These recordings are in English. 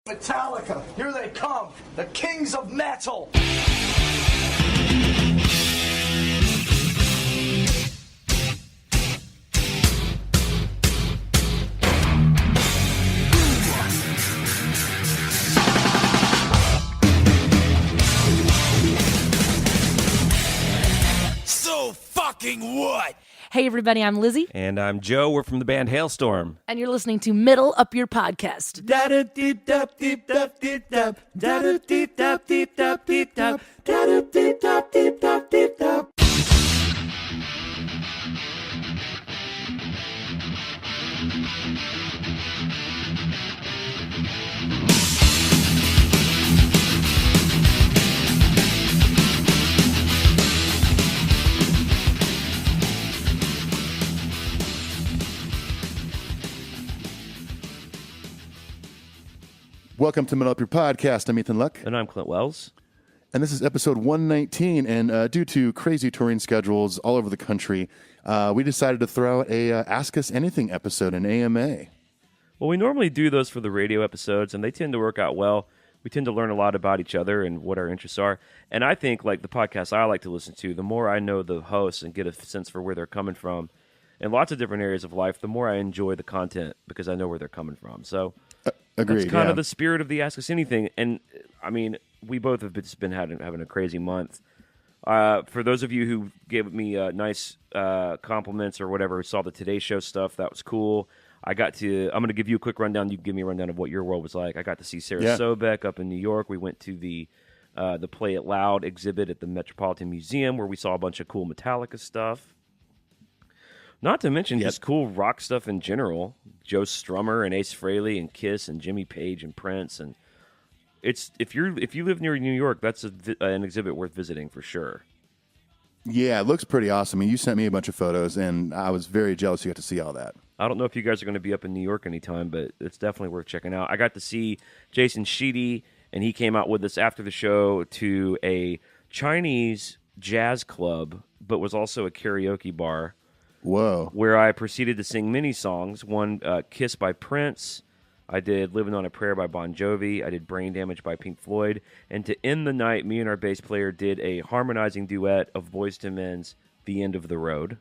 Metallica, here they come, the kings of metal. So fucking what? Hey everybody, I'm Lizzie. And I'm Joe. We're from the band Hailstorm. And you're listening to Middle Up Your Podcast. Welcome to Metal Up Your Podcast. I'm Ethan Luck. And I'm Clint Wells. And this is episode 119. And due to crazy touring schedules all over the country, we decided to throw out a Ask Us Anything episode, an AMA. Well, we normally do those for the radio episodes, and they tend to work out well. We tend to learn a lot about each other and what our interests are. And I think, like the podcasts I like to listen to, the more I know the hosts and get a sense for where they're coming from in lots of different areas of life, the more I enjoy the content because I know where they're coming from. So Agreed. That's kind of the spirit of the Ask Us Anything. And, I mean, we both have just been having a crazy month. For those of you who gave me nice compliments or whatever, who saw the Today Show stuff, that was cool. I'm going to give you a quick rundown. You can give me a rundown of what your world was like. I got to see Sarah Sobeck up in New York. We went to the Play It Loud exhibit at the Metropolitan Museum where we saw a bunch of cool Metallica stuff. Not to mention just cool rock stuff in general. Joe Strummer and Ace Frehley and Kiss and Jimmy Page and Prince. And it's if you live near New York, that's an exhibit worth visiting for sure. Yeah, it looks pretty awesome. I mean, you sent me a bunch of photos, and I was very jealous you got to see all that. I don't know if you guys are going to be up in New York anytime, but it's definitely worth checking out. I got to see Jason Sheedy, and he came out with us after the show to a Chinese jazz club, but was also a karaoke bar. Whoa. Where I proceeded to sing many songs. One, Kiss by Prince. I did Living on a Prayer by Bon Jovi. I did Brain Damage by Pink Floyd. And to end the night, me and our bass player did a harmonizing duet of Boyz II Men's The End of the Road.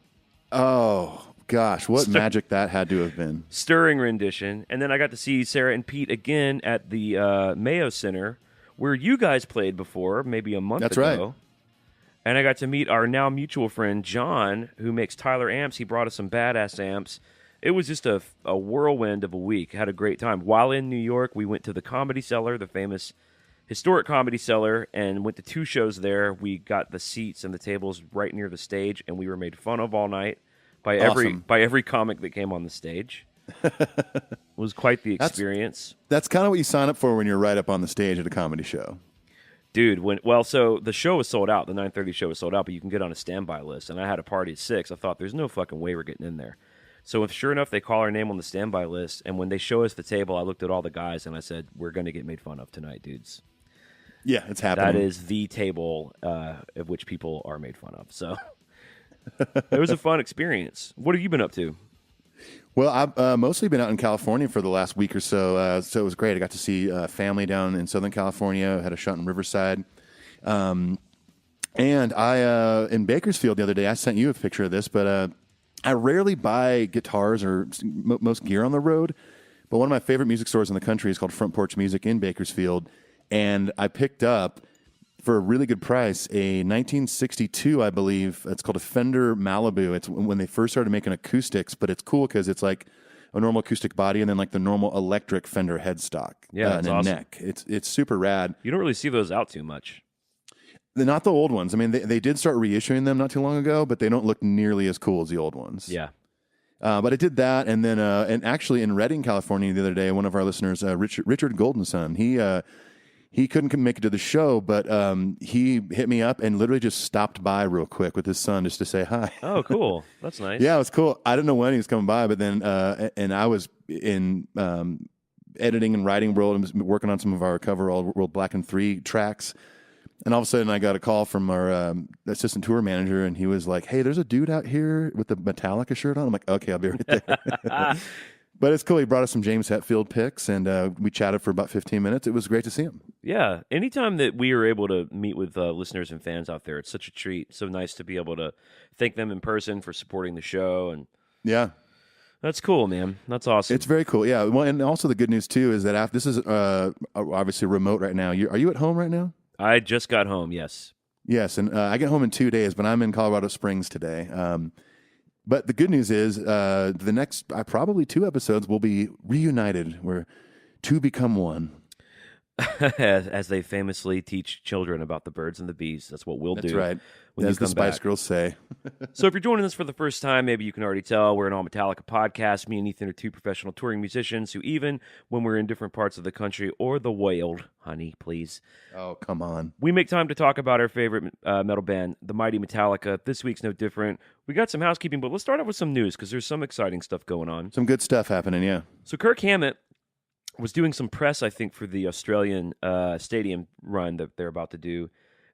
Oh, gosh. What magic that had to have been. Stirring rendition. And then I got to see Sarah and Pete again at the Mayo Center, where you guys played before, maybe a month ago. That's right. And I got to meet our now mutual friend, John, who makes Tyler amps. He brought us some badass amps. It was just a whirlwind of a week. Had a great time. While in New York, we went to the Comedy Cellar, the famous historic Comedy Cellar, and went to 2 shows there. We got the seats and the tables right near the stage, and we were made fun of all night by every comic that came on the stage. It was quite the experience. That's kind of what you sign up for when you're right up on the stage at a comedy show. Dude, so the show was sold out. The 9:30 show was sold out, but you can get on a standby list. And I had a party at 6. I thought, there's no fucking way we're getting in there. So sure enough, they call our name on the standby list. And when they show us the table, I looked at all the guys and I said, we're going to get made fun of tonight, dudes. Yeah, it's happening. That is the table of which people are made fun of. So it was a fun experience. What have you been up to? Well, I've mostly been out in California for the last week or so, so it was great. I got to see family down in Southern California. I had a shot in Riverside. And I, in Bakersfield the other day, I sent you a picture of this, but I rarely buy guitars or most gear on the road, but one of my favorite music stores in the country is called Front Porch Music in Bakersfield, and I picked up, for a really good price, a 1962, I believe. It's called a Fender Malibu. It's when they first started making acoustics, but it's cool because it's like a normal acoustic body and then like the normal electric Fender headstock. Yeah, and a awesome. neck. It's super rad. You don't really see those out too much. They're not the old ones. I mean, they did start reissuing them not too long ago, but they don't look nearly as cool as the old ones. Yeah. But I did that, and then and actually in Redding, California, the other day, one of our listeners, Richard Goldenson, he couldn't make it to the show, but he hit me up and literally just stopped by real quick with his son just to say hi. Oh, cool. That's nice. Yeah, it was cool. I didn't know when he was coming by, but then and I was in editing and writing world and was working on some of our Our World Blackened 3 tracks. And all of a sudden I got a call from our assistant tour manager, and he was like, hey, there's a dude out here with the Metallica shirt on. I'm like, okay, I'll be right there. But it's cool. He brought us some James Hetfield picks, and we chatted for about 15 minutes. It was great to see him. Yeah. Anytime that we are able to meet with listeners and fans out there, it's such a treat. So nice to be able to thank them in person for supporting the show. And Yeah. that's cool, man. That's awesome. It's very cool. Yeah. Well, and also the good news, too, is that after, this is obviously remote right now. Are you at home right now? I just got home, yes. Yes, and I get home in 2 days, but I'm in Colorado Springs today. But the good news is the next probably 2 episodes will be reunited. We're two become one. as they famously teach children about the birds and the bees. That's what we'll do. That's right. When As you the come Spice back. Girls say. So if you're joining us for the first time, maybe you can already tell we're an all Metallica podcast. Me and Ethan are 2 professional touring musicians who, even when we're in different parts of the country or the world, honey, please, Oh, come on. we make time to talk about our favorite metal band, the mighty Metallica. This week's no different. We got some housekeeping, but let's start off with some news because there's some exciting stuff going on. Some good stuff happening, yeah. So Kirk Hammett was doing some press, I think, for the Australian stadium run that they're about to do.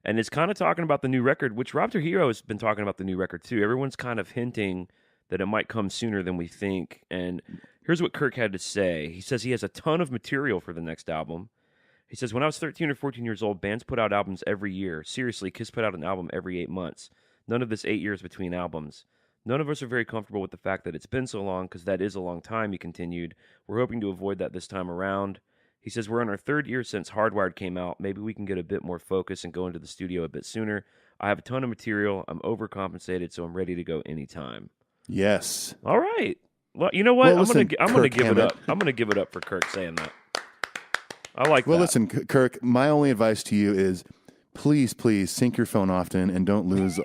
And is kind of talking about the new record, which Rob Trujillo has been talking about the new record too. Everyone's kind of hinting that it might come sooner than we think. And here's what Kirk had to say. He says he has a ton of material for the next album. He says, when I was 13 or 14 years old, bands put out albums every year. Seriously, Kiss put out an album every 8 months. None of this 8 years between albums. None of us are very comfortable with the fact that it's been so long, because that is a long time, he continued. We're hoping to avoid that this time around. He says, we're in our 3rd year since Hardwired came out. Maybe we can get a bit more focus and go into the studio a bit sooner. I have a ton of material. I'm overcompensated, so I'm ready to go anytime. Yes. All right. Well, you know what? Well, I'm listen, gonna give Kirk it Hammett. up. I'm gonna give it up for Kirk saying that. I like Well, that. listen, Kirk, my only advice to you is please sync your phone often and don't lose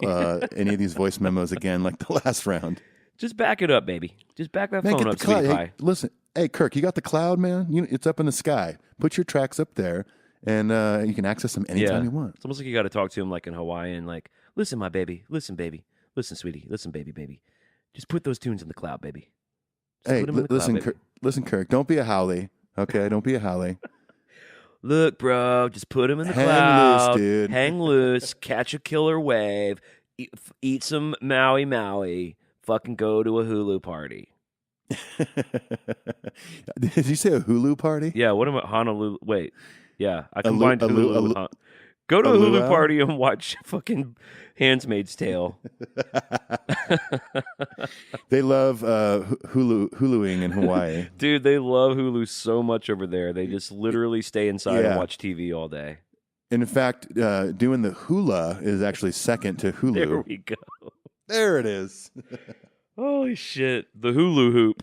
any of these voice memos again like the last round. Just back it up, baby. Just back that Man, phone get up the so we cloud. can Hey, high. listen, hey, Kirk, you got the cloud, man? It's up in the sky. Put your tracks up there, and you can access them anytime you want. It's almost like you got to talk to him like in Hawaiian, like, listen, my baby. Listen, baby. Listen, sweetie. Listen, baby. Just put those tunes in the cloud, baby. Just Hey, put 'em in the cloud, listen, baby. listen, Kirk, don't be a Howley, okay? Don't be a Howley. Look, bro, just put him in the Hang cloud. loose, dude. Hang loose. Catch a killer wave. Eat some Maui. Fucking go to a Hulu party. Did you say a Hulu party? Yeah, what am I? Honolulu. Wait. Yeah, I lu- combined a lu- Hulu a with lu- Go to a a Hulu luau? party and watch fucking Handmaid's Tale. They love Huluing in Hawaii. Dude, they love Hulu so much over there. They just literally stay inside and Yeah. watch TV all day. And in fact, doing the hula is actually second to Hulu. There we go. There it is. Holy shit. The Hulu hoop.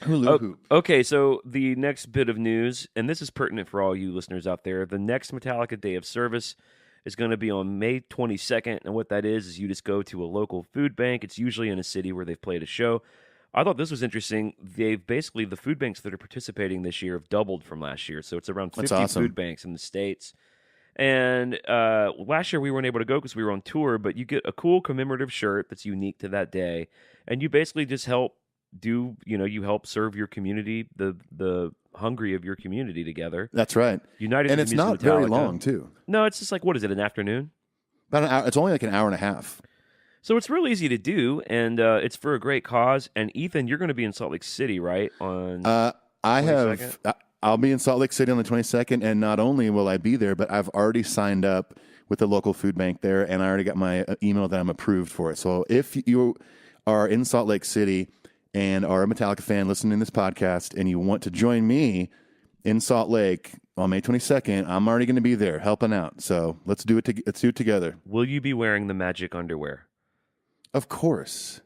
Hulu hoop. Okay, so the next bit of news, and this is pertinent for all you listeners out there, the next Metallica Day of Service is going to be on May 22nd, and what that is you just go to a local food bank. It's usually in a city where they've played a show. I thought this was interesting. They've basically, the food banks that are participating this year have doubled from last year, so it's around 50 That's awesome. food banks in the States. And last year we weren't able to go because we were on tour, but you get a cool commemorative shirt that's unique to that day, and you basically just help you help serve your community, the hungry of your community together. That's right. United And for it's the music not of very Metallica. long, too. No, it's just like, what is it, an afternoon? About an hour. It's only like an hour and a half. So it's real easy to do, and it's for a great cause. And Ethan, you're going to be in Salt Lake City, right? On I'll be in Salt Lake City on the 22nd, and not only will I be there, but I've already signed up with the local food bank there, and I already got my email that I'm approved for it. So if you are in Salt Lake City and are a Metallica fan listening to this podcast, and you want to join me in Salt Lake on May 22nd, I'm already going to be there helping out. So let's do it together. will you be wearing the magic underwear? Of course.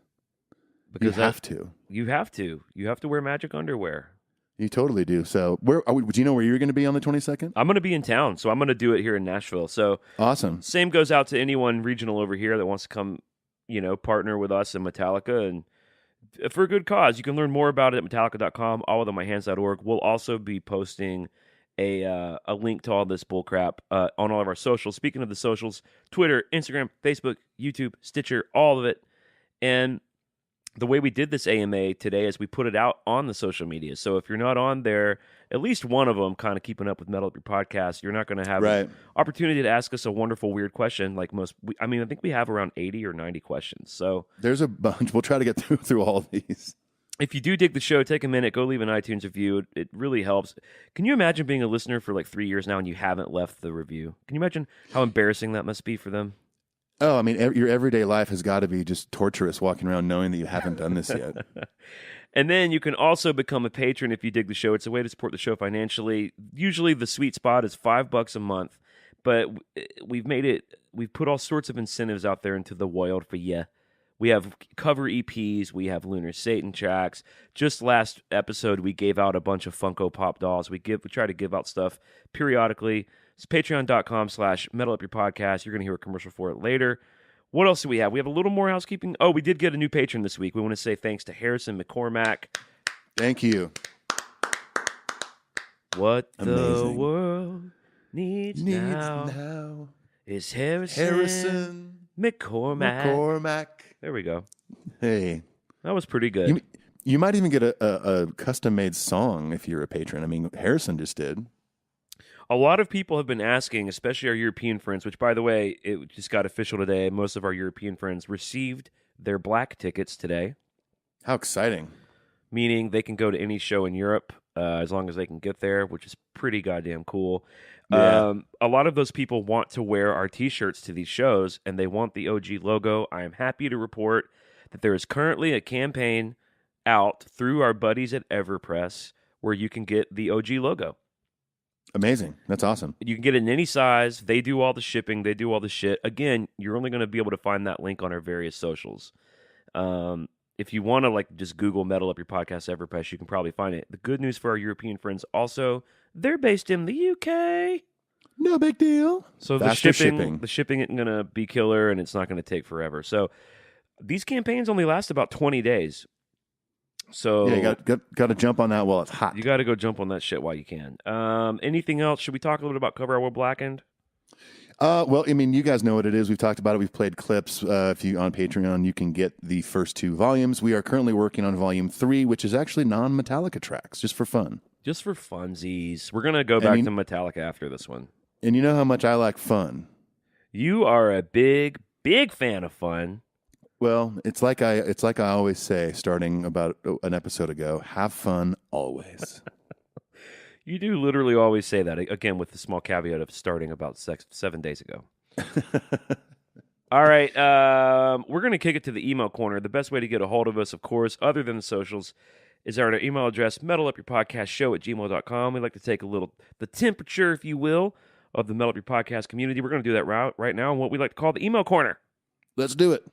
Because you have to. You have to. You have to wear magic underwear. You totally do. So do you know where you're going to be on the 22nd? I'm going to be in town, so I'm going to do it here in Nashville. So Awesome. same goes out to anyone regional over here that wants to come, partner with us in Metallica and for a good cause. You can learn more about it at Metallica.com, allwithinmyhands.org. We'll also be posting a link to all this bullcrap on all of our socials. Speaking of the socials, Twitter, Instagram, Facebook, YouTube, Stitcher, all of it. And the way we did this AMA today is we put it out on the social media. So if you're not on there, at least one of them kind of keeping up with Metal Up Your Podcast, you're not going to have an opportunity to ask us a wonderful, weird question like most. I think we have around 80 or 90 questions. So there's a bunch. We'll try to get through all of these. if you do dig the show, take a minute, go leave an iTunes review. It really helps. Can you imagine being a listener for like 3 years now and you haven't left the review? Can you imagine how embarrassing that must be for them? Oh, I mean, your everyday life has got to be just torturous walking around knowing that you haven't done this yet. And then you can also become a patron if you dig the show. It's a way to support the show financially. Usually the sweet spot is $5 a month, but we've put all sorts of incentives out there into the wild for you. We have cover EPs. We have Lunar Satan tracks. Just last episode, we gave out a bunch of Funko Pop dolls. We try to give out stuff periodically. It's patreon.com/metalupyourpodcast. You're going to hear a commercial for it later. What else do we have? We have a little more housekeeping. Oh, we did get a new patron this week. We want to say thanks to Harrison McCormack. Thank you. What the Amazing. world needs now is Harrison McCormack. There we go. Hey. That was pretty good. You might even get a custom-made song if you're a patron. I mean, Harrison just did. A lot of people have been asking, especially our European friends, which, by the way, it just got official today. Most of our European friends received their black tickets today. How exciting. Meaning they can go to any show in Europe as long as they can get there, which is pretty goddamn cool. Yeah. A lot of those people want to wear our T-shirts to these shows, and they want the OG logo. I am happy to report that there is currently a campaign out through our buddies at EverPress where you can get the OG logo. Amazing. That's awesome. You can get it in any size. They do all the shipping. They do all the shit. Again, you're only going to be able to find that link on our various socials. If you want to like just Google Metal Up Your Podcast EverPress, you can probably find it. The good news for our European friends also, they're based in the UK. No big deal. So Faster the shipping isn't going to be killer, and it's not going to take forever. So these campaigns only last about 20 days. So yeah, you got to jump on that while it's hot. You got to go jump on that shit while you can. Anything else? Should we talk a little bit about Cover Our World Blackened? Well, I mean, you guys know what it is. We've talked about it. We've played clips. If you on Patreon, you can get the first 2 volumes. We are currently working on volume 3, which is actually non-Metallica tracks, just for fun. Just for funsies. We're gonna go back to Metallica after this one. And you know how much I like fun. You are a big fan of fun. Well, it's like I always say, starting about an episode ago. Have fun always. You do literally always say that, again, with the small caveat of starting about 7 days ago. All right, we're going to kick it to the email corner. The best way to get a hold of us, of course, other than the socials, is our email address, metalupyourpodcastshow@gmail.com. We'd like to take the temperature, if you will, of the Metal Up Your Podcast community. We're going to do that right now in what we like to call the email corner. Let's do it.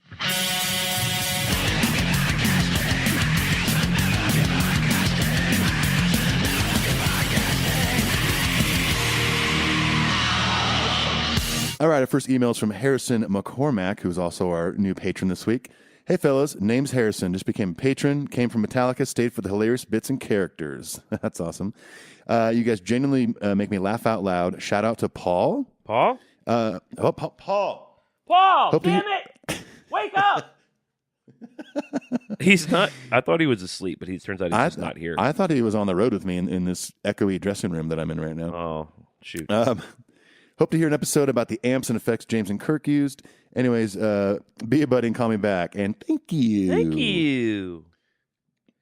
All right, our first email is from Harrison McCormack, who's also our new patron this week. Hey, fellas, name's Harrison. Just became a patron, came from Metallica, stayed for the hilarious bits and characters. That's awesome. You guys genuinely make me laugh out loud. Shout out to Paul. Paul? Paul. Paul, Hope damn it! Wake up! He's not. I thought he was asleep, but he turns out he's just not here. I thought he was on the road with me in this echoey dressing room that I'm in right now. Oh, shoot. Hope to hear an episode about the amps and effects James and Kirk used. Anyways, be a buddy and call me back. And thank you. Thank you.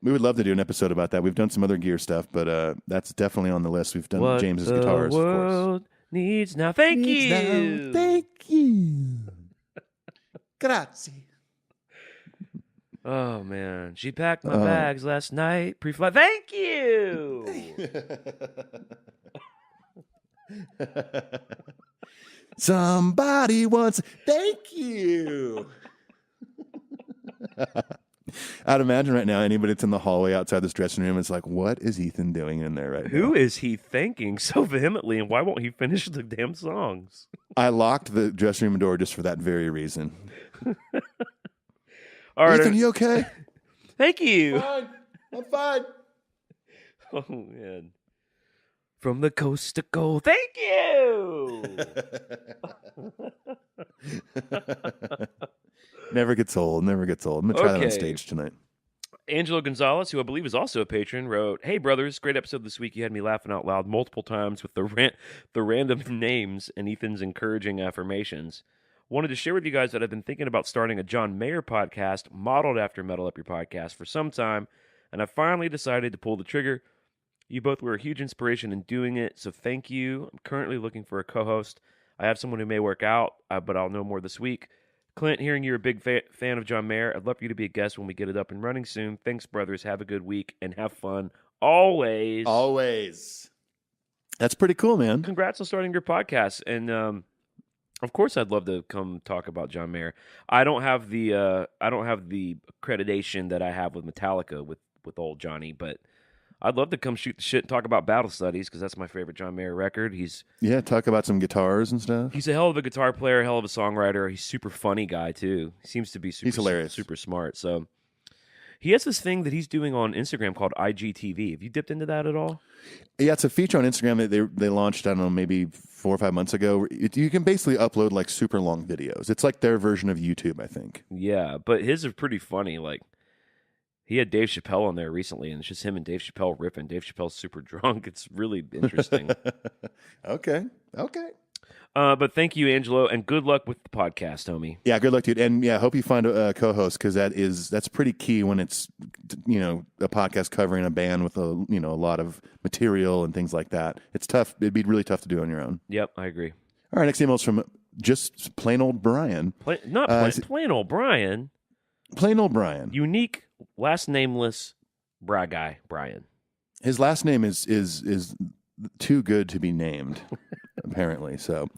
We would love to do an episode about that. We've done some other gear stuff, but that's definitely on the list. We've done James's guitars, of course. What the world needs now. Thank you. Thank you. Grazie. Oh, man. She packed my bags last night. Pre-flight. Thank you. Somebody wants. Thank you. I'd imagine right now anybody that's in the hallway outside this dressing room is like, what is Ethan doing in there right now? Who is he thanking so vehemently, and why won't he finish the damn songs? I locked the dressing room door just for that very reason. All right, Ethan, you okay? Thank you. Fine. I'm fine. Oh, man. From the coast to coast. Thank you. Never gets old. Never gets old. I'm going to try that on stage tonight. Angelo Gonzalez, who I believe is also a patron, wrote, "Hey, brothers, great episode this week. You had me laughing out loud multiple times with the random names and Ethan's encouraging affirmations. Wanted to share with you guys that I've been thinking about starting a John Mayer podcast modeled after Metal Up Your Podcast for some time. and I finally decided to pull the trigger. You both were a huge inspiration in doing it, so thank you. I'm currently looking for a co-host. I have someone who may work out, but I'll know more this week. Clint, hearing you're a big fan of John Mayer, I'd love for you to be a guest when we get it up and running soon. Thanks, brothers. Have a good week and have fun always. Always. That's pretty cool, man. Congrats on starting your podcast. And of course, I'd love to come talk about John Mayer. I don't have the accreditation that I have with Metallica with old Johnny, but I'd love to come shoot the shit and talk about Battle Studies because that's my favorite John Mayer record. Talk about some guitars and stuff. He's a hell of a guitar player, hell of a songwriter. He's a super funny guy too. He seems to be super, he's hilarious, super smart. So he has this thing that he's doing on Instagram called IGTV. Have you dipped into that at all? Yeah, it's a feature on Instagram that they launched, I don't know, maybe 4 or 5 months ago. You can basically upload like super long videos. It's like their version of YouTube, I think. Yeah, but his are pretty funny. Like, he had Dave Chappelle on there recently, and it's just him and Dave Chappelle riffing. Dave Chappelle's super drunk. It's really interesting. Okay. But thank you, Angelo, and good luck with the podcast, homie. Yeah, good luck, dude. And yeah, hope you find a co-host because that's pretty key when it's a podcast covering a band with a lot of material and things like that. It's tough. It'd be really tough to do on your own. Yep, I agree. All right, next email is from just plain old Brian. Plain old Brian. Plain old Brian. Unique, last nameless guy, Brian. His last name is too good to be named, apparently. So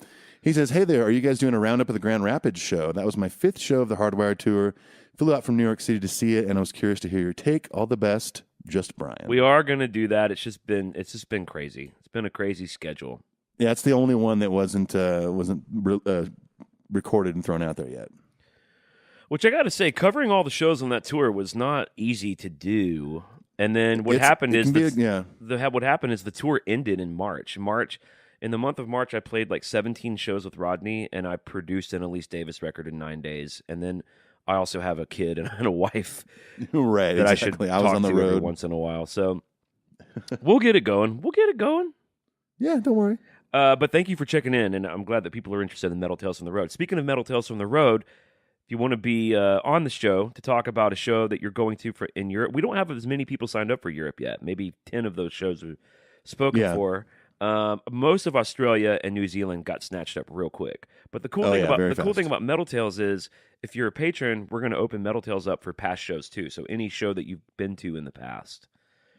he says, "Hey there, are you guys doing a roundup of the Grand Rapids show? That was my 5th show of the Hardwired tour. Flew out from New York City to see it, and I was curious to hear your take. All the best, just Brian." We are going to do that. It's just been crazy. It's been a crazy schedule. Yeah, it's the only one that wasn't recorded and thrown out there yet. Which I got to say, covering all the shows on that tour was not easy to do. And then what happened is the tour ended in March. In the month of March, I played like 17 shows with Rodney, and I produced an Elise Davis record in 9 days. And then I also have a kid and a wife, right? That exactly. I was on the road every once in a while. So we'll get it going. Yeah, don't worry. But thank you for checking in, and I'm glad that people are interested in Metal Tales from the Road. Speaking of Metal Tales from the Road, if you want to be on the show to talk about a show that you're going to in Europe, we don't have as many people signed up for Europe yet. Maybe 10 of those shows are spoken for. Most of Australia and New Zealand got snatched up real quick. But the cool thing about Metal Tales is if you're a patron, we're going to open Metal Tales up for past shows too. So any show that you've been to in the past.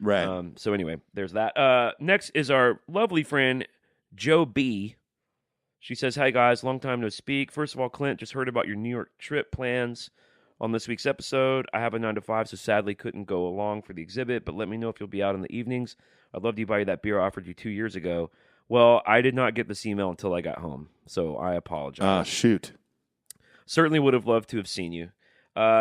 Right. So anyway, there's that. Next is our lovely friend Joe B. She says, "Hi guys, long time no speak. First of all, Clint, just heard about your New York trip plans on this week's episode. I have a 9 to 5, so sadly couldn't go along for the exhibit, but let me know if you'll be out in the evenings. I'd love to buy you that beer I offered you 2 years ago." Well, I did not get this email until I got home, so I apologize. Shoot. Certainly would have loved to have seen you.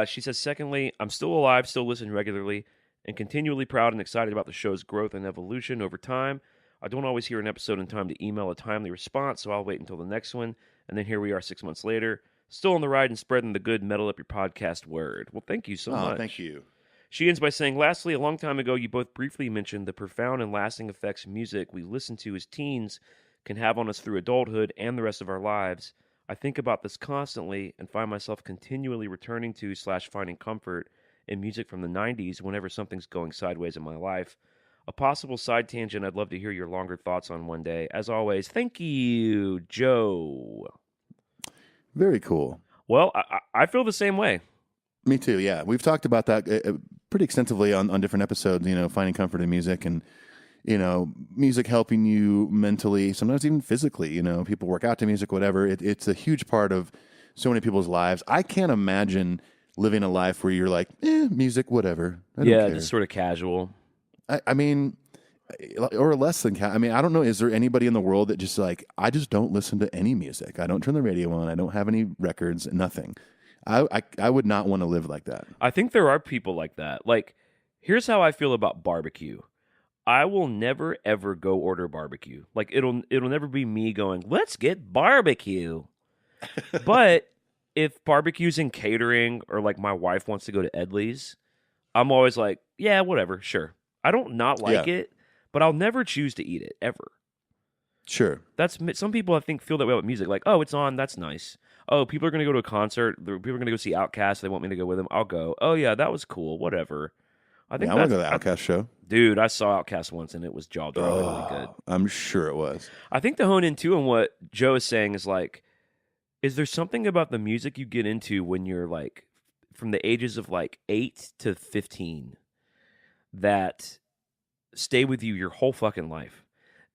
She says, secondly, I'm still alive, still listen regularly, and continually proud and excited about the show's growth and evolution over time. I don't always hear an episode in time to email a timely response, so I'll wait until the next one. And then here we are 6 months later, still on the ride and spreading the good Metal Up Your Podcast word. Well, thank you so much. Thank you. She ends by saying, lastly, a long time ago, you both briefly mentioned the profound and lasting effects music we listen to as teens can have on us through adulthood and the rest of our lives. I think about this constantly and find myself continually returning to / finding comfort in music from the 90s whenever something's going sideways in my life. A possible side tangent I'd love to hear your longer thoughts on one day. As always, thank you, Joe. Very cool. Well, I feel the same way. Me too, yeah. We've talked about that pretty extensively on different episodes, finding comfort in music and, music helping you mentally, sometimes even physically. People work out to music, whatever. It's a huge part of so many people's lives. I can't imagine living a life where you're like, music, whatever. I don't care. Just sort of casual. I mean, or less than I mean, I don't know. Is there anybody in the world that just like, I just don't listen to any music. I don't turn the radio on. I don't have any records, nothing. I would not want to live like that. I think there are people like that. Like, here's how I feel about barbecue. I will never, ever go order barbecue. Like, it'll never be me going, let's get barbecue. But if barbecue's in catering or like my wife wants to go to Edley's, I'm always like, yeah, whatever, sure. I don't not like it, but I'll never choose to eat it, ever. Sure. Some people I think feel that way with music. Like, oh, it's on, that's nice. Oh, people are going to go to a concert. People are going to go see Outkast. They want me to go with them. I'll go. Oh, yeah, that was cool. Whatever. I think I want to go to the Outcast show. Dude, I saw Outcast once, and it was jaw-droppingly good. I'm sure it was. I think to hone in, too, on what Joe is saying is, like, is there something about the music you get into when you're, like, from the ages of, like, 8 to 15 that stay with you your whole fucking life?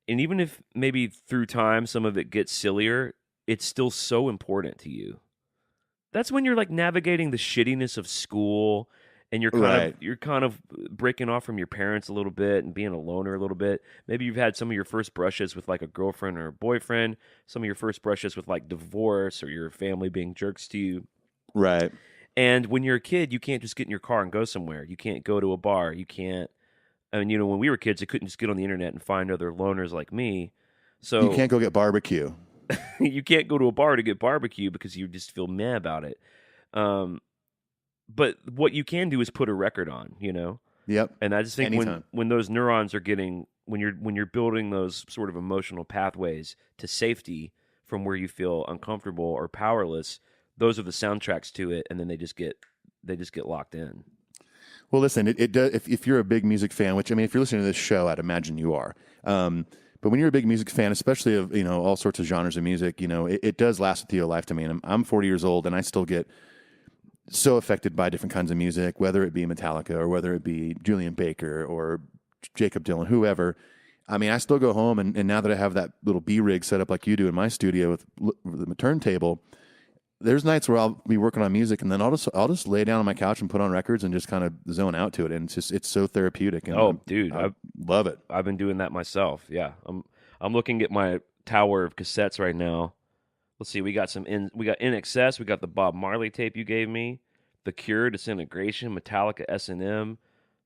And even if maybe through time some of it gets sillier, it's still so important to you. That's when you're, like, navigating the shittiness of school, and you're kind of breaking off from your parents a little bit and being a loner a little bit. Maybe you've had some of your first brushes with like a girlfriend or a boyfriend, some of your first brushes with like divorce or your family being jerks to you. Right. And when you're a kid, you can't just get in your car and go somewhere. You can't go to a bar. You can't. I mean, when we were kids, you couldn't just get on the internet and find other loners like me. So you can't go get barbecue. You can't go to a bar to get barbecue because you just feel meh about it. But what you can do is put a record on, Yep. And I just think when those neurons are when you're building those sort of emotional pathways to safety from where you feel uncomfortable or powerless, those are the soundtracks to it, and then they just get locked in. Well, listen, it does. If you're a big music fan, which I mean, if you're listening to this show, I'd imagine you are. But when you're a big music fan, especially of all sorts of genres of music, it does last with you a lifetime. I mean, I'm 40 years old, and I still get so affected by different kinds of music, whether it be Metallica or whether it be Julian Baker or Jacob Dylan, whoever. I mean, I still go home, and now that I have that little B-rig set up like you do in my studio with the turntable, there's nights where I'll be working on music, and then I'll just lay down on my couch and put on records and just kind of zone out to it, and it's so therapeutic. And dude, I love it. I've been doing that myself. Yeah, I'm looking at my tower of cassettes right now. Let's see, we got In Excess, we got the Bob Marley tape you gave me, The Cure, Disintegration, Metallica, S&M,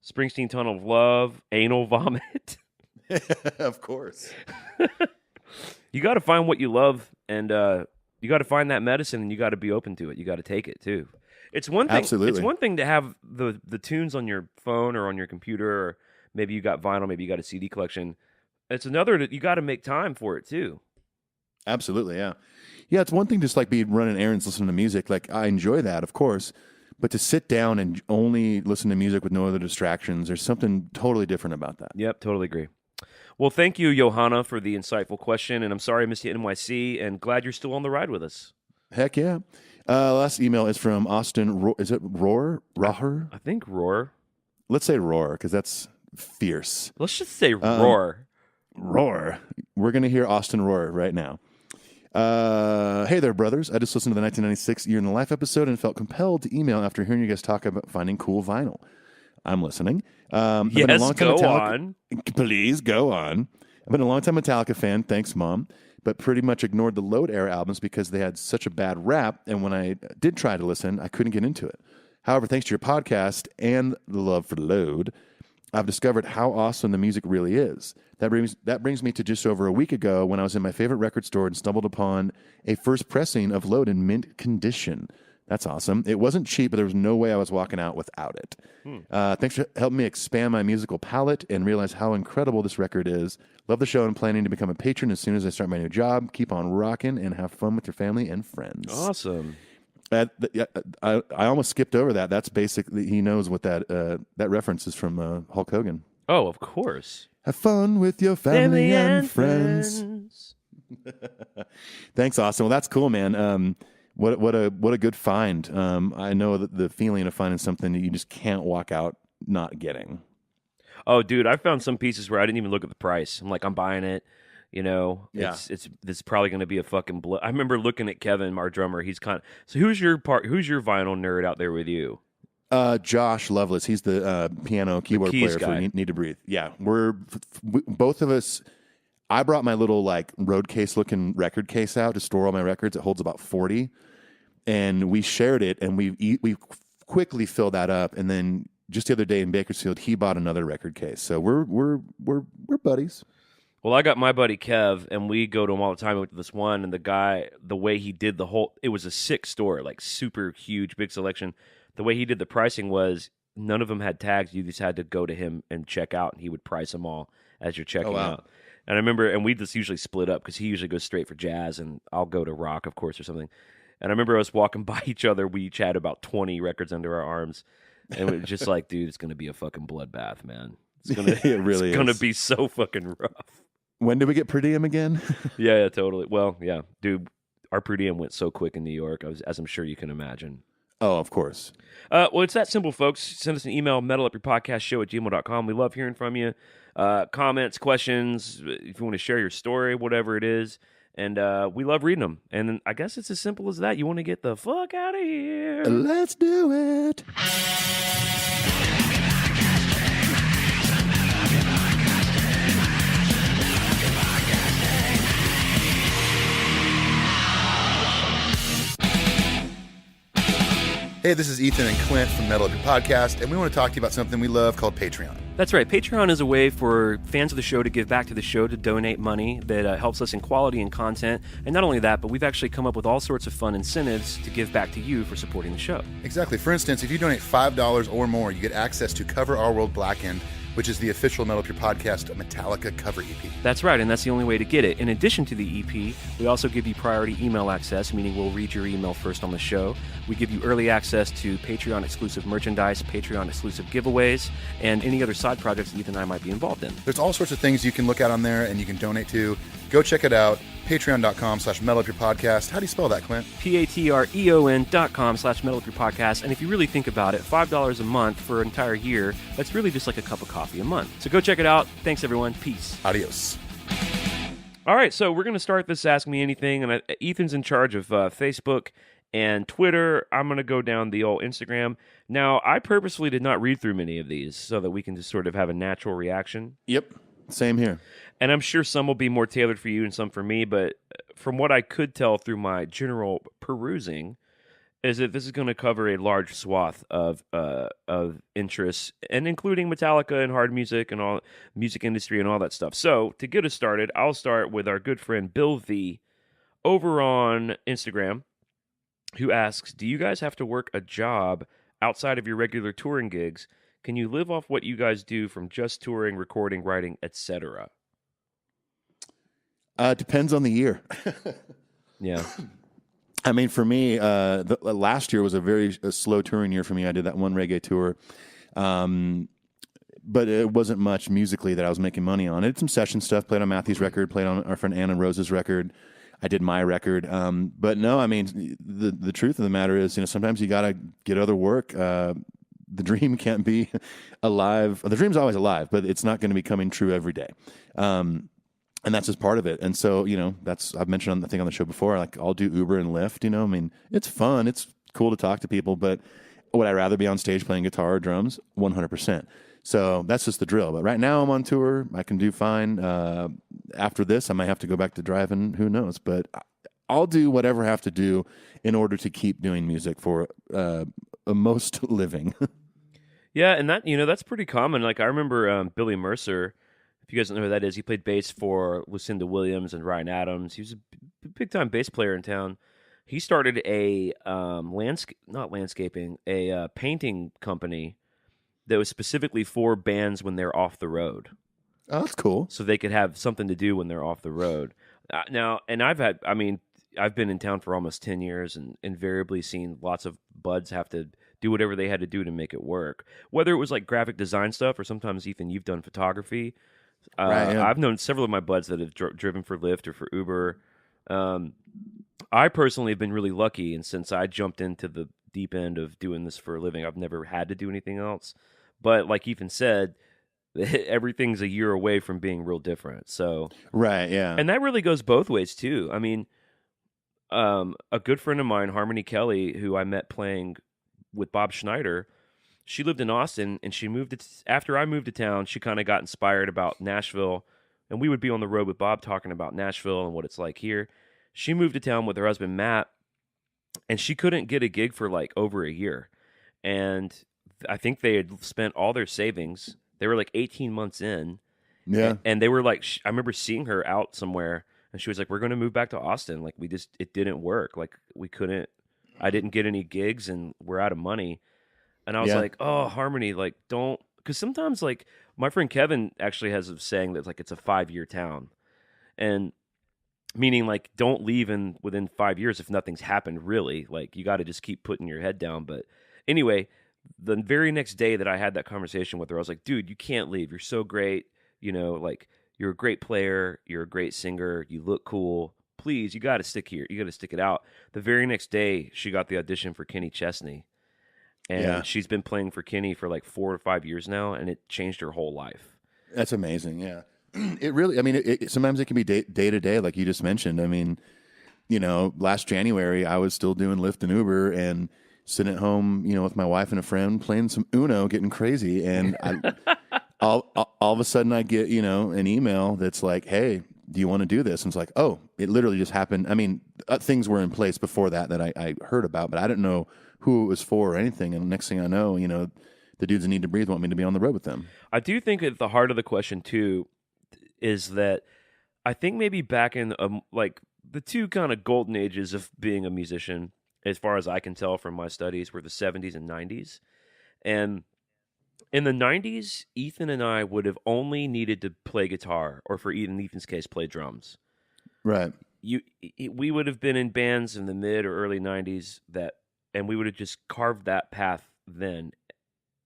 Springsteen, Tunnel of Love, Anal Vomit. Of course. You got to find what you love, and you got to find that medicine, and you got to be open to it. You got to take it too. It's one thing. Absolutely. It's one thing to have the tunes on your phone or on your computer, or maybe you got vinyl, maybe you got a CD collection. It's another that you got to make time for it too. Absolutely, yeah. Yeah, it's one thing just like be running errands, listening to music. Like, I enjoy that, of course. But to sit down and only listen to music with no other distractions, there's something totally different about that. Yep, totally agree. Well, thank you, Johanna, for the insightful question. And I'm sorry I missed you at NYC, and glad you're still on the ride with us. Heck yeah. Last email is from Austin. Is it Roar? Roar? I think Roar. Let's say Roar, because that's fierce. Let's just say Roar. Roar. We're going to hear Austin Roar right now. Hey there, brothers. I just listened to the 1996 Year in the Life episode and felt compelled to email after hearing you guys talk about finding cool vinyl. I'm listening. Yes, go on. Please go on. I've been a long-time Metallica fan, thanks, Mom, but pretty much ignored the Load era albums because they had such a bad rap, and when I did try to listen, I couldn't get into it. However, thanks to your podcast and the love for Load, I've discovered how awesome the music really is. That brings me to just over a week ago when I was in my favorite record store and stumbled upon a first pressing of Load in mint condition. That's awesome. It wasn't cheap, but there was no way I was walking out without it. Thanks for helping me expand my musical palette and realize how incredible this record is. Love the show and planning to become a patron as soon as I start my new job. Keep on rocking and have fun with your family and friends. Awesome. I almost skipped over that. That's basically, he knows what that reference is from Hulk Hogan. Oh, of course. Have fun with your family and friends. Thanks, Austin. Well, that's cool, man. What a good find. I know that the feeling of finding something that you just can't walk out not getting. Oh, dude, I found some pieces where I didn't even look at the price. I'm like, I'm buying it. Yeah. It's probably going to be a fucking I remember looking at Kevin, our drummer. He's so who's your vinyl nerd out there with you? Josh Lovelace. He's the piano keyboard player guy. for Need to Breathe. Yeah, we're both of us. I brought my little like road case looking record case out to store all my records. It holds about 40, and we shared it, and we quickly filled that up. And then just the other day in Bakersfield, he bought another record case. So we're buddies. Well, I got my buddy Kev, and we go to him all the time. We went to this one, and the guy, the way he did it was a sick store, like super huge, big selection. The way he did the pricing was none of them had tags. You just had to go to him and check out, and he would price them all as you're checking out. And I remember, and we just usually split up because he usually goes straight for jazz, and I'll go to rock, of course, or something. And I remember us walking by each other. We each had about 20 records under our arms. And we're just like, dude, it's gonna be a fucking bloodbath, man. It's gonna, It really it's gonna is. be so fucking rough. When did we get per diem again? Yeah, totally. Well, yeah, dude, our per diem went so quick in New York, as I'm sure you can imagine. Oh, of course. Well, it's that simple, folks. Send us an email, metalupyourpodcastshow@gmail.com. We love hearing from you. Comments, questions, if you want to share your story, whatever it is. And we love reading them. And I guess it's as simple as that. You want to get the fuck out of here. Let's do it. Hey, this is Ethan and Clint from Metal Up Your Podcast, and we want to talk to you about something we love called Patreon. That's right. Patreon is a way for fans of the show to give back to the show, to donate money that helps us in quality and content. And not only that, but we've actually come up with all sorts of fun incentives to give back to you for supporting the show. Exactly. For instance, if you donate $5 or more, you get access to Cover Our World Blackened, which is the official Metal Up Your Podcast Metallica cover EP. That's right, and that's the only way to get it. In addition to the EP, we also give you priority email access, meaning we'll read your email first on the show. We give you early access to Patreon-exclusive merchandise, Patreon-exclusive giveaways, and any other side projects Ethan and I might be involved in. There's all sorts of things you can look at on there and you can donate to. Go check it out. Patreon.com/metalupyourpodcast. How do you spell that, Clint? patreon.com/metalupyourpodcast. And if you really think about it, $5 a month for an entire year, that's really just like a cup of coffee a month. So go check it out. Thanks, everyone. Peace. Adios. All right, so we're going to start this Ask Me Anything, and Ethan's in charge of Facebook and Twitter. I'm going to go down the old Instagram. Now, I purposefully did not read through many of these so that we can just sort of have a natural reaction. Yep. Same here. And I'm sure some will be more tailored for you and some for me, but from what I could tell through my general perusing, is that this is going to cover a large swath of interests, and including Metallica and hard music and all music industry and all that stuff. So to get us started, I'll start with our good friend Bill V over on Instagram, who asks, do you guys have to work a job outside of your regular touring gigs? Can you live off what you guys do from just touring, recording, writing, etc.? Depends on the year. Yeah. I mean, for me, last year was a very slow touring year for me. I did that one reggae tour. But it wasn't much musically that I was making money on. I did some session stuff, played on Matthew's record, played on our friend Anna Rose's record. I did my record. But no, I mean, the truth of the matter is, sometimes you got to get other work. The dream can't be alive. The dream's always alive, but it's not going to be coming true every day. And that's just part of it. And so, I've mentioned on the thing on the show before, like I'll do Uber and Lyft, I mean, it's fun. It's cool to talk to people, but would I rather be on stage playing guitar or drums? 100%. So that's just the drill. But right now I'm on tour. I can do fine. After this, I might have to go back to driving. Who knows? But I'll do whatever I have to do in order to keep doing music for a most living. Yeah, and that that's pretty common. Like I remember Billy Mercer. If you guys don't know who that is, he played bass for Lucinda Williams and Ryan Adams. He was a big-time bass player in town. He started a painting company that was specifically for bands when they're off the road. Oh, that's cool. So they could have something to do when they're off the road. I've been in town for almost 10 years and invariably seen lots of buds have to do whatever they had to do to make it work. Whether it was like graphic design stuff or sometimes, Ethan, you've done photography. Right, yeah. I've known several of my buds that have driven for Lyft or for Uber. I personally have been really lucky, and since I jumped into the deep end of doing this for a living, I've never had to do anything else. But like Ethan said, everything's a year away from being real different. So right, yeah. And that really goes both ways too. I mean, a good friend of mine, Harmony Kelly, who I met playing with Bob Schneider, she lived in Austin, and she after I moved to town, she kind of got inspired about Nashville, and we would be on the road with Bob talking about Nashville and what it's like here. She moved to town with her husband, Matt, and she couldn't get a gig for like over a year. And I think they had spent all their savings. They were like 18 months in. Yeah. And they were like, I remember seeing her out somewhere, and she was like, we're going to move back to Austin. Like, it didn't work. Like, I didn't get any gigs, and we're out of money. And I was like, oh, Harmony, like, don't, because sometimes, like, my friend Kevin actually has a saying that's like, it's a 5-year town. And meaning, like, don't leave within 5 years if nothing's happened, really. Like, you got to just keep putting your head down. But anyway, the very next day that I had that conversation with her, I was like, dude, you can't leave. You're so great. Like, you're a great player. You're a great singer. You look cool. Please, you got to stick here. You got to stick it out. The very next day, she got the audition for Kenny Chesney. And she's been playing for Kenny for like 4 or 5 years now, and it changed her whole life. That's amazing, yeah. It really, I mean, sometimes it can be day to day, like you just mentioned. I mean, last January, I was still doing Lyft and Uber and sitting at home, with my wife and a friend playing some Uno, getting crazy. And all of a sudden I get, an email that's like, hey, do you want to do this? And it's like, oh, it literally just happened. I mean, things were in place before that I heard about, but I didn't know who it was for or anything. And the next thing I know, the dudes that Need to Breathe want me to be on the road with them. I do think at the heart of the question, too, is that I think maybe back in like the two kind of golden ages of being a musician, as far as I can tell from my studies, were the 70s and 90s. And in the 90s, Ethan and I would have only needed to play guitar, or for Ethan's case, play drums. Right. We would have been in bands in the mid or early 90s and we would have just carved that path then.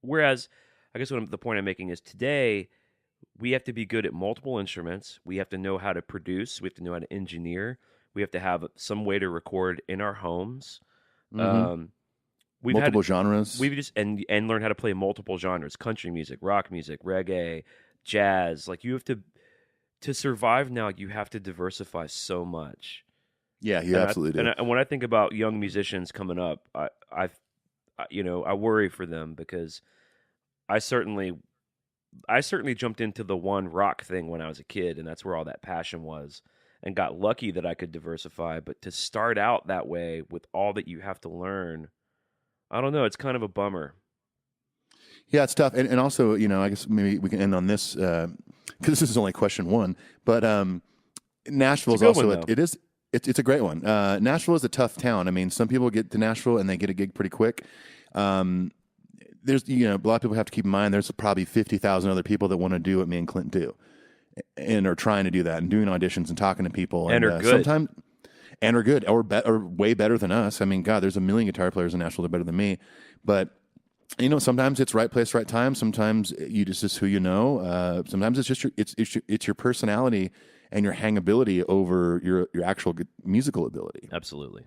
Whereas, I guess the point I'm making is today, we have to be good at multiple instruments. We have to know how to produce. We have to know how to engineer. We have to have some way to record in our homes. Mm-hmm. We've multiple genres. We've just and learn how to play multiple genres: country music, rock music, reggae, jazz. Like, you have to survive now. You have to diversify so much. Yeah, you absolutely do. And when I think about young musicians coming up, I worry for them, because I certainly jumped into the one rock thing when I was a kid, and that's where all that passion was, and got lucky that I could diversify. But to start out that way with all that you have to learn, I don't know, it's kind of a bummer. Yeah, it's tough. And also, I guess maybe we can end on this, because this is only question one, but Nashville is also, it's a great one. Nashville is a tough town. I mean, some people get to Nashville and they get a gig pretty quick. There's, a lot of people have to keep in mind there's probably 50,000 other people that want to do what me and Clint do, and are trying to do that and doing auditions and talking to people and are good. And are good or way better than us. I mean, God, there's a million guitar players in Nashville that are better than me. But sometimes it's right place, right time. Sometimes it's just who you know. Sometimes it's just it's your personality and your hangability over your actual musical ability. Absolutely.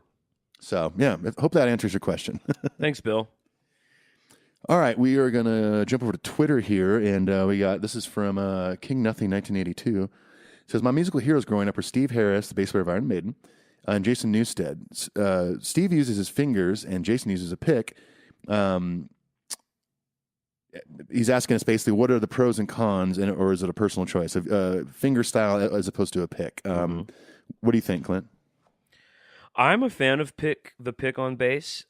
So yeah, I hope that answers your question. Thanks, Bill. All right, we are going to jump over to Twitter here, and this is from King Nothing 1982. It says, my musical heroes growing up were Steve Harris, the bass player of Iron Maiden, and Jason Newsted. Steve uses his fingers, and Jason uses a pick. He's asking us basically, what are the pros and cons, or is it a personal choice? Finger style as opposed to a pick. What do you think, Clint? I'm a fan of the pick on bass.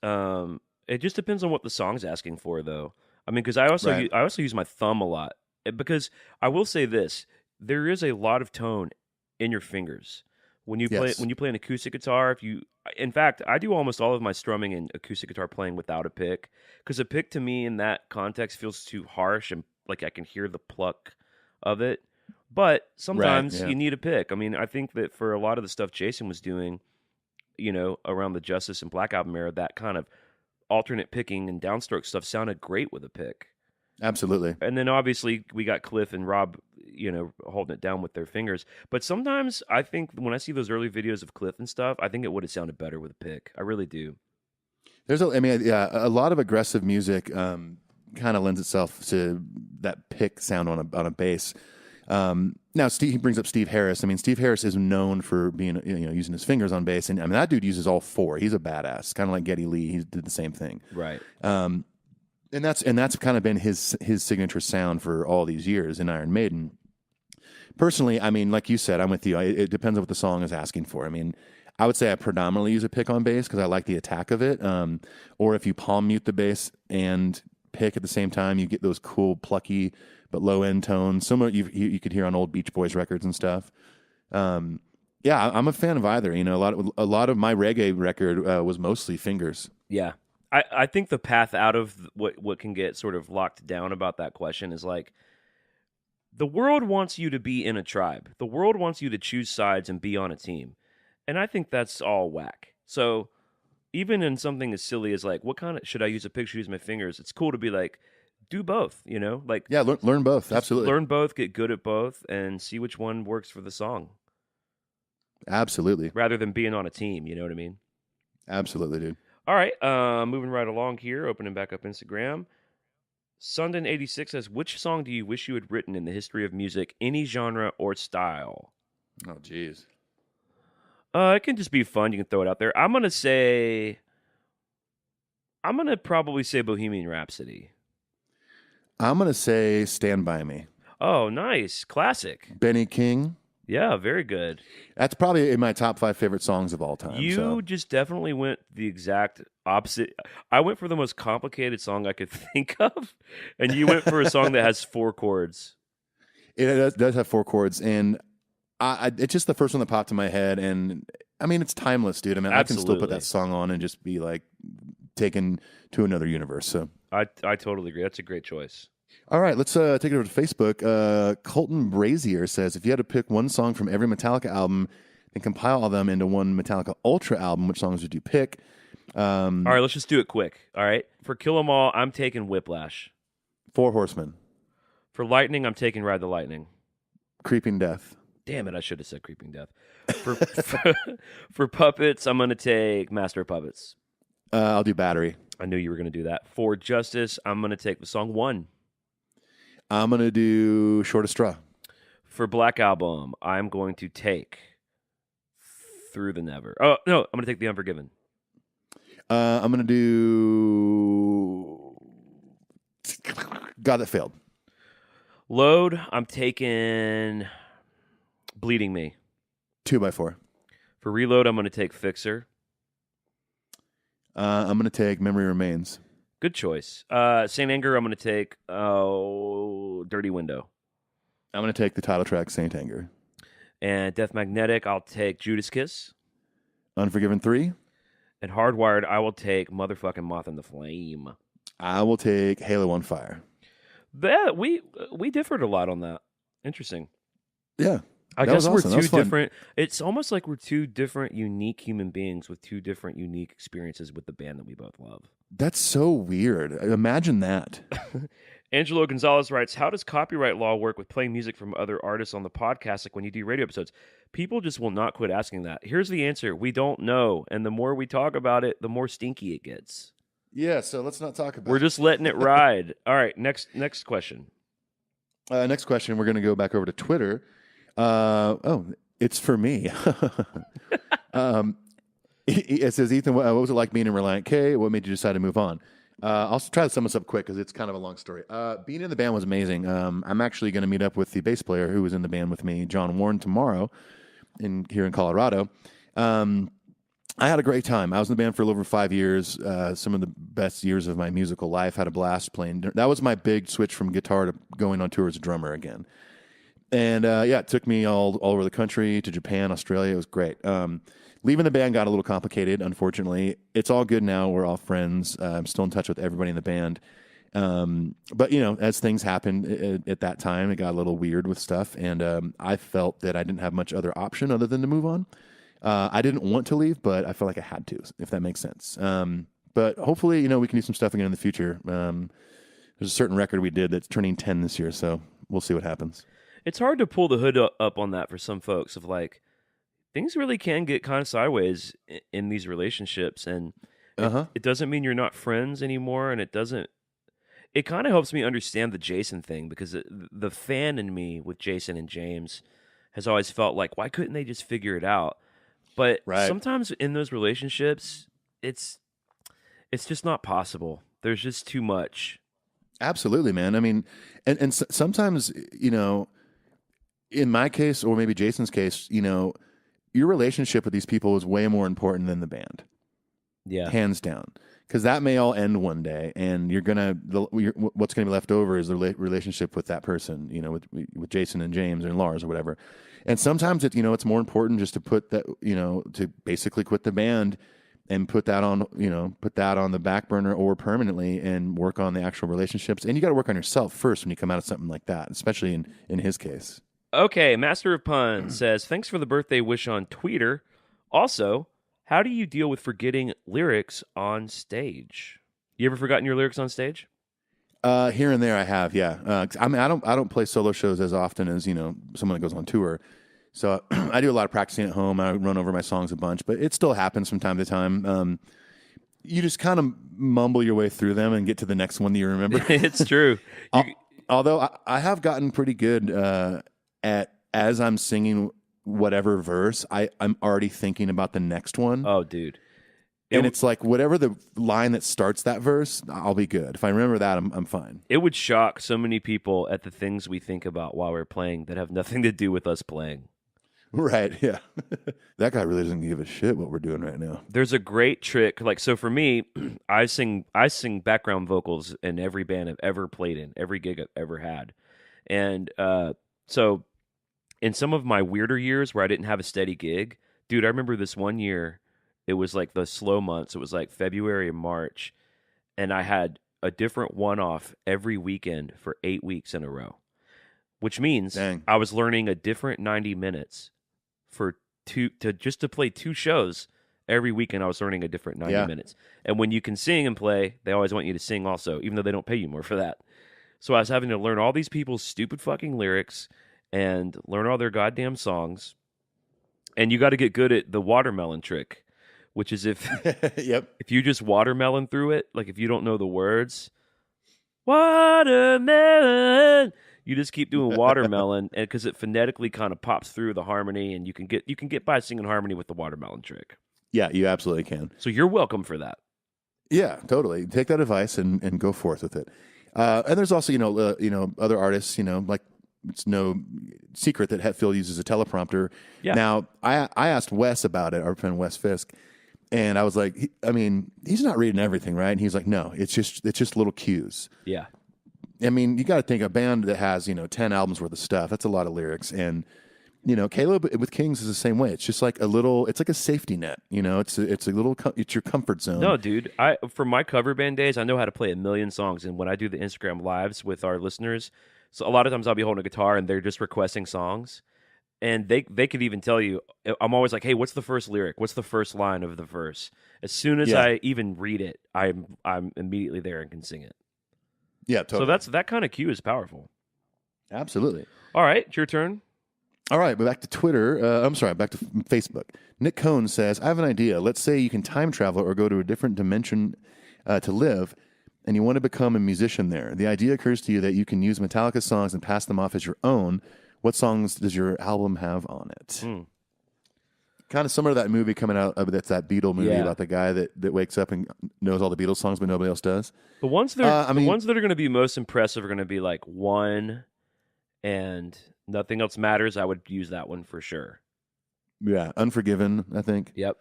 It just depends on what the song's asking for, though. I mean, because I also use my thumb a lot. Because I will say this: there is a lot of tone in your fingers when you play an acoustic guitar. In fact, I do almost all of my strumming and acoustic guitar playing without a pick, because a pick to me in that context feels too harsh, and like I can hear the pluck of it. But sometimes you need a pick. I mean, I think that for a lot of the stuff Jason was doing, around the Justice and Black Album era, that kind of alternate picking and downstroke stuff sounded great with a pick. Absolutely. And then obviously we got Cliff and Rob, holding it down with their fingers. But sometimes I think when I see those early videos of Cliff and stuff, I think it would have sounded better with a pick. I really do. There's a lot of aggressive music kind of lends itself to that pick sound on a bass. Now, he brings up Steve Harris. I mean, Steve Harris is known for being, using his fingers on bass, and I mean that dude uses all four. He's a badass, kind of like Geddy Lee. He did the same thing, right? And that's kind of been his signature sound for all these years in Iron Maiden. Personally, I mean, like you said, I'm with you. It depends on what the song is asking for. I mean, I would say I predominantly use a pick on bass because I like the attack of it. Or if you palm mute the bass and pick at the same time, you get those cool, plucky but low end tones, similar you could hear on old Beach Boys records and stuff. Yeah, I'm a fan of either. A lot of my reggae record was mostly fingers. Yeah, I think the path out of what can get sort of locked down about that question is like, the world wants you to be in a tribe. The world wants you to choose sides and be on a team, and I think that's all whack. So even in something as silly as like, what kind of should I use a picture? Use my fingers. It's cool to be like, do both. You know, like Yeah, learn both. Absolutely. learn both, get good at both, and see which one works for the song. Absolutely. Rather than being on a team, you know what I mean? Absolutely, dude. All right, moving right along here, opening back up Instagram. Sundin86 says, which song do you wish you had written in the history of music, any genre or style? Oh, jeez. It can just be fun. You can throw it out there. I'm going to probably say Bohemian Rhapsody. I'm going to say Stand By Me. Oh, nice. Classic. Benny King. Yeah, very good. That's probably in my top 5 favorite songs of all time. You just definitely went the exact opposite. I went for the most complicated song I could think of, and you went for a song that has 4 chords. It does have 4 chords, and it's just the first one that popped in my head, and I mean, it's timeless, dude. I mean, I can still put that song on and just be like taken to another universe. So I totally agree. That's a great choice. all right, let's take it over to Facebook. Colton Brazier says, if you had to pick one song from every Metallica album and compile all them into one Metallica Ultra album, which songs would you pick? All right, let's just do it quick. All right. For Kill 'Em All, I'm taking Whiplash. 4 Horsemen. For Lightning, I'm taking Ride the Lightning. Creeping Death. Damn it, I should have said Creeping Death. For Puppets, I'm going to take Master of Puppets. I'll do Battery. I knew you were going to do that. For Justice, I'm going to take the song One. I'm going to do Shortest Straw. For Black Album, I'm going to take Through the Never. Oh, no, I'm going to take The Unforgiven. I'm going to do God That Failed. Load, I'm taking Bleeding Me. 2x4. For Reload, I'm going to take Fixer. I'm going to take Memory Remains. Good choice. Saint Anger, I'm going to take Dirty Window. I'm going to take the title track, Saint Anger. And Death Magnetic, I'll take Judas Kiss. Unforgiven 3. And Hardwired, I will take motherfucking Moth in the Flame. I will take Halo on Fire. That we differed a lot on that. Interesting. Yeah. I guess we're awesome. two different. It's almost like we're two different, unique human beings with two different, unique experiences with the band that we both love. That's so weird. Imagine that. Angelo Gonzalez writes, how does copyright law work with playing music from other artists on the podcast, like when you do radio episodes? People just will not quit asking that. Here's the answer. We don't know. And the more we talk about it, the more stinky it gets. Yeah, so let's not talk about We're just letting it ride. All right, next question. Next question, we're going to go back over to Twitter. It's for me. It says, Ethan, what was it like being in Reliant K? What made you decide to move on? I'll try to sum this up quick because it's kind of a long story. Being in the band was amazing. I'm actually going to meet up with the bass player who was in the band with me, John Warren, tomorrow here in Colorado. I had a great time. I was in the band for a little over 5 years. Some of the best years of my musical life. Had a blast playing. That was my big switch from guitar to going on tour as a drummer again. And it took me all over the country, to Japan, Australia. It was great. Leaving the band got a little complicated, unfortunately. It's all good now. We're all friends. I'm still in touch with everybody in the band. But, as things happened at that time, it got a little weird with stuff. And I felt that I didn't have much other option other than to move on. I didn't want to leave, but I felt like I had to, if that makes sense. But hopefully, we can do some stuff again in the future. There's a certain record we did that's turning 10 this year, so we'll see what happens. It's hard to pull the hood up on that for some folks of like, things really can get kind of sideways in these relationships. And it doesn't mean you're not friends anymore. And it kind of helps me understand the Jason thing, because the fan in me with Jason and James has always felt like, why couldn't they just figure it out? But sometimes in those relationships, it's just not possible. There's just too much. Absolutely, man. I mean, and sometimes, in my case, or maybe Jason's case, your relationship with these people is way more important than the band. Yeah. Hands down. Because that may all end one day, and what's going to be left over is the relationship with that person, with Jason and James or Lars or whatever. And sometimes it's more important just to put that, to basically quit the band and put that on the back burner or permanently, and work on the actual relationships. And you got to work on yourself first when you come out of something like that, especially in his case. Okay, Master of Puns says, thanks for the birthday wish on Twitter. Also, How do you deal with forgetting lyrics on stage? You ever forgotten your lyrics on stage? Here and there, I have. Yeah. I mean, I don't play solo shows as often as someone that goes on tour. So I do a lot of practicing at home. I run over my songs a bunch, but it still happens from time to time. You just kind of mumble your way through them and get to the next one that you remember. It's true. Although I have gotten pretty good at, as I'm singing whatever verse, I'm already thinking about the next one. Oh, dude. And it's like whatever the line that starts that verse, I'll be good. If I remember that, I'm fine. It would shock so many people at the things we think about while we're playing that have nothing to do with us playing. Right, yeah. That guy really doesn't give a shit what we're doing right now. There's a great trick. Like, so for me, I sing background vocals in every band I've ever played in, every gig I've ever had. And so in some of my weirder years where I didn't have a steady gig, dude, I remember this one year, it was like the slow months. It was like February and March. And I had a different one-off every weekend for 8 weeks in a row, which means Dang. I was learning a different 90 minutes to play 2 shows every weekend. I was learning a different 90 minutes. And when you can sing and play, they always want you to sing also, even though they don't pay you more for that. So I was having to learn all these people's stupid fucking lyrics and learn all their goddamn songs. And you got to get good at the watermelon trick, which is if if you just watermelon through it, like if you don't know the words, watermelon, you just keep doing watermelon, and because it phonetically kind of pops through the harmony, and you can get by singing harmony with the watermelon trick. Yeah, you absolutely can. So you're welcome for that. Yeah, totally. Take that advice and go forth with it. And there's also other artists, like it's no secret that Hetfield uses a teleprompter. Yeah. Now I asked Wes about it, our friend Wes Fisk, and I was like, he's not reading everything, right? And he's like, no, it's just little cues. Yeah. I mean, you got to think a band that has 10 albums worth of stuff. That's a lot of lyrics, and Caleb with Kings is the same way. It's just like it's like a safety net. It's your comfort zone. No, dude. For my cover band days, I know how to play a million songs, and when I do the Instagram lives with our listeners, so a lot of times I'll be holding a guitar and they're just requesting songs, and they could even tell you. I'm always like, hey, what's the first lyric? What's the first line of the verse? As soon as I even read it, I'm immediately there and can sing it. Yeah, totally. So that kind of cue is powerful. Absolutely. All right, it's your turn. All right, but back to Twitter. Back to Facebook. Nick Cohn says, I have an idea. Let's say you can time travel or go to a different dimension to live, and you want to become a musician there. The idea occurs to you that you can use Metallica songs and pass them off as your own. What songs does your album have on it? Kind of similar to that movie coming out. That's that Beatle movie about the guy that wakes up and knows all the Beatles songs, but nobody else does. The ones that ones that are going to be most impressive are going to be like One and Nothing Else Matters. I would use that one for sure. Yeah, Unforgiven, I think. Yep.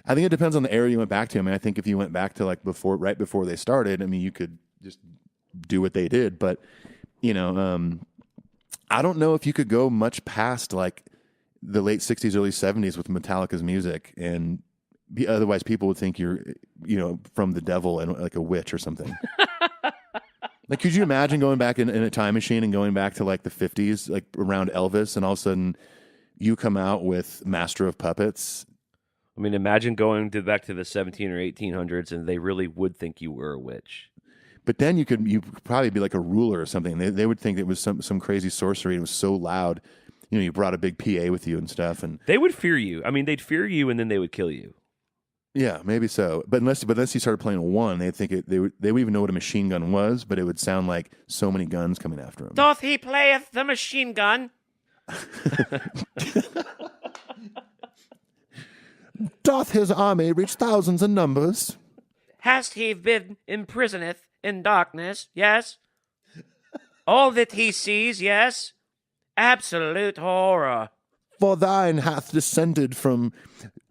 I think it depends on the era you went back to. I mean, I think if you went back to like right before they started, you could just do what they did. But I don't know if you could go much past like the late 60s, early 70s with Metallica's music, and otherwise people would think you're, from the devil and like a witch or something. Like, could you imagine going back in a time machine and going back to like the 50s, like around Elvis, and all of a sudden you come out with Master of Puppets? I mean, imagine going back to the 17 or 1800s, and they really would think you were a witch. But then you could probably be like a ruler or something. They would think it was some crazy sorcery. It was so loud. You brought a big PA with you and stuff, and they would fear you. I mean, they'd fear you, and then they would kill you. Yeah, maybe so. But unless you started playing One, they'd think they would even know what a machine gun was, but it would sound like so many guns coming after him. Doth he playeth the machine gun? Doth his army reach thousands in numbers? Hast he been imprisoneth in darkness? Yes. All that he sees, yes. Absolute horror. For thine hath descended from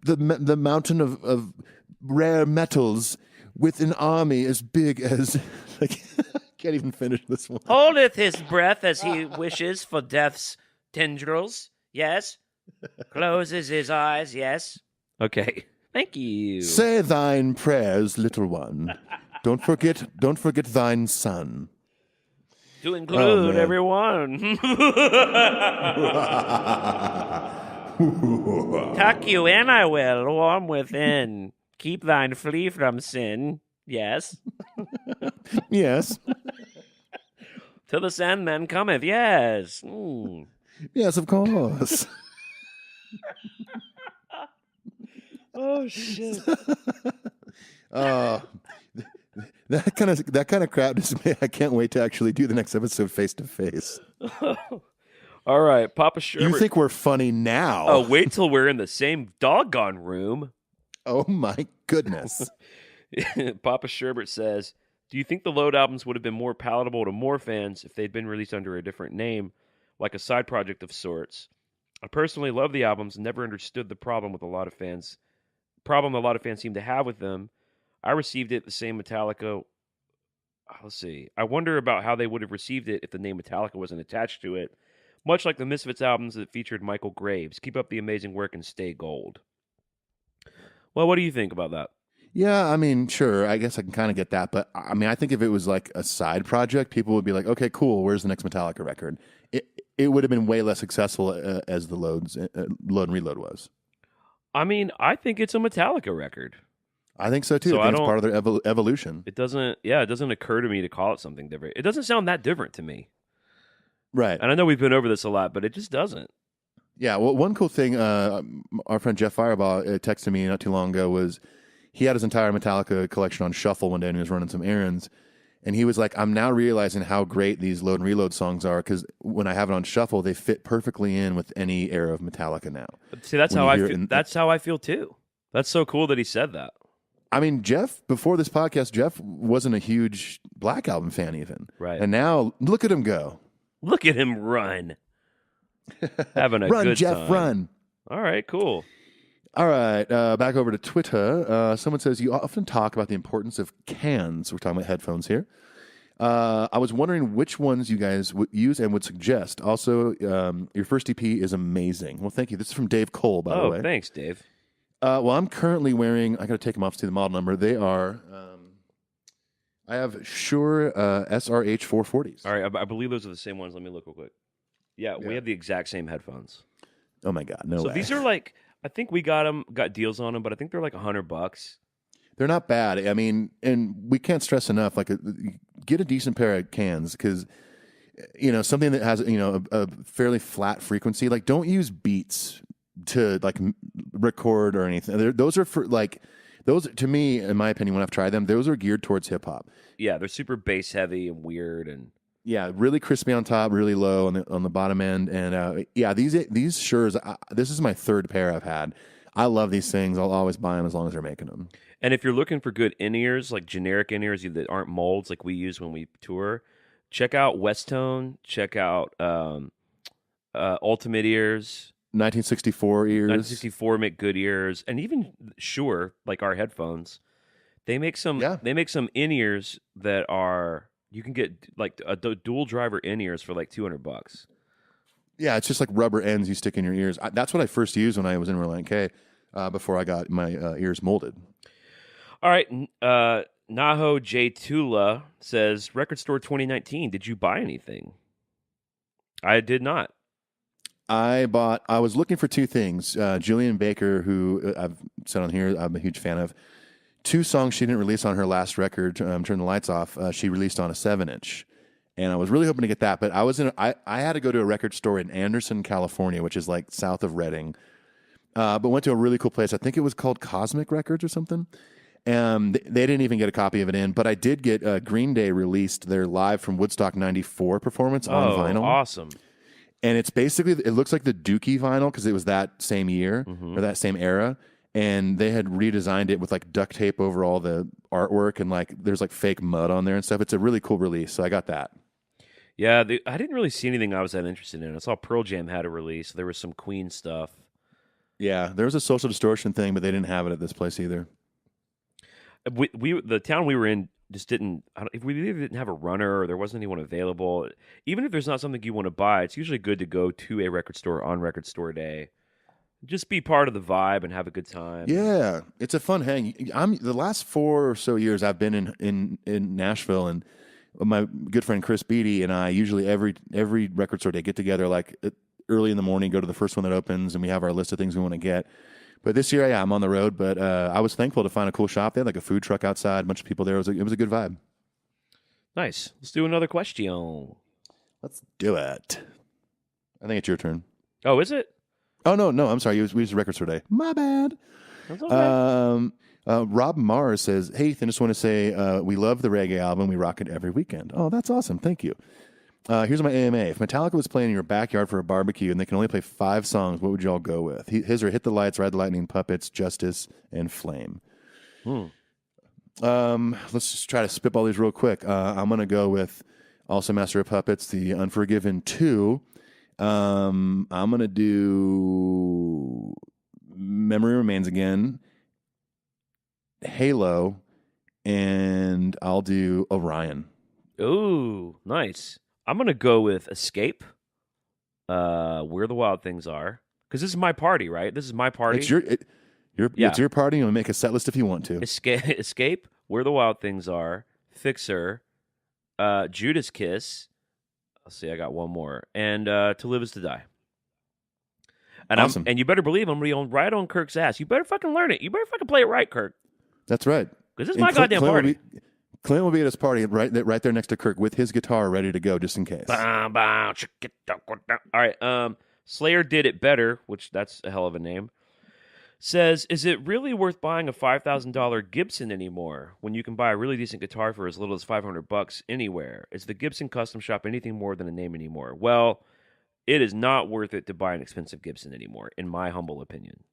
the mountain of rare metals with an army as big as... I can't even finish this one. Holdeth his breath as he wishes for death's tendrils, yes. Closes his eyes, yes. Okay, thank you. Say thine prayers, little one. Don't forget thine son. To include everyone. Tuck you in, I will, warm within. Keep thine flee from sin. Yes. Yes. Till the Sandman cometh. Yes. Mm. Yes, of course. Oh shit. That kind of crap just made. I can't wait to actually do the next episode face to face. All right, Papa Sherbert. You think we're funny now? Oh, wait till we're in the same doggone room. Oh my goodness. Papa Sherbert says, do you think the Load albums would have been more palatable to more fans if they'd been released under a different name, like a side project of sorts? I personally love the albums and never understood the problem a lot of fans seem to have with them. I received it the same Metallica. Let's see. I wonder about how they would have received it if the name Metallica wasn't attached to it. Much like the Misfits albums that featured Michael Graves. Keep up the amazing work and stay gold. Well, what do you think about that? Yeah, I mean, sure. I guess I can kind of get that. But I mean, I think if it was like a side project, people would be like, okay, cool. Where's the next Metallica record? It would have been way less successful as the Load and Reload was. I mean, I think it's a Metallica record. I think so too. So I think it's part of their evolution. It doesn't occur to me to call it something different. It doesn't sound that different to me. Right. And I know we've been over this a lot, but it just doesn't. Yeah. Well, one cool thing our friend Jeff Fireball texted me not too long ago was he had his entire Metallica collection on shuffle one day and he was running some errands. And he was like, I'm now realizing how great these Load and Reload songs are because when I have it on shuffle, they fit perfectly in with any era of Metallica now. See, that's how I feel. That's how I feel too. That's so cool that he said that. I mean, Jeff, before this podcast, Jeff wasn't a huge Black Album fan even. Right. And now, look at him go. Look at him run. Having a run, good Jeff, time. run. All right, cool. All right, back over to Twitter. Someone says, you often talk about the importance of cans. We're talking about headphones here. I was wondering which ones you guys would use and would suggest. Also, your first EP is amazing. Well, thank you. This is from Dave Cole, by the way. Oh, thanks, Dave. Well, I'm currently wearing, I got to take them off to see the model number. They are, I have Shure SRH 440s. All right, I believe those are the same ones. Let me look real quick. Yeah, we have the exact same headphones. Oh, my God. No way. So these are like, I think we got deals on them, but I think they're like $100. They're not bad. I mean, and we can't stress enough, like, get a decent pair of cans because, something that has, a fairly flat frequency. Like, don't use Beats to, like, record or anything. Those are for, like, those, to me, in my opinion, when I've tried them, those are geared towards hip-hop. Yeah, they're super bass heavy and weird and... Yeah, really crispy on top, really low on the bottom end, and these Shures. This is my third pair I've had. I love these things. I'll always buy them as long as they're making them. And if you're looking for good in-ears, like generic in-ears that aren't molds like we use when we tour, check out Westone. Check out Ultimate Ears. 1964 ears. 1964 make good ears, and even Shure, like our headphones, they make some. Yeah. They make some in-ears that are. You can get like a dual driver in-ears for like $200. Yeah, it's just like rubber ends you stick in your ears. That's what I first used when I was in Reliant K before I got my ears molded. All right. Naho J. Tula says, Record Store 2019, did you buy anything? I did not. I was looking for two things. Jillian Baker, who I've said on here, I'm a huge fan of. 2 songs she didn't release on her last record, Turn the Lights Off, she released on a 7-inch. And I was really hoping to get that, but I had to go to a record store in Anderson, California, which is like south of Redding. But went to a really cool place. I think it was called Cosmic Records or something. And they didn't even get a copy of it in, but I did get Green Day released their Live from Woodstock 94 performance on vinyl. Awesome. And it's basically, it looks like the Dookie vinyl because it was that same year or that same era. And they had redesigned it with like duct tape over all the artwork and like there's like fake mud on there and stuff. It's a really cool release. So I got that. Yeah, I didn't really see anything I was that interested in. I saw Pearl Jam had a release. There was some Queen stuff. Yeah, there was a Social Distortion thing, but they didn't have it at this place either. The town we were in just didn't. If we either didn't have a runner or there wasn't anyone available. Even if there's not something you want to buy, it's usually good to go to a record store on Record Store Day. Just be part of the vibe and have a good time. Yeah, it's a fun hang. The last 4 or so years I've been in Nashville, and my good friend Chris Beatty and I usually every record store day get together like early in the morning, go to the first one that opens, and we have our list of things we want to get. But this year, yeah, I'm on the road. But I was thankful to find a cool shop. They had like a food truck outside, a bunch of people there. It was a good vibe. Nice. Let's do another question. Let's do it. I think it's your turn. Oh, is it? Oh, no, I'm sorry. We used record store day. My bad. That's okay. Rob Mars says, hey, Ethan, just want to say we love the reggae album. We rock it every weekend. Oh, that's awesome. Thank you. Here's my AMA. If Metallica was playing in your backyard for a barbecue and they can only play 5 songs, what would you all go with? His are Hit the Lights, Ride the Lightning, Puppets, Justice, and Flame. Let's just try to spitball these real quick. I'm going to go with also Master of Puppets, The Unforgiven 2. I'm going to do Memory Remains again, Halo, and I'll do Orion. Ooh, nice. I'm going to go with Escape, Where the Wild Things Are, because this is my party, right? This is my party. It's your party, and we'll make a set list if you want to. Escape, Where the Wild Things Are, Fixer, Judas Kiss. Let's see, I got one more. And To Live Is to Die. And awesome. And you better believe I'm going to be right on Kirk's ass. You better fucking learn it. You better fucking play it right, Kirk. That's right. Because this is my goddamn party. Clint will be at his party right there next to Kirk with his guitar ready to go just in case. All right. Slayer Did It Better, which that's a hell of a name, says, is it really worth buying a $5,000 Gibson anymore when you can buy a really decent guitar for as little as $500 anywhere? Is the Gibson Custom Shop anything more than a name anymore? Well, it is not worth it to buy an expensive Gibson anymore, in my humble opinion.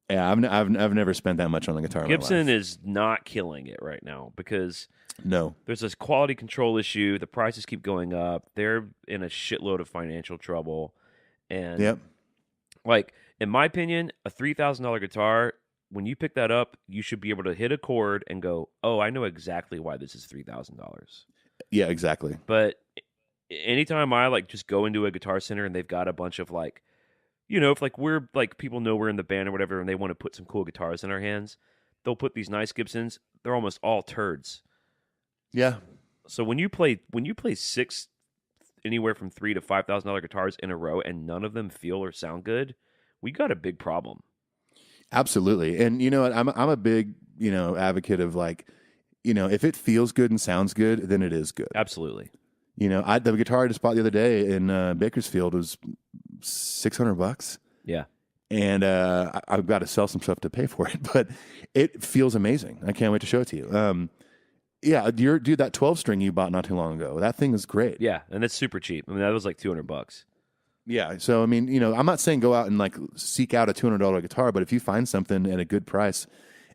Yeah, I've never spent that much on a guitar. Gibson is not killing it right now because there's this quality control issue. The prices keep going up. They're in a shitload of financial trouble, and like in my opinion, a $3,000 guitar, when you pick that up, you should be able to hit a chord and go, "Oh, I know exactly why this is $3,000." Yeah, exactly. But anytime I like just go into a Guitar Center and they've got a bunch of like, you know, if like we're like people know we're in the band or whatever, and they want to put some cool guitars in our hands, they'll put these nice Gibsons. They're almost all turds. Yeah. So when you play 6 anywhere from $3,000 to $5,000 guitars in a row, and none of them feel or sound good, we got a big problem. Absolutely. And you know what? I'm a big advocate of like, if it feels good and sounds good, then it is good. Absolutely. The guitar I just bought the other day in Bakersfield was $600. Yeah. And I've got to sell some stuff to pay for it, but it feels amazing. I can't wait to show it to you. Dude, that 12-string you bought not too long ago, that thing is great. Yeah, and it's super cheap. I mean, that was like $200. Yeah, so I mean, I'm not saying go out and like seek out a $200 guitar, but if you find something at a good price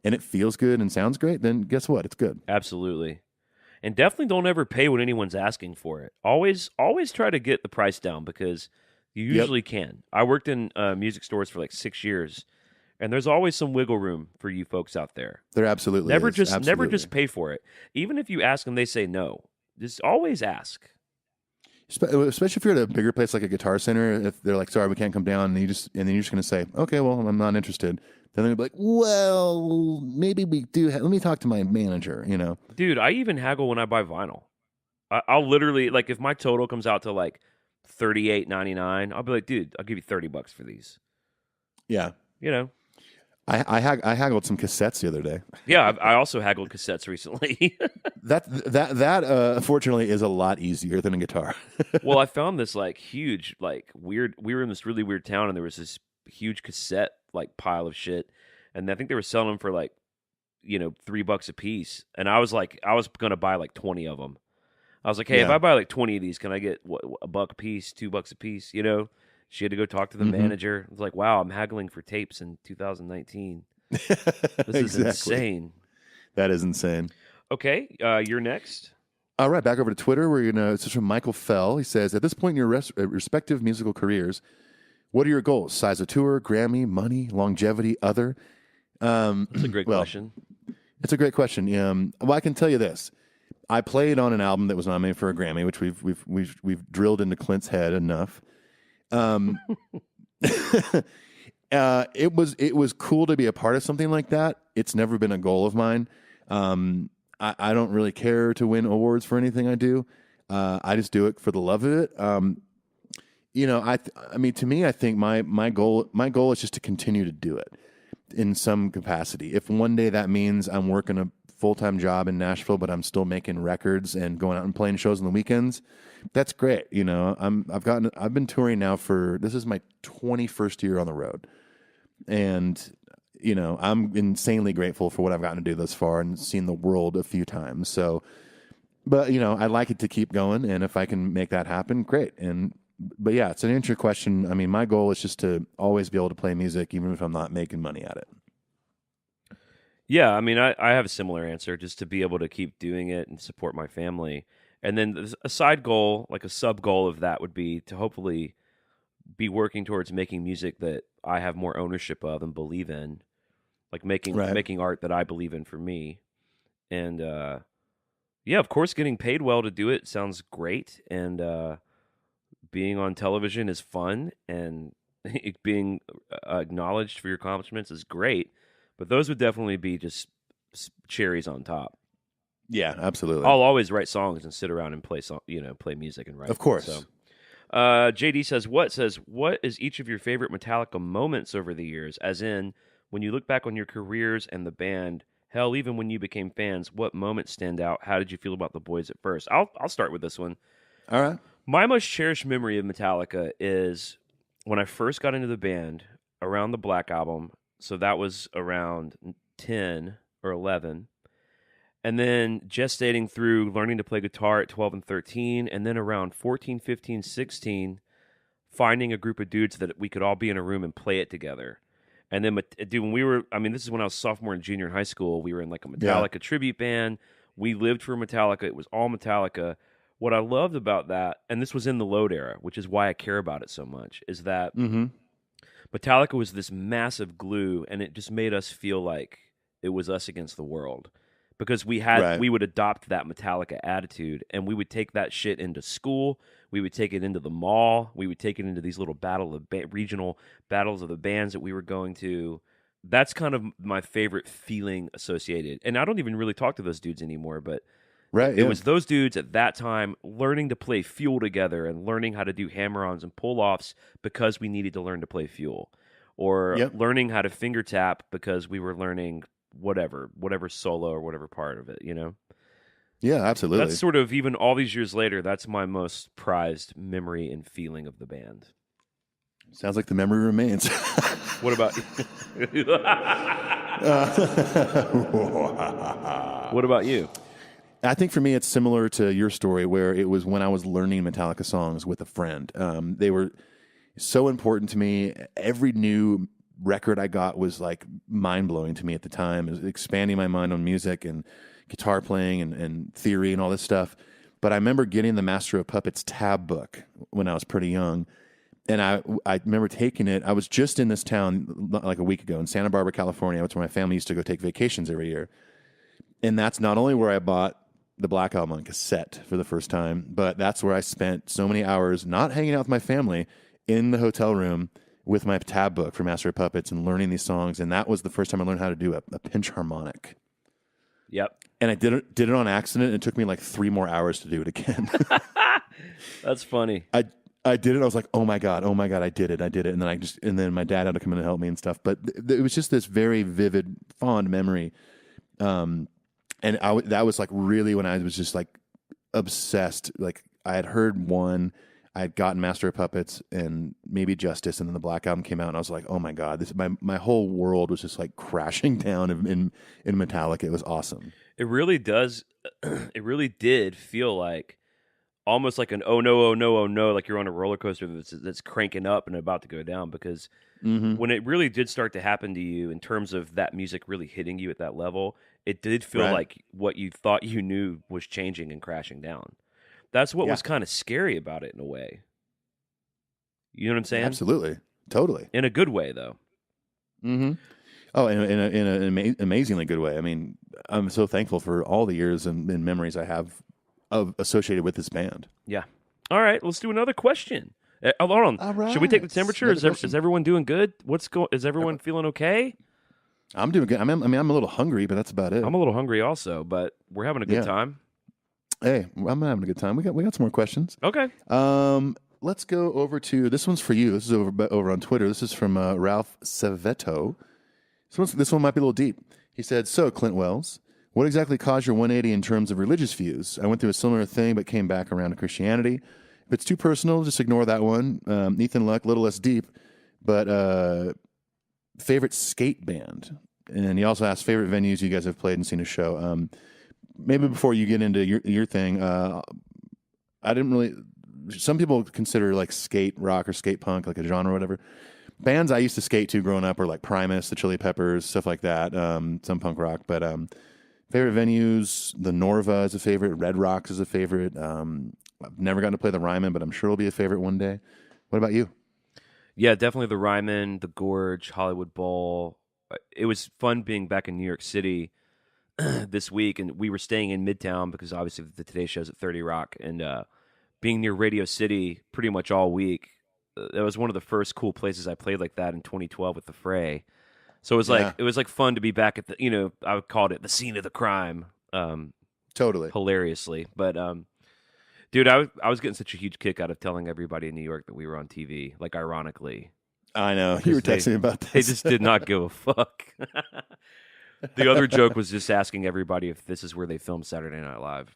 and it feels good and sounds great, then guess what? It's good. Absolutely. And definitely don't ever pay what anyone's asking for it. Always try to get the price down because you usually can. I worked in music stores for like 6 years, and there's always some wiggle room for you folks out there. There absolutely never is. Never just pay for it. Even if you ask them, they say no. Just always ask. Especially if you're at a bigger place like a Guitar Center, if they're like, "Sorry, we can't come down," and then you're just going to say, "Okay, well, I'm not interested." Then they'll be like, "Well, maybe we do. Let me talk to my manager." Dude, I even haggle when I buy vinyl. I'll literally like if my total comes out to like $38.99, I'll be like, "Dude, I'll give you $30 for these." Yeah, I haggled some cassettes the other day. Yeah, I also haggled cassettes recently. That fortunately is a lot easier than a guitar. Well, I found this like huge, like weird. We were in this really weird town, and there was this huge cassette like pile of shit, and I think they were selling them for like, $3 a piece. And I was gonna buy like 20 of them. I was like, hey, if I buy like 20 of these, can I get a buck a piece, $2 a piece? She had to go talk to the manager. I was like, wow, I'm haggling for tapes in 2019. This is insane. That is insane. Okay, you're next. All right, back over to Twitter. This is from Michael Fell. He says, at this point in your respective musical careers, what are your goals? Size of tour, Grammy, money, longevity, other? That's a great question. It's a great question. Well, I can tell you this. I played on an album that was nominated for a Grammy, which we've drilled into Clint's head enough. It was cool to be a part of something like that. It's never been a goal of mine. I don't really care to win awards for anything I do. I just do it for the love of it. I mean, to me, I think my goal is just to continue to do it in some capacity. If one day that means I'm working a full-time job in Nashville, but I'm still making records and going out and playing shows on the weekends, that's great. I've been touring now this is my 21st year on the road. And, I'm insanely grateful for what I've gotten to do thus far and seen the world a few times. So, but, I'd like it to keep going. And if I can make that happen, great. But yeah, it's an interesting question. I mean, my goal is just to always be able to play music, even if I'm not making money at it. Yeah, I mean, I have a similar answer, just to be able to keep doing it and support my family. And then a side goal, like a sub goal of that, would be to hopefully be working towards making music that I have more ownership of and believe in, like making art that I believe in for me. And yeah, of course, getting paid well to do it sounds great. And being on television is fun, and being acknowledged for your accomplishments is great. But those would definitely be just cherries on top. Yeah, absolutely. I'll always write songs and sit around and play music and write. Of course. So, JD says, what is each of your favorite Metallica moments over the years? As in, when you look back on your careers and the band, hell, even when you became fans, what moments stand out? How did you feel about the boys at first? I'll start with this one. All right. My most cherished memory of Metallica is when I first got into the band around the Black Album. So that was around 10 or 11. And then gestating through learning to play guitar at 12 and 13. And then around 14, 15, 16, finding a group of dudes that we could all be in a room and play it together. And then, when this is when I was sophomore and junior in high school. We were in like a Metallica tribute band. We lived for Metallica. It was all Metallica. What I loved about that, and this was in the Load era, which is why I care about it so much, is that Metallica was this massive glue, and it just made us feel like it was us against the world. Because we would adopt that Metallica attitude, and we would take that shit into school. We would take it into the mall. We would take it into these little regional battles of the bands that we were going to. That's kind of my favorite feeling associated. And I don't even really talk to those dudes anymore, but it was those dudes at that time learning to play Fuel together and learning how to do hammer-ons and pull-offs because we needed to learn to play Fuel. Or learning how to finger tap because we were learning whatever solo or whatever part of it, Yeah, absolutely. That's sort of, even all these years later, that's my most prized memory and feeling of the band. Sounds like the memory remains. What about you? What about you? I think for me, it's similar to your story, where it was when I was learning Metallica songs with a friend. They were so important to me. Every new record I got was like mind-blowing to me at the time. It was expanding my mind on music and guitar playing and theory and all this stuff. But I remember getting the Master of Puppets tab book when I was pretty young. And I remember taking it. I was just in this town like a week ago in Santa Barbara, California. That's where my family used to go take vacations every year. And that's not only where I bought the Black Album on cassette for the first time, but that's where I spent so many hours not hanging out with my family in the hotel room with my tab book for Master of Puppets and learning these songs. And that was the first time I learned how to do a pinch harmonic. Yep. And I did it on accident. And it took me like 3 more hours to do it again. That's funny. I did it. I was like, oh my God, I did it. And then my dad had to come in and help me and stuff. But it was just this very vivid, fond memory. And that was like really when I was just like obsessed. Like I had heard one, I had gotten Master of Puppets and maybe Justice, and then the Black Album came out, and I was like, oh my God, my whole world was just like crashing down in Metallica. It was awesome. It really does. It really did feel like almost like an oh no, like you're on a roller coaster that's cranking up and about to go down. Because when it really did start to happen to you in terms of that music really hitting you at that level, it did feel like what you thought you knew was changing and crashing down. That's what was kind of scary about it in a way. You know what I'm saying? Absolutely. Totally. In a good way, though. Mm-hmm. Oh, in an amazingly good way. I mean, I'm so thankful for all the years and memories I have associated with this band. Yeah. All right, let's do another question. Hold on. All right. Should we take the temperature? Is everyone doing good? Is everyone feeling okay? I'm doing good. I'm a little hungry, but that's about it. I'm a little hungry also, but we're having a good time. Hey, I'm having a good time. We got some more questions. Okay. let's go over to this one's for you. This is over on Twitter. This is from Ralph Savetto. This one might be a little deep. He said, "So Clint Wells, what exactly caused your 180 in terms of religious views? I went through a similar thing, but came back around to Christianity. If it's too personal, just ignore that one. Ethan Luck, a little less deep, but favorite skate band." And he also asked favorite venues you guys have played and seen a show. Maybe before you get into your thing, I didn't really. Some people consider like skate rock or skate punk like a genre or whatever. Bands I used to skate to growing up were like Primus, the Chili Peppers, stuff like that. Some punk rock, but favorite venues, the Norva is a favorite. Red Rocks is a favorite. I've never gotten to play the Ryman, but I'm sure it'll be a favorite one day. What about you? Yeah, definitely the Ryman, the Gorge, Hollywood Bowl. It was fun being back in New York City this week, and we were staying in Midtown because obviously the Today Show's at 30 Rock, and being near Radio City pretty much all week. That was one of the first cool places I played like that in 2012 with the Fray. So it was like fun to be back at the, I called it the scene of the crime. Totally. Hilariously. But, dude, I was getting such a huge kick out of telling everybody in New York that we were on TV, like ironically. I know. You were texting me about this. They just did not give a fuck. The other joke was just asking everybody if this is where they filmed Saturday Night Live.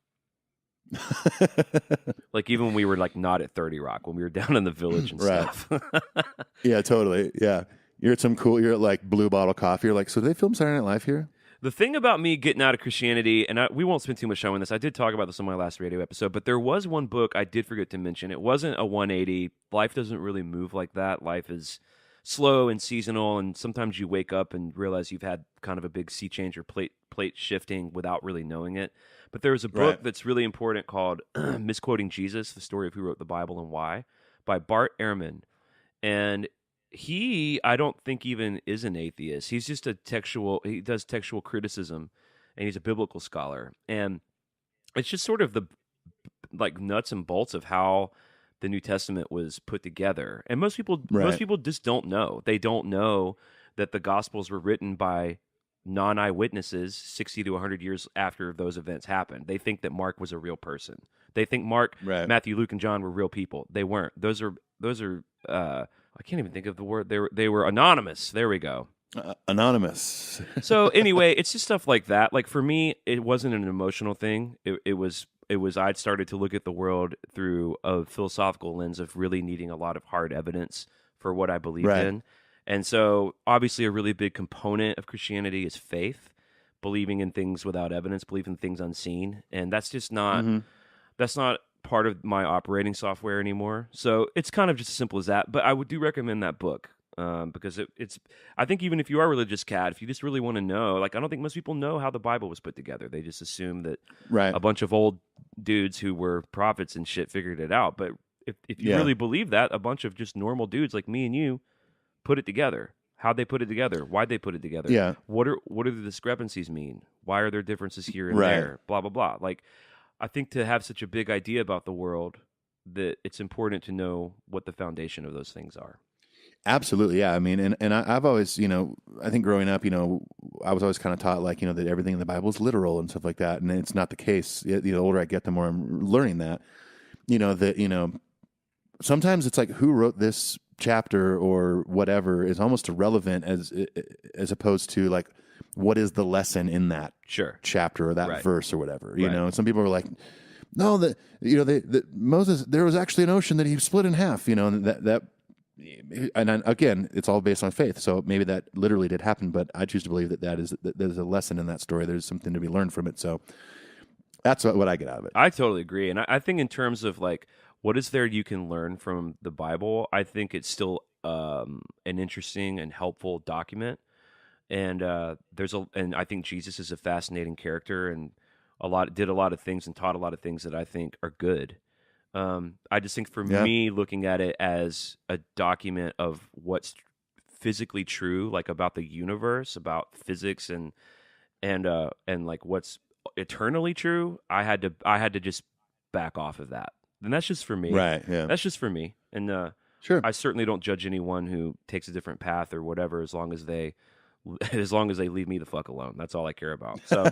Like even when we were like not at 30 Rock, when we were down in the Village and stuff. Yeah, totally. Yeah. You're at like Blue Bottle Coffee. You're like, so do they film Saturday Night Live here? The thing about me getting out of Christianity, and we won't spend too much time on this. I did talk about this on my last radio episode, but there was one book I did forget to mention. It wasn't a 180. Life doesn't really move like that. Life is slow and seasonal, and sometimes you wake up and realize you've had kind of a big sea change or plate shifting without really knowing it. But there was a book that's really important called Misquoting Jesus, the story of who wrote the Bible and why, by Bart Ehrman. And he, I don't think even is an atheist. He's just he does textual criticism, and he's a biblical scholar. And it's just sort of the like nuts and bolts of how the New Testament was put together. And most people just don't know. They don't know that the Gospels were written by non-eyewitnesses 60 to 100 years after those events happened. They think that Mark was a real person. They think Mark, Matthew, Luke, and John were real people. They weren't. Those are I can't even think of the word. They were anonymous. There we go. Anonymous. So anyway, it's just stuff like that. Like for me, it wasn't an emotional thing. It was I'd started to look at the world through a philosophical lens of really needing a lot of hard evidence for what I believed in. And so obviously a really big component of Christianity is faith, believing in things without evidence, believing in things unseen. And that's just not, that's not part of my operating software anymore. So it's kind of just as simple as that. But I do recommend that book because it's, I think even if you are a religious cat, if you just really want to know, like I don't think most people know how the Bible was put together. They just assume that a bunch of old dudes who were prophets and shit figured it out. But if you really believe that, a bunch of just normal dudes like me and you put it together. How'd they put it together? Why'd they put it together? Yeah. What do the discrepancies mean? Why are there differences here and there? Blah, blah, blah. Like, I think to have such a big idea about the world that it's important to know what the foundation of those things are. Absolutely, yeah. I mean, and I've always, I think growing up, I was always kind of taught like, that everything in the Bible is literal and stuff like that, and it's not the case. The older I get, the more I'm learning that, sometimes it's like who wrote this chapter or whatever is almost irrelevant as opposed to like what is the lesson in that chapter or that verse or whatever. Some people are like, no, Moses, there was actually an ocean that he split in half. And again, it's all based on faith. So maybe that literally did happen, but I choose to believe that there's a lesson in that story. There's something to be learned from it. So that's what I get out of it. I totally agree, and I think in terms of like, what is there you can learn from the Bible? I think it's still an interesting and helpful document, and and I think Jesus is a fascinating character, and did a lot of things and taught a lot of things that I think are good. I just think for me, looking at it as a document of what's physically true, like about the universe, about physics, and like what's eternally true, I had to just back off of that. And that's just for me. Right, yeah. That's just for me. And sure. I certainly don't judge anyone who takes a different path or whatever as long as they leave me the fuck alone. That's all I care about. So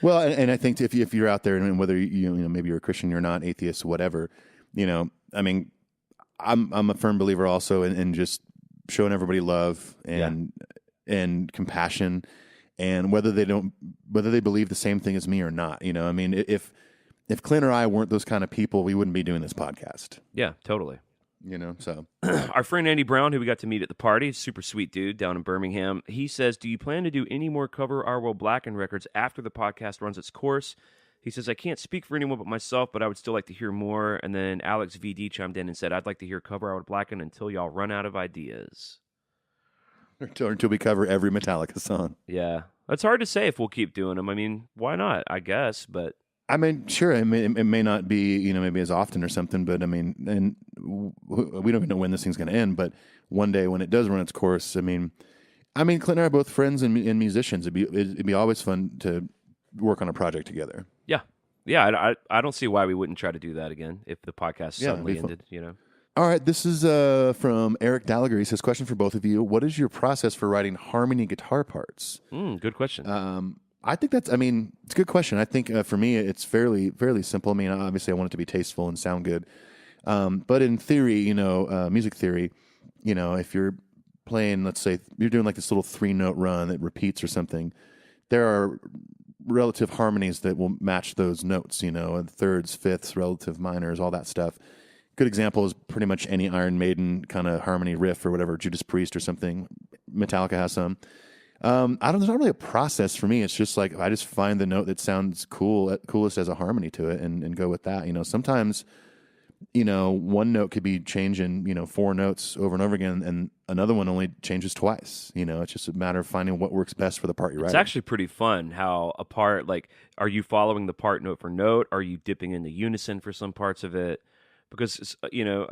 well, and I think if you're out there and whether maybe you're a Christian, you're not atheist, whatever, I mean, I'm a firm believer also in just showing everybody love and compassion, and whether they believe the same thing as me or not. You know, I mean, if Clint or I weren't those kind of people, we wouldn't be doing this podcast. Yeah, totally. You know, so our friend Andy Brown, who we got to meet at the party, super sweet dude down in Birmingham. He says, "Do you plan to do any more cover Our World Blackened records after the podcast runs its course?" He says, "I can't speak for anyone but myself, but I would still like to hear more." And then Alex VD chimed in and said, "I'd like to hear cover Our World Blackened until y'all run out of ideas." Until we cover every Metallica song. Yeah, it's hard to say if we'll keep doing them. I mean, why not? I guess, but. I mean, sure, it may not be, you know, maybe as often or something, but I mean, and we don't even know when this thing's going to end, but one day when it does run its course, I mean, Clint and I are both friends and musicians. It'd be always fun to work on a project together. Yeah. I don't see why we wouldn't try to do that again if the podcast suddenly ended, you know. All right, this is from Eric Gallagher. He says, question for both of you. What is your process for writing harmony guitar parts? Good question. I think it's a good question. I think for me, it's fairly simple. I mean, obviously I want it to be tasteful and sound good. But in theory, you know, music theory, you know, if you're playing, let's say you're doing like this little 3-note run that repeats or something, there are relative harmonies that will match those notes, you know, and thirds, fifths, relative minors, all that stuff. Good example is pretty much any Iron Maiden kind of harmony riff or whatever, Judas Priest or something. Metallica has some. There's not really a process for me. It's just like I just find the note that sounds coolest as a harmony to it and go with that. You know, sometimes, you know, one note could be changing, you know, 4 notes over and over again, and another one only changes twice. You know, it's just a matter of finding what works best for the part you're writing. It's actually pretty fun how a part, like, are you following the part note for note? Are you dipping into unison for some parts of it? Because, you know,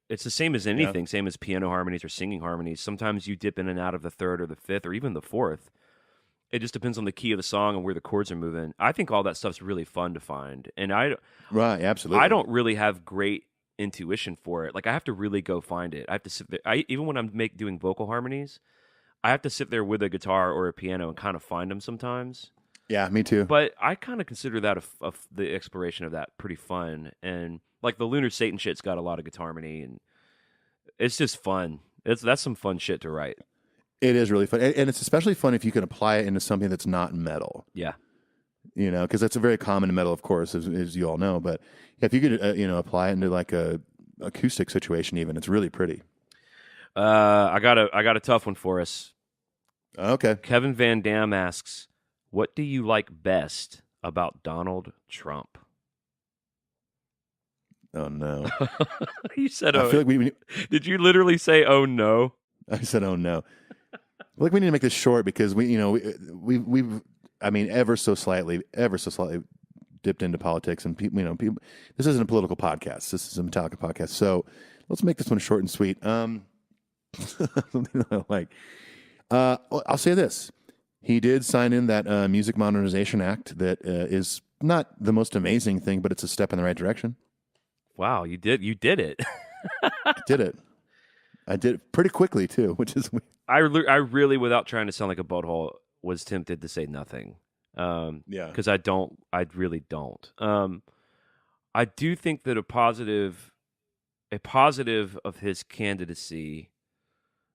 it's the same as anything, same as piano harmonies or singing harmonies. Sometimes you dip in and out of the third or the fifth or even the fourth. It just depends on the key of the song and where the chords are moving. I think all that stuff's really fun to find. And right, absolutely. I don't really have great intuition for it. Like, I have to really go find it. I have to sit there. Even when I'm doing vocal harmonies, I have to sit there with a guitar or a piano and kind of find them sometimes. Yeah, me too. But I kind of consider that the exploration of that pretty fun. And like the Lunar Satan shit's got a lot of guitar harmony, and it's just fun. That's some fun shit to write. It is really fun, and it's especially fun if you can apply it into something that's not metal. Yeah, you know, because that's a very common in metal, of course, as you all know. But if you could, you know, apply it into like a acoustic situation, even, it's really pretty. I got a tough one for us. Okay, Kevin Van Dam asks, "What do you like best about Donald Trump?" Oh no! You said, "Oh." I feel like did you literally say, "Oh no"? I said, "Oh no." Like, we need to make this short because we've ever so slightly dipped into politics, and people. This isn't a political podcast. This is a Metallica podcast. So let's make this one short and sweet. I'll say this: he did sign in that Music Modernization Act that is not the most amazing thing, but it's a step in the right direction. Wow, you did it. I did it. I did it pretty quickly too, which is weird. I really, without trying to sound like a butthole, was tempted to say nothing. Because I really don't. I do think that a positive of his candidacy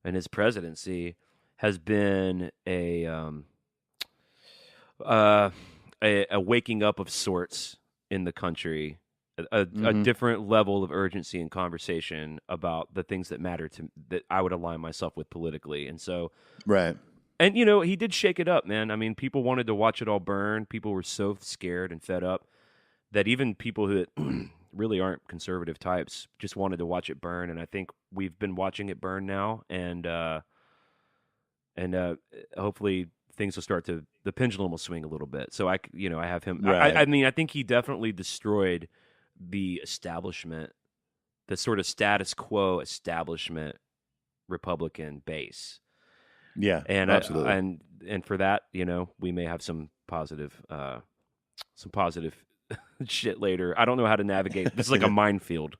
and his presidency has been a waking up of sorts in the country. A different level of urgency and conversation about the things that matter that I would align myself with politically. And so, right. And, you know, he did shake it up, man. I mean, people wanted to watch it all burn. People were so scared and fed up that even people who really aren't conservative types just wanted to watch it burn. And I think we've been watching it burn now. And hopefully things will start the pendulum will swing a little bit. So I have him. Right. I think he definitely destroyed the establishment, the sort of status quo establishment Republican base. Yeah, and absolutely. And for that, you know, we may have some positive shit later. I don't know how to navigate. This is like a minefield.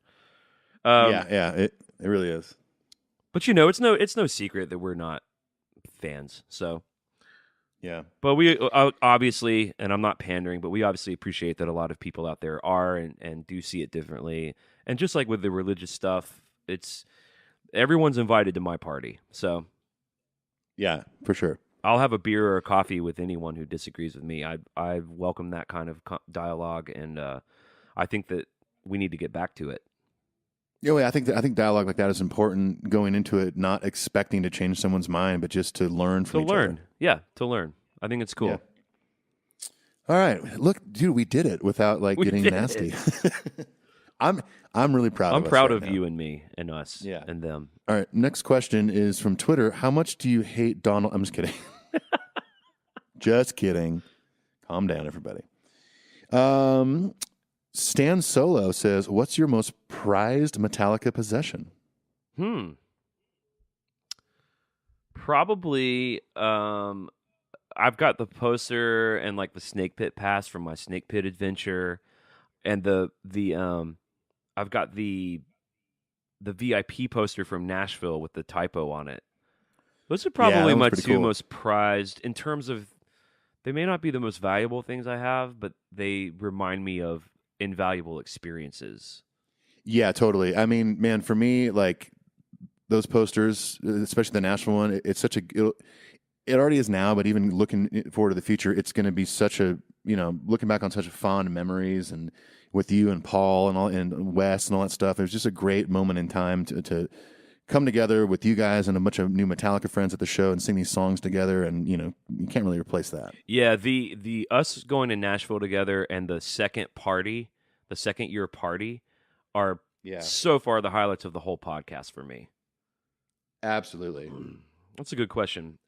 It really is. But you know, it's no secret that we're not fans. So. Yeah. But we obviously, and I'm not pandering, but we obviously appreciate that a lot of people out there are and do see it differently. And just like with the religious stuff, it's everyone's invited to my party. So Yeah, for sure. I'll have a beer or a coffee with anyone who disagrees with me. I welcome that kind of dialogue, and I think that we need to get back to it. Yeah, I think dialogue like that is important going into it, not expecting to change someone's mind, but just to learn from each other. Yeah, to learn. I think it's cool. Yeah. All right, look, dude, we did it without getting nasty. I'm really proud. I'm of proud us of right now. you and me and us and them. All right, next question is from Twitter. How much do you hate Donald? I'm just kidding. Just kidding. Calm down, everybody. Stan Solo says, "What's your most prized Metallica possession?" Probably. I've got the poster and like the Snake Pit pass from my Snake Pit adventure, and I've got the VIP poster from Nashville with the typo on it. Those are probably my two most prized in terms of. They may not be the most valuable things I have, but they remind me of invaluable experiences. Yeah, totally. I mean, man, for me, like those posters, especially the Nashville one, it's such a. It already is now, but even looking forward to the future, it's going to be such a, looking back on such fond memories and with you and Paul and all and Wes and all that stuff. It was just a great moment in time to come together with you guys and a bunch of new Metallica friends at the show and sing these songs together. And, you can't really replace that. Yeah. The us going to Nashville together and the second year party are so far the highlights of the whole podcast for me. Absolutely. That's a good question.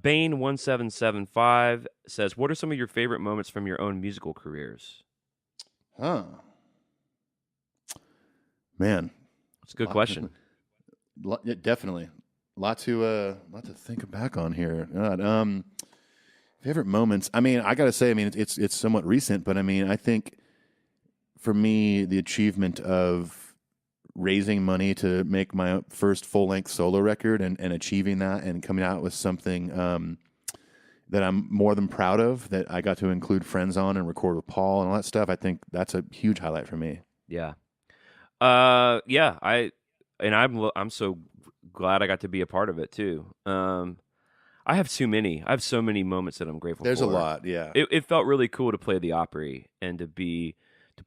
Bane1775 says, what are some of your favorite moments from your own musical careers? Man. That's a good question. Yeah, definitely. Lot to think back on here. God, favorite moments. I mean, I got to say, it's somewhat recent, but I think for me, the achievement of raising money to make my first full-length solo record and achieving that and coming out with something that I'm more than proud of, that I got to include friends on and record with Paul and all that stuff, I think that's a huge highlight for me. Yeah. I'm so glad I got to be a part of it too. I have so many moments that I'm grateful There's for. There's a lot, yeah. It felt really cool to play the Opry and to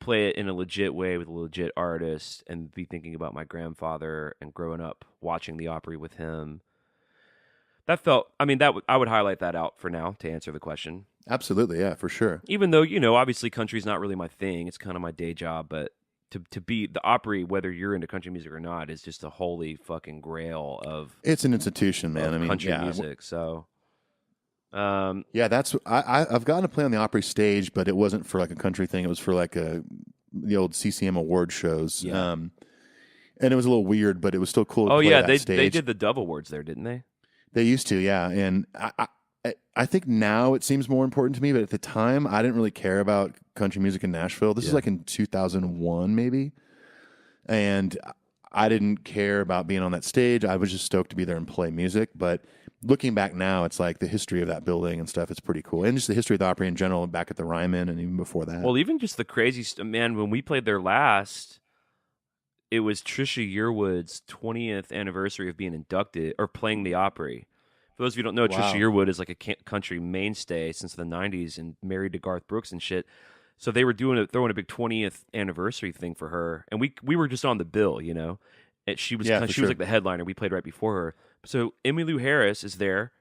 play it in a legit way with a legit artist and be thinking about my grandfather and growing up watching the Opry with him. That felt, I would highlight that out for now to answer the question. Absolutely, yeah, for sure. Even though, obviously country's not really my thing. It's kind of my day job, but to be the Opry, whether you're into country music or not, is just a holy fucking grail of. It's an institution, man. Country music. So, that's I've gotten to play on the Opry stage, but it wasn't for like a country thing. It was for like the old CCM award shows. Yeah. And it was a little weird, but it was still cool. To play that stage. They did the Dove Awards there, didn't they? They used to, yeah. And I think now it seems more important to me, but at the time I didn't really care about country music in Nashville. This is like in 2001, maybe. And I didn't care about being on that stage. I was just stoked to be there and play music. But looking back now, it's like the history of that building and stuff. It's pretty cool. And just the history of the Opry in general, back at the Ryman and even before that. Well, even just the crazy man, when we played there last, it was Trisha Yearwood's 20th anniversary of being inducted or playing the Opry. For those of you who don't know, Trisha Yearwood is like a country mainstay since the 90s and married to Garth Brooks and shit. So they were throwing a big 20th anniversary thing for her. And we were just on the bill, And she was was like the headliner. We played right before her. So Emmylou Harris is there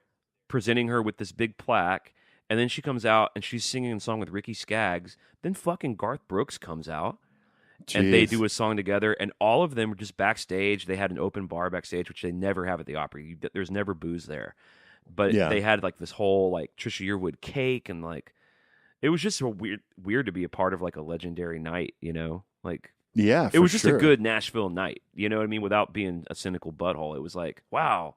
presenting her with this big plaque. And then she comes out and she's singing a song with Ricky Skaggs. Then fucking Garth Brooks comes out. Jeez. And they do a song together, and all of them were just backstage. They had an open bar backstage, which they never have at the Opry. There's never booze there, but they had like this whole like Trisha Yearwood cake, and like it was just so weird to be a part of like a legendary night, Like it was just a good Nashville night, you know what I mean? Without being a cynical butthole, it was like, wow,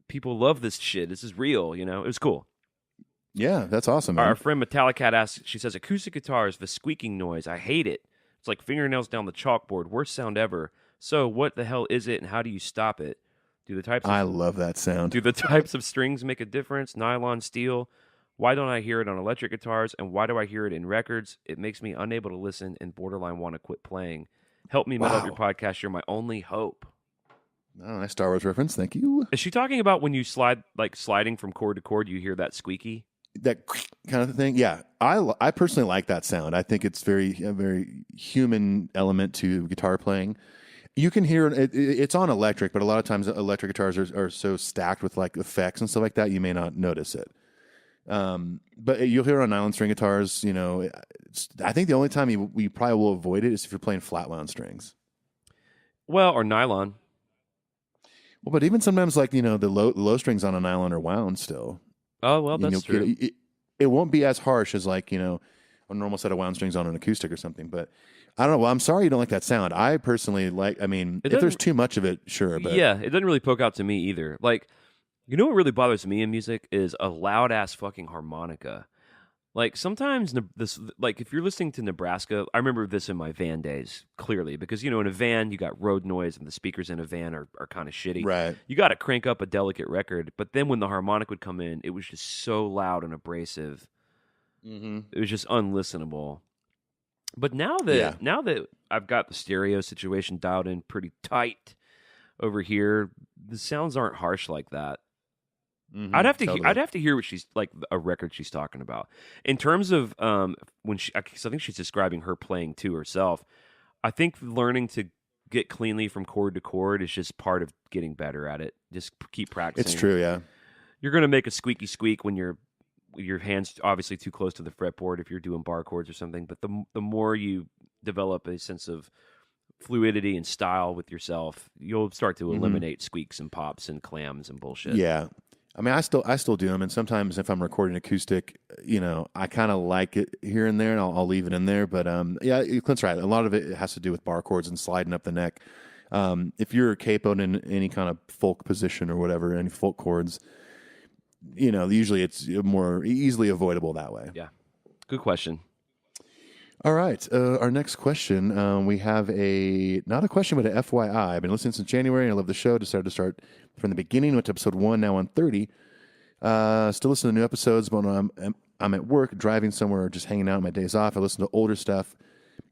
people love this shit. This is real, It was cool. Yeah, that's awesome, man. Our friend Metallicat asks, she says, acoustic guitars, the squeaking noise, I hate it. It's like fingernails down the chalkboard. Worst sound ever. So what the hell is it, and how do you stop it? I love that sound. Do the types of strings make a difference? Nylon, steel? Why don't I hear it on electric guitars, and why do I hear it in records? It makes me unable to listen and borderline want to quit playing. Help me metal up your Wow. podcast. You're my only hope. Oh, nice Star Wars reference. Thank you. Is she talking about when you sliding from chord to chord, you hear that squeaky? That kind of thing. Yeah, I personally like that sound. I think it's a very human element to guitar playing. You can hear it's on electric, but a lot of times electric guitars are so stacked with like effects and stuff like that, you may not notice it. But you'll hear it on nylon string guitars. You know, I think the only time you probably will avoid it is if you're playing flat wound strings. Well, or nylon. Well, but even sometimes, like, you know, the low strings on a nylon are wound still. Oh, well, that's true. It won't be as harsh as, like, you know, a normal set of wound strings on an acoustic or something. But I don't know. Well, I'm sorry you don't like that sound. I personally like. I mean, if there's too much of it, sure. But yeah, it doesn't really poke out to me either. Like, you know what really bothers me in music is a loud ass fucking harmonica. Like sometimes like if you're listening to Nebraska, I remember this in my van days clearly because you know in a van you got road noise and the speakers in a van are kind of shitty. Right. You got to crank up a delicate record, but then when the harmonic would come in, it was just so loud and abrasive. Mm-hmm. It was just unlistenable. But now that I've got the stereo situation dialed in pretty tight over here, the sounds aren't harsh like that. Mm-hmm. I'd have to hear what she's like a record she's talking about in terms of when I think she's describing her playing to herself. I think learning to get cleanly from chord to chord is just part of getting better at it. Just keep practicing. It's true, yeah. You're gonna make a squeaky squeak when your hands obviously too close to the fretboard if you're doing bar chords or something. But the more you develop a sense of fluidity and style with yourself, you'll start to eliminate squeaks and pops and clams and bullshit. Yeah. I mean, I still do them, and sometimes if I'm recording acoustic, you know, I kind of like it here and there, and I'll leave it in there. But yeah, Clint's right. A lot of it has to do with bar chords and sliding up the neck. If you're capoed in any kind of folk position or whatever, any folk chords, you know, usually it's more easily avoidable that way. Yeah. Good question. All right. Our next question, we have not a question, but an FYI. I've been listening since January, and I love the show. Decided to start from the beginning. Went to episode 1, now on 30. Still listen to new episodes, but when I'm at work, driving somewhere, or just hanging out on my days off, I listen to older stuff,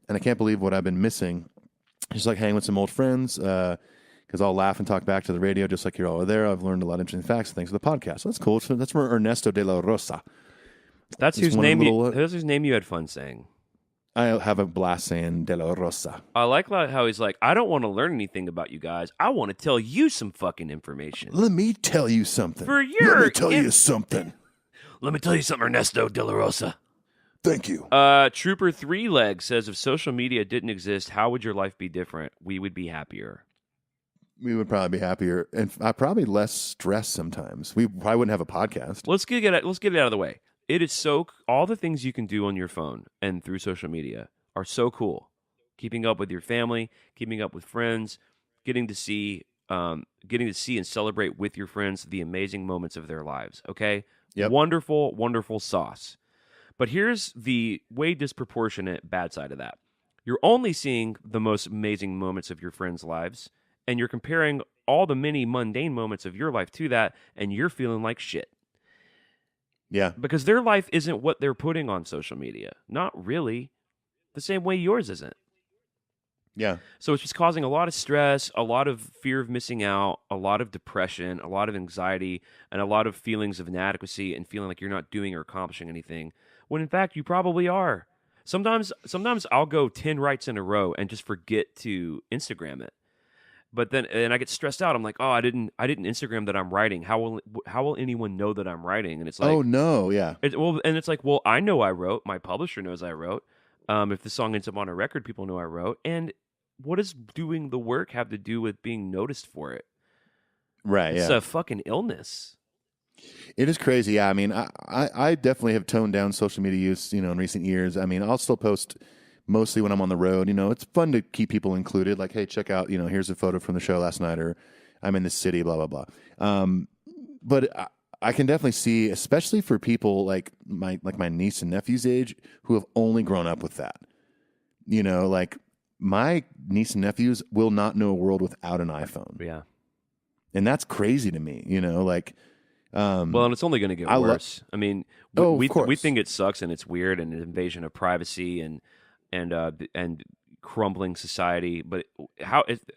and I can't believe what I've been missing. Just like hanging with some old friends, because I'll laugh and talk back to the radio just like you're all there. I've learned a lot of interesting facts and things for the podcast. So that's cool. So that's from Ernesto de la Rosa. That's whose name you had fun saying. I have a blast saying De La Rosa. I like how he's like, I don't want to learn anything about you guys. I want to tell you some fucking information. Let me tell you something. Let me tell you something. Let me tell you something, Ernesto de la Rosa. Thank you. Trooper 3 Leg says, if social media didn't exist, how would your life be different? We would be happier. We would probably be happier, and probably less stress sometimes. We probably wouldn't have a podcast. Let's get it out of the way. It is all the things you can do on your phone and through social media are so cool. Keeping up with your family, keeping up with friends, getting to see and celebrate with your friends the amazing moments of their lives. Okay? Yep. Wonderful, wonderful sauce. But here's the way disproportionate bad side of that. You're only seeing the most amazing moments of your friends' lives, and you're comparing all the many mundane moments of your life to that, and you're feeling like shit. Yeah. Because their life isn't what they're putting on social media. Not really. The same way yours isn't. Yeah. So it's just causing a lot of stress, a lot of fear of missing out, a lot of depression, a lot of anxiety, and a lot of feelings of inadequacy and feeling like you're not doing or accomplishing anything, when in fact you probably are. Sometimes I'll go 10 writes in a row and just forget to Instagram it. But then I get stressed out. I'm like, oh, I didn't Instagram that I'm writing. How will anyone know that I'm writing? And it's like, oh no, yeah. It's like, well, I know I wrote. My publisher knows I wrote. If the song ends up on a record, people know I wrote. And what does doing the work have to do with being noticed for it? Right. It's yeah. a fucking illness. It is crazy. Yeah. I mean, I definitely have toned down social media use, you know, in recent years. I mean, I'll still post mostly when I'm on the road. You know, it's fun to keep people included. Like, hey, check out, you know, here's a photo from the show last night, or I'm in the city, blah, blah, blah. But I can definitely see, especially for people like my niece and nephew's age who have only grown up with that. You know, like my niece and nephews will not know a world without an iPhone. Yeah. And that's crazy to me, you know, like. Well, and it's only going to get worse. I mean, we think it sucks and it's weird and an invasion of privacy and crumbling society, but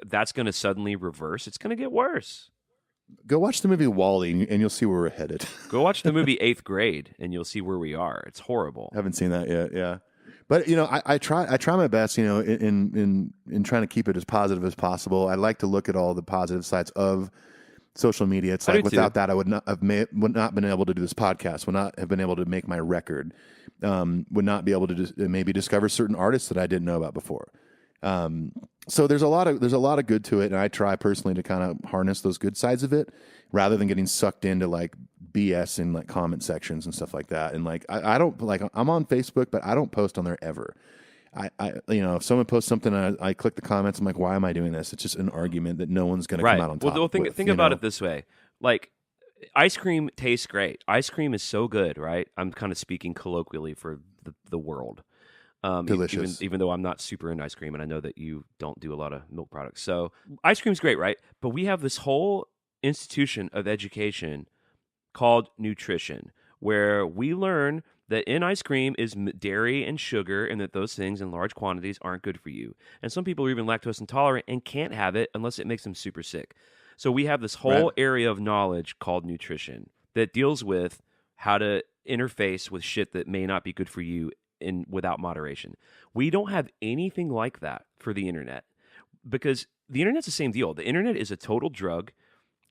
that's going to suddenly reverse? It's going to get worse. Go watch the movie WALL-E, and you'll see where we're headed. Go watch the movie 8th Grade, and you'll see where we are. It's horrible. Haven't seen that yet. Yeah, but I try my best. In trying to keep it as positive as possible. I like to look at all the positive sides of social media. It's like without that, I would not have been able to do this podcast. Would not have been able to make my record. Would not be able to maybe discover certain artists that I didn't know about before. So there's a lot of good to it, and I try personally to kind of harness those good sides of it, rather than getting sucked into like BS in like comment sections and stuff like that. And like I don't like, I'm on Facebook, but I don't post on there ever. If someone posts something and I click the comments, I'm like, why am I doing this? It's just an argument that no one's going to come out on top. Well, think about it this way: like, ice cream tastes great. Ice cream is so good, right? I'm kind of speaking colloquially for the world. Delicious. Even though I'm not super into ice cream, and I know that you don't do a lot of milk products. So ice cream's great, right? But we have this whole institution of education called nutrition, where we learn that in ice cream is dairy and sugar, and that those things in large quantities aren't good for you. And some people are even lactose intolerant and can't have it unless it makes them super sick. So we have this whole area of knowledge called nutrition that deals with how to interface with shit that may not be good for you without moderation. We don't have anything like that for the internet, because the internet's the same deal. The internet is a total drug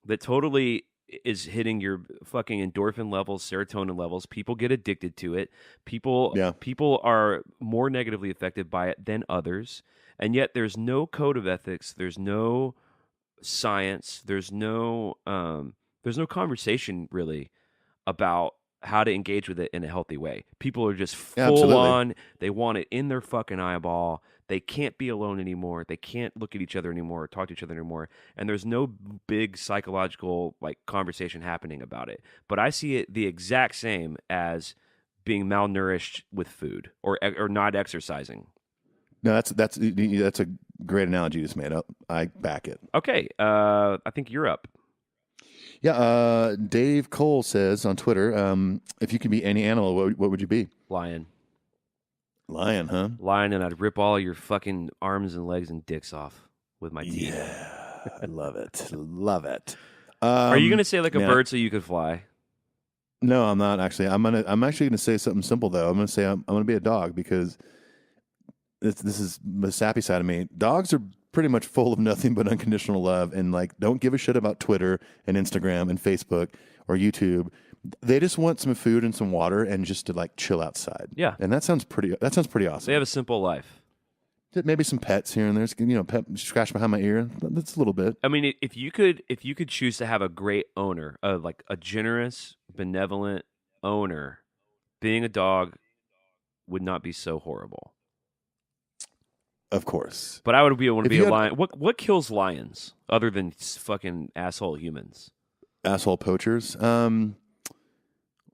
that totally is hitting your fucking endorphin levels, serotonin levels. People get addicted to it. People are more negatively affected by it than others. And yet there's no code of ethics. There's no science. There's no conversation really about how to engage with it in a healthy way. People are just full on. They want it in their fucking eyeball. They can't be alone anymore. They can't look at each other anymore or talk to each other anymore. And there's no big psychological like conversation happening about it. But I see it the exact same as being malnourished with food or not exercising. No, that's a great analogy you just made. I back it. Okay, I think you're up. Yeah, Dave Cole says on Twitter, if you could be any animal, what would you be? Lion. Lion, huh? Lion, and I'd rip all your fucking arms and legs and dicks off with my teeth. Yeah, I love it. Love it. Are you going to say like a bird so you could fly? No, I'm not actually. I'm actually going to say something simple though. I'm going to say I'm going to be a dog, because this is the sappy side of me. Dogs are pretty much full of nothing but unconditional love, and like don't give a shit about Twitter and Instagram and Facebook or YouTube. They just want some food and some water and just to like chill outside. Yeah, and that sounds pretty awesome. They have a simple life. Maybe some pets here and there. Pet scratch behind my ear. That's a little bit. I mean, if you could choose to have a great owner, like a generous, benevolent owner, being a dog would not be so horrible. Of course. But I would want to be a lion. What kills lions other than fucking asshole humans? Asshole poachers.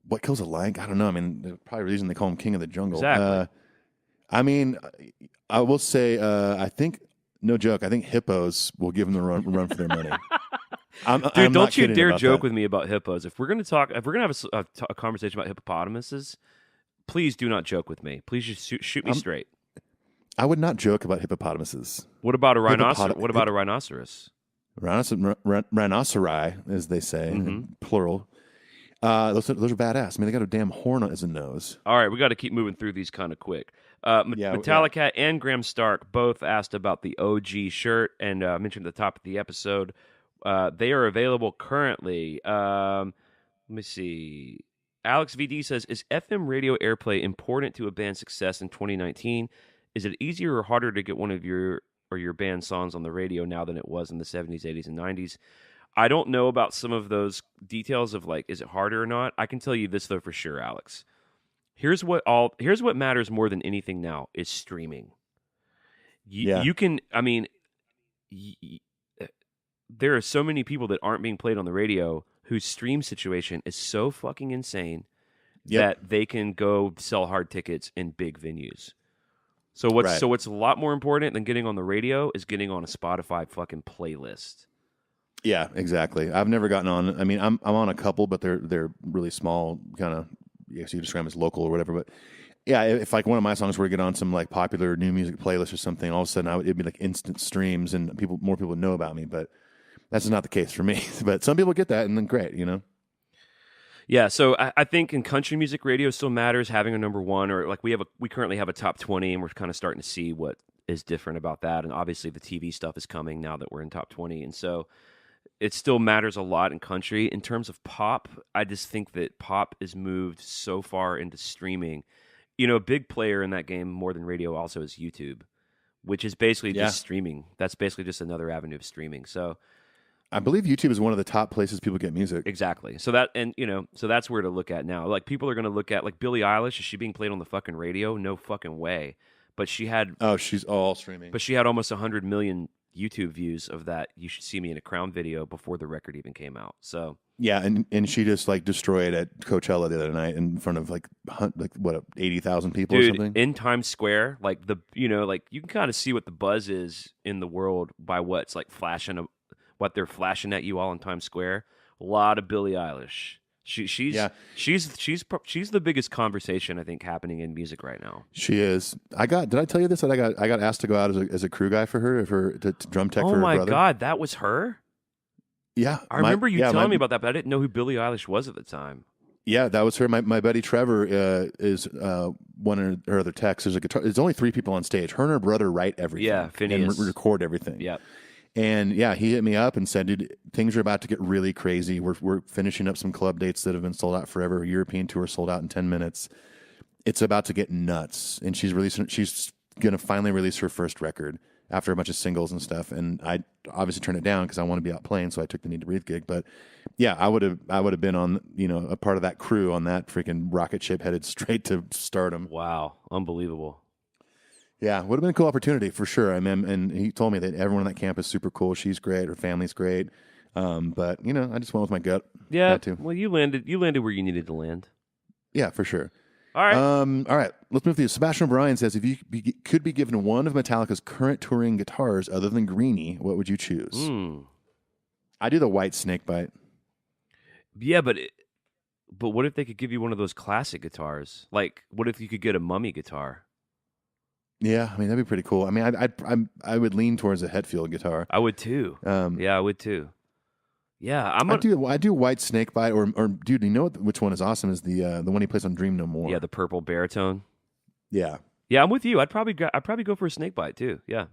What kills a lion? I don't know. I mean, there's probably a reason they call him king of the jungle. Exactly. I mean, I will say, I think, no joke, I think hippos will give them the run for their money. Dude, don't you dare joke with me about hippos. If we're going to have a conversation about hippopotamuses, please do not joke with me. Please just shoot me straight. I would not joke about hippopotamuses. What about a rhinoceros? What about a rhinoceros? Rhinoceri, as they say, plural. Those are badass. I mean, they got a damn horn as a nose. All right, we got to keep moving through these kind of quick. Metallica and Graham Stark both asked about the OG shirt, and mentioned at the top of the episode. They are available currently. Let me see. Alex VD says, is FM radio airplay important to a band's success in 2019? Is it easier or harder to get one of your band's songs on the radio now than it was in the 70s, 80s, and 90s? I don't know about some of those details of like, is it harder or not? I can tell you this though for sure, Alex. Here's what matters more than anything now is streaming. You can, I mean, there are so many people that aren't being played on the radio whose stream situation is so fucking insane that they can go sell hard tickets in big venues. So what's a lot more important than getting on the radio is getting on a Spotify fucking playlist. Yeah, exactly. I've never gotten on. I mean, I'm on a couple, but they're really small, kind of. I guess you describe them as local or whatever. But Yeah, if like one of my songs were to get on some like popular new music playlist or something, all of a sudden it'd be like instant streams and more people would know about me. But that's not the case for me. But some people get that, and then great, you know. Yeah, so I think in country music, radio still matters having a number one, or like we currently have a top 20, and we're kind of starting to see what is different about that. And obviously, the TV stuff is coming now that we're in top 20, and so it still matters a lot in country. In terms of pop, I just think that pop is moved so far into streaming. You know, a big player in that game more than radio also is YouTube, which is basically just streaming. That's basically just another avenue of streaming. So I believe YouTube is one of the top places people get music. exactly. So that's where to look at now. Like people are going to look at like Billie Eilish. Is she being played on the fucking radio? No fucking way. But she's all streaming. But she had almost 100 million YouTube views of that "You Should See Me in a Crown" video before the record even came out. So yeah, and she just like destroyed at Coachella the other night in front of like 80,000 people or something in Times Square. Like you can kind of see what the buzz is in the world by what's like what they're flashing at you all in Times Square. A lot of Billie Eilish. She's the biggest conversation I think happening in music right now. She is. Did I tell you this? That I got asked to go out as a crew guy for her, to drum tech for her brother. Oh my God, that was her? Yeah. I remember you telling me about that, but I didn't know who Billie Eilish was at the time. Yeah, that was her. My buddy Trevor is one of her other techs. There's a guitar. There's only 3 people on stage. Her and her brother write everything. Yeah, Phineas. And record everything. Yeah. And yeah, he hit me up and said, dude, things are about to get really crazy. We're finishing up some club dates that have been sold out forever. European tour sold out in 10 minutes. It's about to get nuts. And she's going to finally release her first record after a bunch of singles and stuff. And I obviously turned it down because I want to be out playing. So I took the Need to Breathe gig. But yeah, I would have been on, a part of that crew on that freaking rocket ship headed straight to stardom. Wow. Unbelievable. Yeah, would have been a cool opportunity for sure. I mean, and he told me that everyone on that camp is super cool. She's great. Her family's great. But I just went with my gut. Yeah. Well, you landed where you needed to land. Yeah, for sure. All right. All right. Let's move to you. Sebastian O'Brien says, if you could be given one of Metallica's current touring guitars other than Greenie, what would you choose? I do the white snakebite. Yeah, but what if they could give you one of those classic guitars? Like, what if you could get a Mummy guitar? Yeah, I mean that'd be pretty cool. I mean, I would lean towards a Hetfield guitar. I would too. Yeah, I would too. Yeah, I do white snakebite, or dude, you know which one is awesome is the one he plays on Dream No More. Yeah, the purple baritone. Yeah, I'm with you. I'd probably go for a snakebite too. Yeah.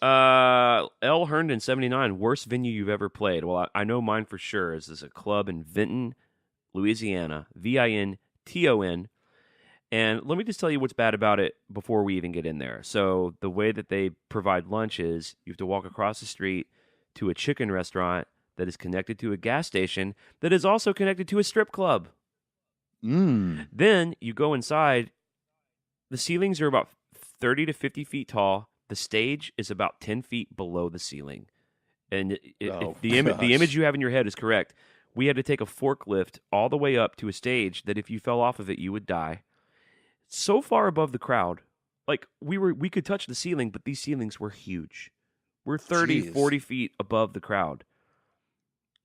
L. Herndon 79, worst venue you've ever played. Well, I know mine for sure. Is this a club in Vinton, Louisiana? Vinton. And let me just tell you what's bad about it before we even get in there. So the way that they provide lunch is you have to walk across the street to a chicken restaurant that is connected to a gas station that is also connected to a strip club. Then you go inside. The ceilings are about 30 to 50 feet tall. The stage is about 10 feet below the ceiling. And if the image you have in your head is correct, we had to take a forklift all the way up to a stage that if you fell off of it, you would die. So far above the crowd, like we could touch the ceiling, but these ceilings were huge. We're 30, 40 feet above the crowd.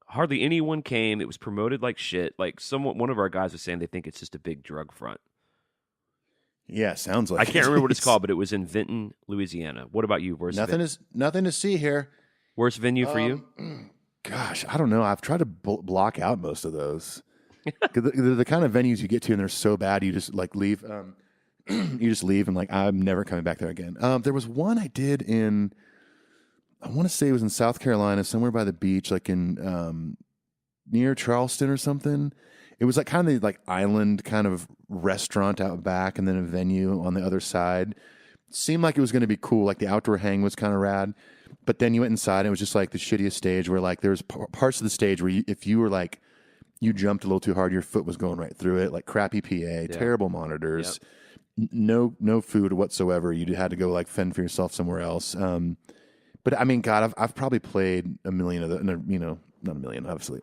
Hardly anyone came. It was promoted like shit. Like one of our guys was saying they think it's just a big drug front. Yeah, sounds like I can't remember what it's called, but it was in Vinton, Louisiana. What about you? Nothing to see here. Worst venue for you? Gosh, I don't know. I've tried to block out most of those. They're the kind of venues you get to and they're so bad you just like leave. You just leave and like I'm never coming back there again. There was one I did in, I want to say it was in South Carolina, somewhere by the beach, like in near Charleston or something. It was like kind of like island kind of restaurant out back and then a venue on the other side. Seemed like it was going to be cool. Like the outdoor hang was kind of rad. But then you went inside and it was just like the shittiest stage where like there was parts of the stage where if you were like, you jumped a little too hard, your foot was going right through it, like crappy PA, terrible monitors, no food whatsoever. You had to go like fend for yourself somewhere else. But I mean, God, I've probably played a million of those, not a million, obviously.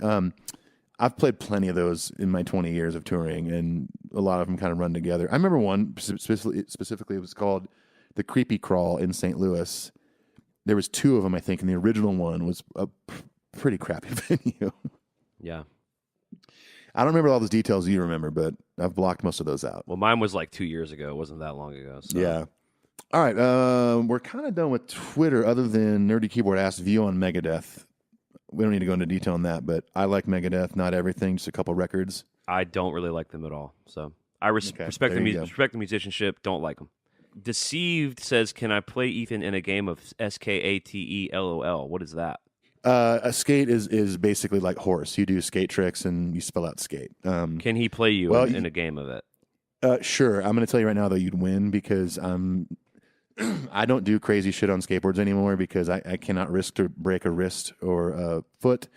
I've played plenty of those in my 20 years of touring, and a lot of them kind of run together. I remember one specifically, it was called the Creepy Crawl in St. Louis. There was 2 of them, I think, and the original one was a pretty crappy venue. Yeah. I don't remember all those details you remember, but I've blocked most of those out. Well, mine was like 2 years ago. It wasn't that long ago. So. Yeah. All right. We're kind of done with Twitter, other than Nerdy Keyboard asked view on Megadeth. We don't need to go into detail on that, but I like Megadeth. Not everything, just a couple records. I don't really like them at all. So I respect the musicianship. Don't like them. Deceived says, "Can I play Ethan in a game of SKATE? What is that?" A skate is basically like horse. You do skate tricks and you spell out skate. Can he play you in a game of it? Sure. I'm going to tell you right now, though, you'd win because I don't do crazy shit on skateboards anymore because I cannot risk to break a wrist or a foot.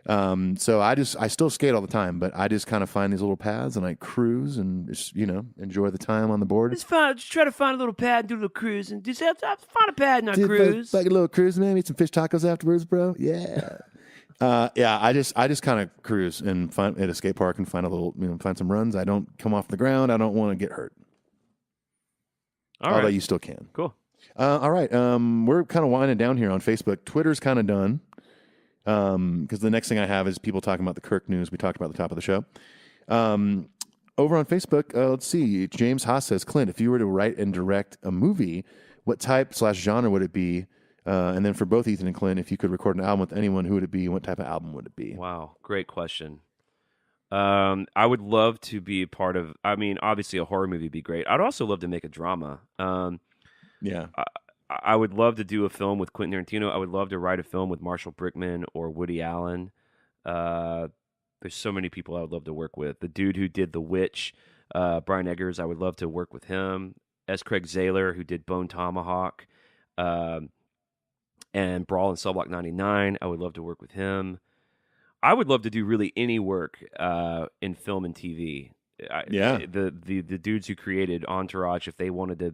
So I still skate all the time, but I just kind of find these little paths and I cruise and just, enjoy the time on the board. Just try to find a little pad and do a little cruise and just find a pad and cruise. Like a little cruise, man. Eat some fish tacos afterwards, bro. Yeah. I just kind of cruise and find at a skate park and find a little, find some runs. I don't come off the ground. I don't want to get hurt. All right. Although you still can. Cool. All right. We're kind of winding down here on Facebook. Twitter's kind of done. Because the next thing I have is people talking about the Kirk news we talked about at the top of the show. Over on Facebook, let's see. James Haas says, Clint, if you were to write and direct a movie, what type/genre would it be? And then for both Ethan and Clint, if you could record an album with anyone, who would it be and what type of album would it be? Wow. Great question. I would love to be part of, obviously a horror movie would be great. I'd also love to make a drama. Yeah. I would love to do a film with Quentin Tarantino. I would love to write a film with Marshall Brickman or Woody Allen. There's so many people I would love to work with. The dude who did The Witch, Brian Eggers, I would love to work with him. S. Craig Zahler, who did Bone Tomahawk, and Brawl and Cell Block 99, I would love to work with him. I would love to do really any work in film and TV. The dudes who created Entourage, if they wanted to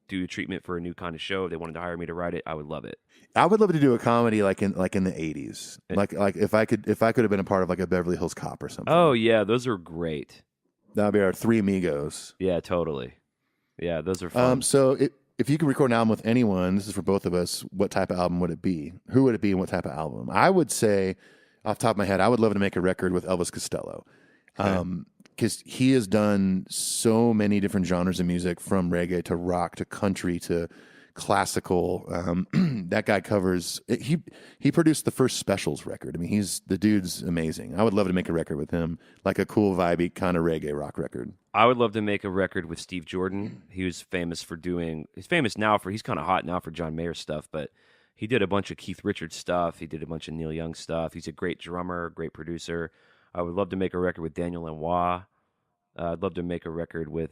do a treatment for a new kind of show, if they wanted to hire me to write it, I would love it. I would love to do a comedy like in the 80s. Like if I could have been a part of like a Beverly Hills Cop or something. Oh yeah, those are great. That would be our Three Amigos. Yeah, totally. Yeah, those are fun. So if you could record an album with anyone, this is for both of us, what type of album would it be? Who would it be and what type of album? I would say, off the top of my head, I would love to make a record with Elvis Costello. Because he has done so many different genres of music, from reggae to rock to country to classical. That guy covers. He produced the first Specials record. I mean, the dude's amazing. I would love to make a record with him, like a cool, vibey kind of reggae rock record. I would love to make a record with Steve Jordan. He was famous for he's famous now for, he's kind of hot now for John Mayer stuff, but he did a bunch of Keith Richards stuff. He did a bunch of Neil Young stuff. He's a great drummer, great producer. I would love to make a record with Daniel Lanois. I'd love to make a record with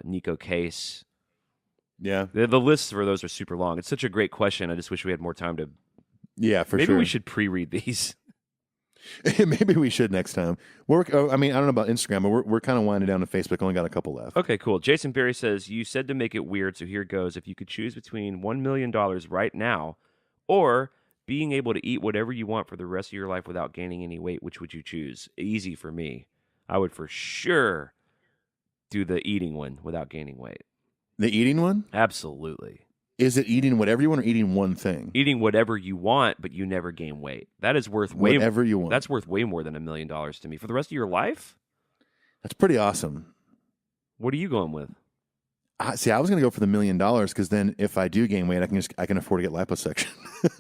Nico Case. Yeah. The lists for those are super long. It's such a great question. I just wish we had more time to... Yeah, for Maybe sure. we should pre-read these. Maybe we should next time. I don't know about Instagram, but we're kind of winding down to Facebook. Only got a couple left. Okay, cool. Jason Berry says, you said to make it weird, so here goes. If you could choose between $1 million right now or being able to eat whatever you want for the rest of your life without gaining any weight, which would you choose? Easy for me. I would for sure do the eating one without gaining weight. The eating one? Absolutely. Is it eating whatever you want or eating one thing? Eating whatever you want, but you never gain weight. That is worth whatever you want. That's worth way more than $1 million to me. For the rest of your life? That's pretty awesome. What are you going with? I was going to go for the $1 million because then if I do gain weight, I can afford to get liposuction.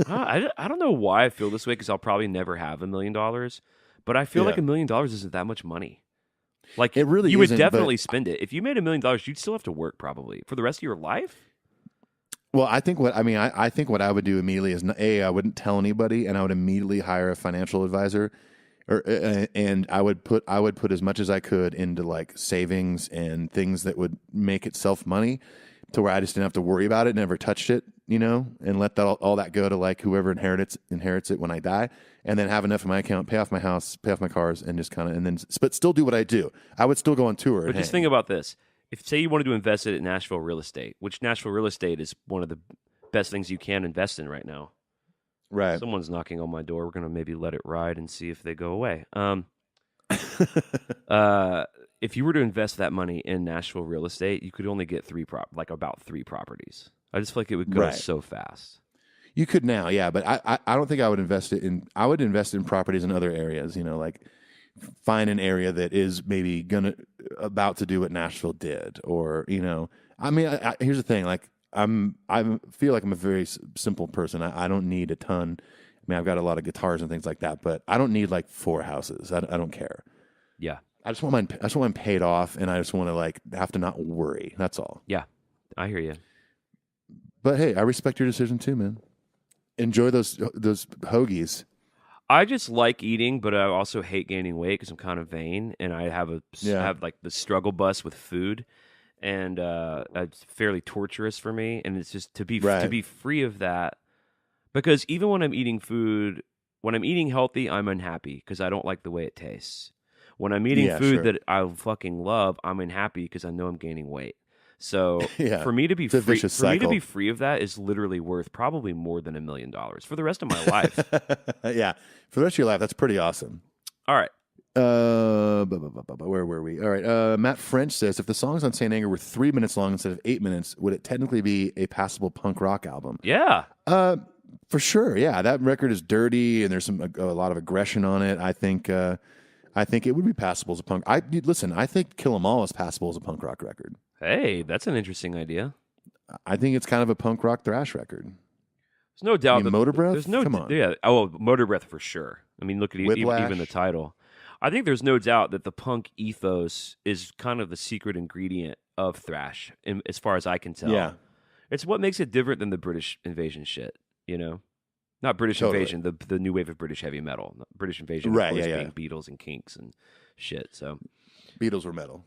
I don't know why I feel this way, because I'll probably never have $1 million, but I feel like $1 million isn't that much money. Like, it really you would isn't, definitely spend it. If you made $1 million, you'd still have to work probably for the rest of your life. Well, I think what I would do immediately is I wouldn't tell anybody, and I would immediately hire a financial advisor, and I would put as much as I could into like savings and things that would make itself money, to where I just didn't have to worry about it, never touched it, and let all that go to like whoever inherits it when I die, and then have enough in my account, pay off my house, pay off my cars, and just but still do what I do. I would still go on tour. But just think about this. If, say, you wanted to invest it in Nashville real estate, which Nashville real estate is one of the best things you can invest in right now. Right. Someone's knocking on my door. We're going to maybe let it ride and see if they go away. If you were to invest that money in Nashville real estate, you could only get about three properties. I just feel like it would go so fast. You could now, yeah, but I don't think I would invest it in. I would invest in properties in other areas, like find an area that is maybe about to do what Nashville did, or I mean, here's the thing, like I feel like I'm a very simple person. I don't need a ton. I mean, I've got a lot of guitars and things like that, but I don't need like 4 houses. I don't care. Yeah. I just want mine paid off, and I just want to like have to not worry. That's all. Yeah, I hear you. But hey, I respect your decision too, man. Enjoy those hoagies. I just like eating, but I also hate gaining weight because I'm kind of vain, and I have have like the struggle bus with food, and it's fairly torturous for me. And it's just to be free of that, because even when I'm eating food, when I'm eating healthy, I'm unhappy because I don't like the way it tastes. When I'm eating food that I fucking love, I'm unhappy because I know I'm gaining weight. So for me to be free of that is literally worth probably more than $1 million for the rest of my life. Yeah, for the rest of your life, that's pretty awesome. All right. Where were we? All right. Matt French says, if the songs on Saint Anger were 3 minutes long instead of 8 minutes, would it technically be a passable punk rock album? Yeah. For sure. Yeah, that record is dirty and there's a lot of aggression on it. I think it would be passable as a punk. I think Kill 'Em All is passable as a punk rock record. Hey, that's an interesting idea. I think it's kind of a punk rock thrash record. There's no doubt. Motor Breath? There's no. Come on. Yeah. Oh, Motor Breath for sure. I mean, look at Whiplash. even the title. I think there's no doubt that the punk ethos is kind of the secret ingredient of thrash, as far as I can tell. Yeah. It's what makes it different than the British invasion shit, Not British invasion, the new wave of British heavy metal. British invasion, right, of course, yeah. being Beatles and Kinks and shit. So, Beatles were metal.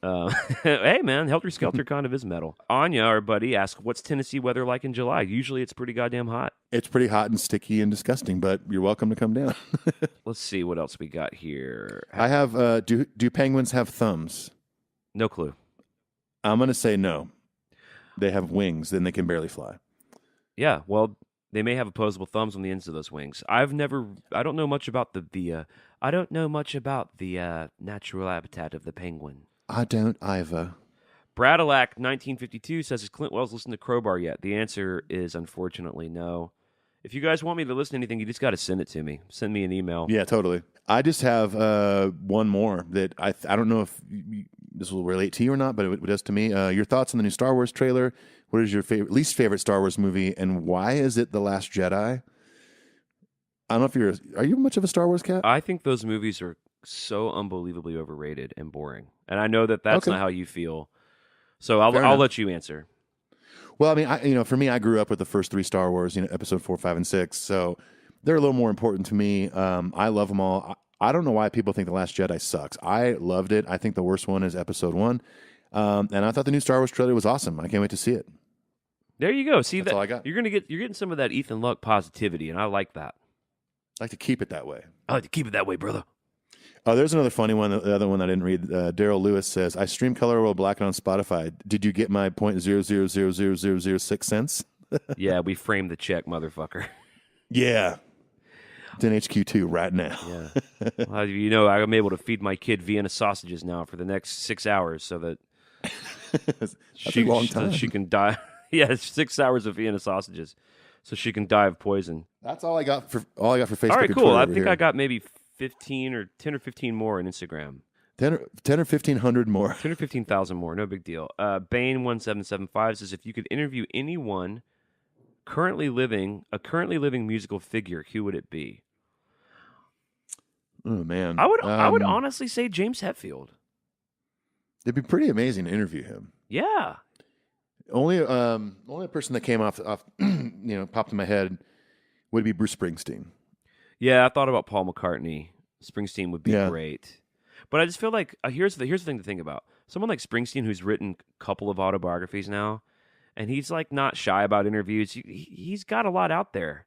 hey, man, Helter Skelter kind of is metal. Anya, our buddy, asked, what's Tennessee weather like in July? Usually it's pretty goddamn hot. It's pretty hot and sticky and disgusting, but you're welcome to come down. Let's see what else we got here. I have, do penguins have thumbs? No clue. I'm going to say no. They have wings, then they can barely fly. Yeah, well, they may have opposable thumbs on the ends of those wings. I don't know much about the natural habitat of the penguin. I don't either. Bradalac 1952 says, has Clint Wells listened to Crowbar yet? The answer is unfortunately no. If you guys want me to listen to anything, you just got to send it to me. Send me an email. Yeah, totally. I just have one more that I don't know if this will relate to you or not, but it does to me. Your thoughts on the new Star Wars trailer? What is your least favorite Star Wars movie, and why is it The Last Jedi? I don't know if are you much of a Star Wars cat? I think those movies are so unbelievably overrated and boring, and I know that that's not how you feel. So I'll let you answer. Well, I mean, for me, I grew up with the first 3 Star Wars, episode 4, 5, and 6. So they're a little more important to me. I love them all. I don't know why people think The Last Jedi sucks. I loved it. I think the worst one is episode 1. And I thought the new Star Wars trailer was awesome. I can't wait to see it. There you go. See, that's all I got. You're getting some of that Ethan Luck positivity, and I like that. I like to keep it that way. I like to keep it that way, brother. Oh, there's another funny one. The other one I didn't read. Daryl Lewis says, I stream Color World Blackened on Spotify. Did you get my 0.0000006 cents? Yeah, we framed the check, motherfucker. Yeah. It's in HQ2 right now. Yeah. Well, I'm able to feed my kid Vienna sausages now for the next 6 hours so that That's a long time. she can die. Yeah, it's 6 hours of Vienna sausages so she can die of poison. That's all I got for Facebook. All right, and cool. Twitter I over think here. I got maybe 10 or 15 more on Instagram. 10 or 1,500 more. 10 or 15,000 more. No big deal. Bane1775 says, if you could interview anyone a currently living musical figure, who would it be? Oh, man. I would honestly say James Hetfield. It'd be pretty amazing to interview him. Yeah. Only person that came off popped in my head would be Bruce Springsteen. Yeah, I thought about Paul McCartney. Springsteen would be great. But I just feel like here's the thing to think about. Someone like Springsteen, who's written a couple of autobiographies now, and he's like not shy about interviews. He's got a lot out there.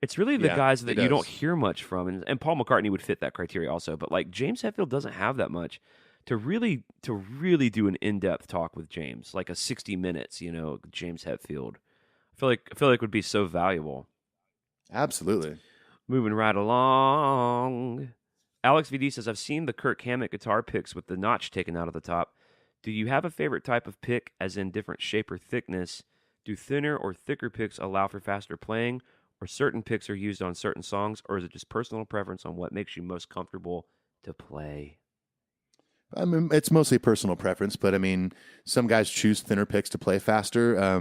It's really the guys that you don't hear much from, and Paul McCartney would fit that criteria also. But like James Hetfield doesn't have that much to really do an in-depth talk with James, like a 60 minutes. James Hetfield. I feel like it would be so valuable. Absolutely. Moving right along. Alex VD says, I've seen the Kirk Hammett guitar picks with the notch taken out of the top. Do you have a favorite type of pick, as in different shape or thickness? Do thinner or thicker picks allow for faster playing, or certain picks are used on certain songs, or is it just personal preference on what makes you most comfortable to play? I mean, it's mostly personal preference, but I mean, some guys choose thinner picks to play faster.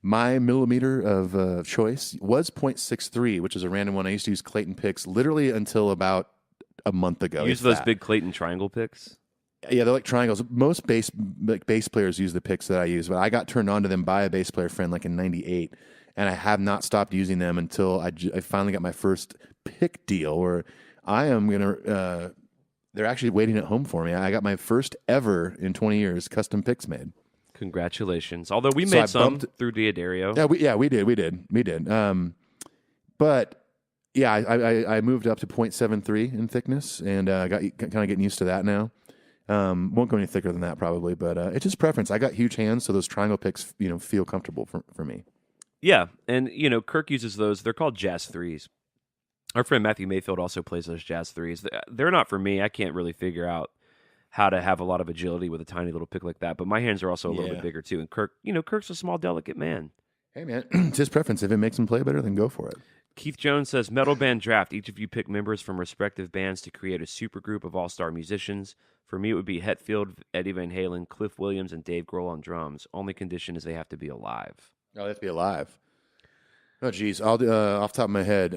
My millimeter of choice was .63, which is a random one. I used to use Clayton picks literally until about a month ago. Use those big Clayton triangle picks? Yeah, they're like triangles. Most bass players use the picks that I use, but I got turned on to them by a bass player friend like in '98, and I have not stopped using them until I finally got my first pick deal where I am going to... they're actually waiting at home for me. I got my first ever in 20 years custom picks made. Congratulations. Although we made some through Diadario. We did. But yeah, I moved up to .73 in thickness and got kind of getting used to that now. Won't go any thicker than that probably, but it's just preference. I got huge hands, so those triangle picks, feel comfortable for me. Yeah, and Kirk uses those. They're called Jazz 3s. Our friend Matthew Mayfield also plays those Jazz 3s. They're not for me. I can't really figure out how to have a lot of agility with a tiny little pick like that, but my hands are also a little bit bigger too. And Kirk, Kirk's a small, delicate man. Hey man, it's his preference. If it makes him play better, then go for it. Keith Jones says, Metal Band Draft. Each of you pick members from respective bands to create a supergroup of all-star musicians. For me, it would be Hetfield, Eddie Van Halen, Cliff Williams, and Dave Grohl on drums. Only condition is they have to be alive. Oh, they have to be alive. Oh, geez. I'll off the top of my head.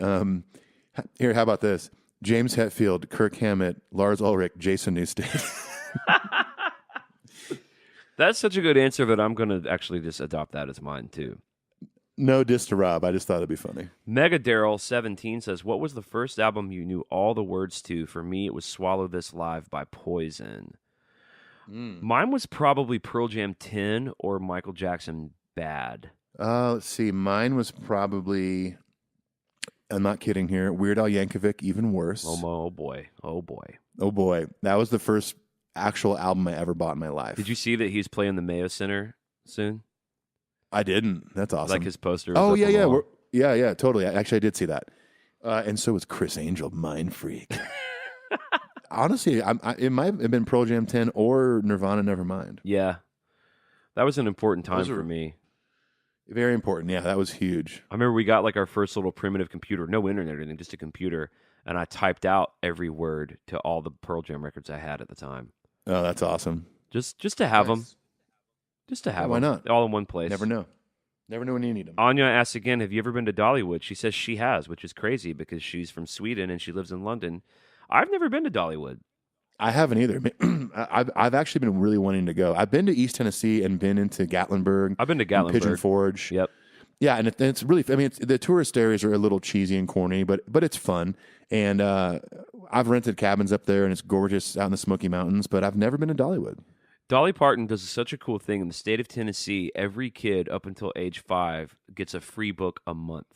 Here, how about this? James Hetfield, Kirk Hammett, Lars Ulrich, Jason Newsted. That's such a good answer that I'm going to actually just adopt that as mine, too. No diss to Rob. I just thought it'd be funny. Mega Daryl 17 says, what was the first album you knew all the words to? For me, it was Swallow This Live by Poison. Mine was probably Pearl Jam 10 or Michael Jackson Bad. Let's see. Mine was probably, I'm not kidding here, Weird Al Yankovic, Even Worse. Oh boy. Oh boy. Oh boy. That was the first actual album I ever bought in my life. Did you see that he's playing the Mayo Center soon? I didn't. That's awesome. Like his poster. Oh, yeah. Yeah, totally. Actually, I did see that. And so was Chris Angel, Mind Freak. Honestly, it might have been Pearl Jam 10 or Nirvana Nevermind. Yeah. That was an important time for me. Very important. Yeah, that was huge. I remember we got like our first little primitive computer, no internet or anything, just a computer, and I typed out every word to all the Pearl Jam records I had at the time. Oh, that's awesome. Just to have them. Just to have them. Why not? All in one place. Never know. Never know when you need them. Anya asks again, have you ever been to Dollywood? She says she has, which is crazy because she's from Sweden and she lives in London. I've never been to Dollywood. I haven't either. I've actually been really wanting to go. I've been to East Tennessee and been into Gatlinburg. I've been to Gatlinburg. Pigeon Forge. Yep. Yeah, and it's really, I mean, the tourist areas are a little cheesy and corny, but it's fun. And I've rented cabins up there, and it's gorgeous out in the Smoky Mountains, but I've never been to Dollywood. Dolly Parton does such a cool thing. In the state of Tennessee, every kid up until age 5 gets a free book a month.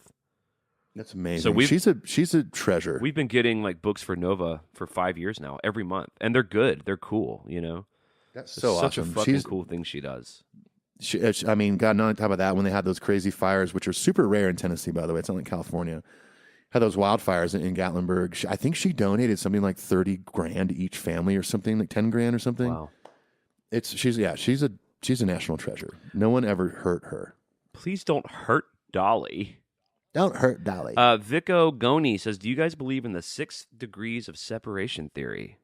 That's amazing. So she's a treasure. We've been getting like books for Nova for 5 years now, every month, and they're good. They're cool. That's so such awesome. a fucking cool thing she does. I mean, God, not on top of that, when they had those crazy fires, which are super rare in Tennessee, by the way, it's not like California. Had those wildfires in Gatlinburg. I think she donated something like $30,000 to each family, or something like $10,000 or something. Wow. She's a national treasure. No one ever hurt her. Please don't hurt Dolly. Don't hurt Dolly. Vico Goni says, do you guys believe in the 6 degrees of separation theory?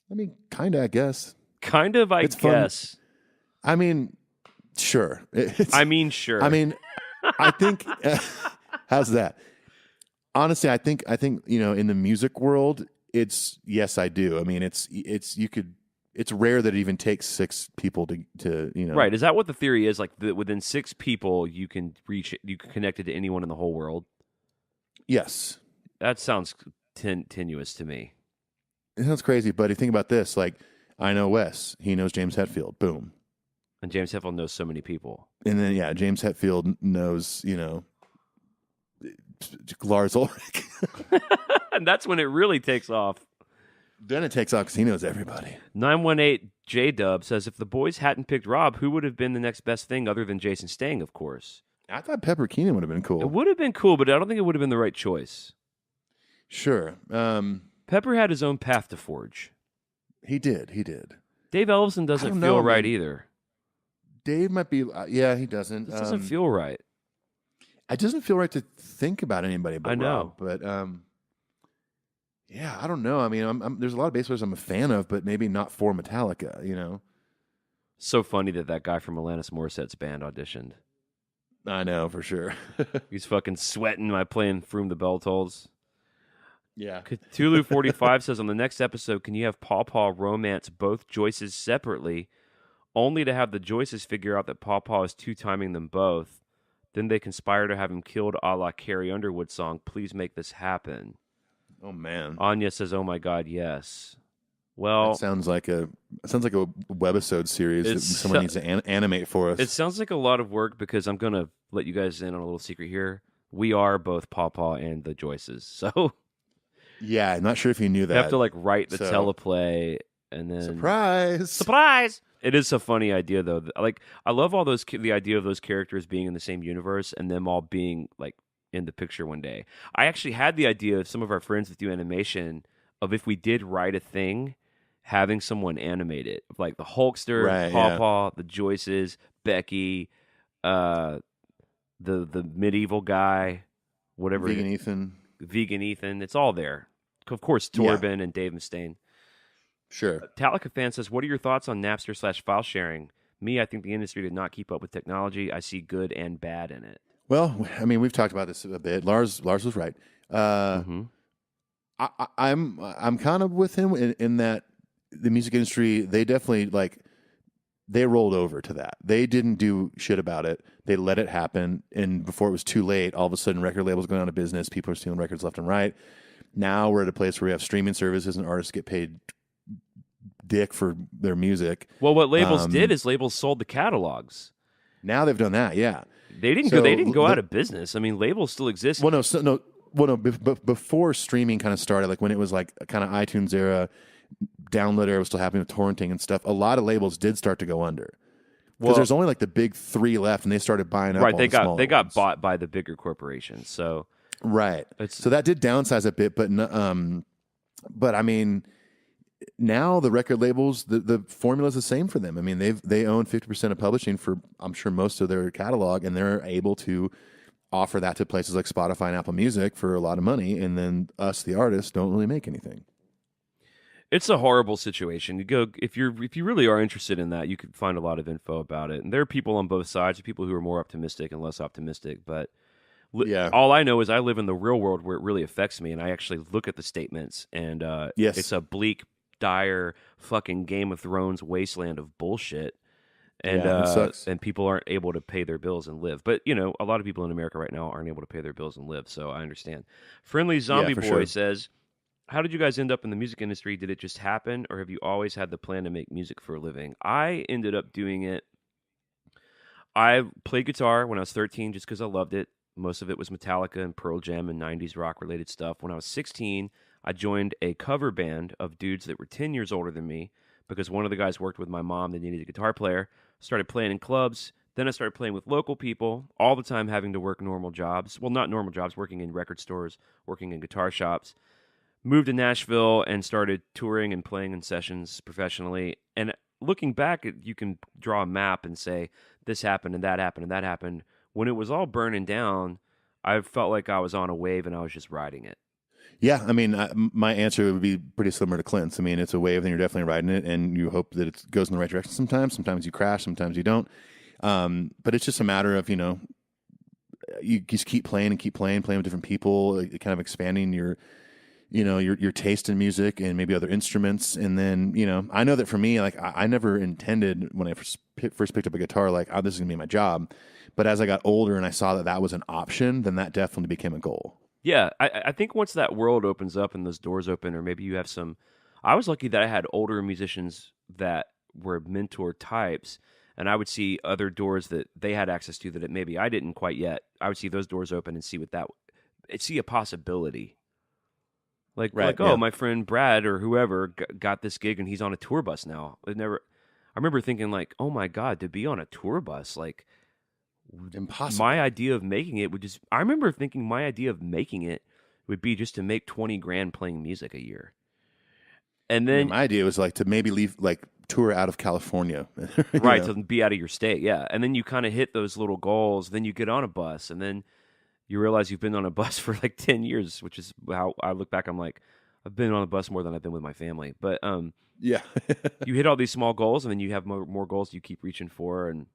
I mean, kind of, I guess. Kind of, I guess. Fun. I mean, sure. Sure. I mean, I think, how's that? Honestly, I think, in the music world, yes, I do. I mean, it's rare that it even takes 6 people to. Right. Is that what the theory is? Like within 6 people, you can connect it to anyone in the whole world? Yes. That sounds tenuous to me. It sounds crazy, but think about this. Like, I know Wes. He knows James Hetfield. Boom. And James Hetfield knows so many people. And then, yeah, James Hetfield knows, Lars Ulrich. And that's when it really takes off. Then it takes off because he knows everybody. 918 J-Dub says, if the boys hadn't picked Rob, who would have been the next best thing other than Jason Stang, of course? I thought Pepper Keenan would have been cool. It would have been cool, but I don't think it would have been the right choice. Sure. Pepper had his own path to forge. He did. Dave Ellefson doesn't feel right either. Dave might be, yeah, he doesn't. This doesn't feel right. It doesn't feel right to think about anybody but I know. Rob, but Yeah, I don't know. I mean, there's a lot of bass players I'm a fan of, but maybe not for Metallica, you know? So funny that guy from Alanis Morissette's band auditioned. I know, for sure. He's fucking sweating by playing Froom the Bell Tolls. Yeah. Cthulhu45 says, on the next episode, can you have Paw Paw romance both Joyces separately, only to have the Joyces figure out that Paw Paw is two-timing them both? Then they conspire to have him killed a la Carrie Underwood song, Please Make This Happen. Oh, man. Anya says, oh my God, yes. Well, That sounds like a webisode series that someone needs to animate for us. it sounds like a lot of work because I'm going to let you guys in on a little secret here. We are both Paw Paw and the Joyces. So Yeah, I'm not sure if you knew that. you have to like write the So- teleplay and then Surprise! It is a funny idea though. Like I love all those the idea of those characters being in the same universe and them all being like in the picture one day. I actually had the idea of some of our friends that do animation of if we did write a thing, having someone animate it, like the Hulkster, Right, Paw yeah. Paw, the Joyces, Becky, the medieval guy, whatever, Vegan Ethan. Vegan Ethan. It's all there. Of course, Yeah. Torben and Dave Mustaine. Sure. Metallica fan says, what are your thoughts on Napster/file sharing? Me, I think the industry did not keep up with technology. I see good and bad in it. Well, I mean, we've talked about this a bit. Lars was right. I'm kind of with him in that the music industry, they definitely they rolled over to that. They didn't do shit about it. They let it happen, and before it was too late, all of a sudden record labels going out of business. People are stealing records left and right. Now we're at a place where we have streaming services and artists get paid dick for their music. Well, what labels did is labels sold the catalogs. Now they've done that. Yeah. They didn't go out of business. I mean, labels still exist. Well, no. Before streaming kind of started, like when it was like kind of iTunes era, download era was still happening with torrenting and stuff. A lot of labels did start to go under because there's only like the big three left, and they started buying up. Right, all they the got smaller ones. bought by the bigger corporations. So Right. It's- So that did downsize a bit, but I mean, now the record labels, the formula is the same for them. I mean, they own 50% of publishing for, I'm sure, most of their catalog, and they're able to offer that to places like Spotify and Apple Music for a lot of money, and then us, the artists, don't really make anything. it's a horrible situation. You go if you really are interested in that, you could find a lot of info about it. And there are people on both sides, people who are more optimistic and less optimistic. But Yeah. all I know is I live in the real world where it really affects me, and I actually look at the statements, and Yes. it's a bleak, dire, fucking Game of Thrones wasteland of bullshit. And Yeah, it sucks. and people aren't able to pay their bills and live. But you know, a lot of people in America right now aren't able to pay their bills and live. So I understand. Friendly Zombie for Boy sure. says, how did you guys end up in the music industry? Did it just happen, or have you always had the plan to make music for a living? I ended up doing it. I played guitar when I was 13 just because I loved it. Most of it was Metallica and Pearl Jam and 90s rock related stuff. When I was 16, I joined a cover band of dudes that were 10 years older than me because one of the guys worked with my mom. They needed a guitar player. Started playing in clubs. Then I started playing with local people, all the time having to work normal jobs. Well, not normal jobs, working in record stores, working in guitar shops. Moved to Nashville and started touring and playing in sessions professionally. And looking back, you can draw a map and say, this happened and that happened and that happened. When it was all burning down, I felt like I was on a wave and I was just riding it. Yeah, I mean, my answer would be pretty similar to Clint's. I mean, it's a wave, and you're definitely riding it, and you hope that it goes in the right direction sometimes. Sometimes you crash, sometimes you don't. But it's just a matter of, you just keep playing and keep playing with different people, kind of expanding your taste in music and maybe other instruments. And then, I know that for me, like, I never intended when I first picked up a guitar, like, oh, this is going to be my job. But as I got older and I saw that was an option, then that definitely became a goal. Yeah, I think once that world opens up and those doors open, or maybe you have some... I was lucky that I had older musicians that were mentor types, and I would see other doors that they had access to that maybe I didn't quite yet. I would see those doors open and see see a possibility. Right, oh, yeah. my friend Brad or whoever got this gig and he's on a tour bus now. I remember thinking like, oh my God, to be on a tour bus, like... Impossible. My idea of making it I remember thinking my idea of making it would be just to make 20 grand playing music a year. And then, my idea was like to maybe leave, like, tour out of California. right, to be out of your state. Yeah. And then you kind of hit those little goals. Then you get on a bus and then you realize you've been on a bus for like 10 years, which is how I look back. I'm like, I've been on the bus more than I've been with my family. But Yeah. you hit all these small goals, and then you have more goals you keep reaching for, and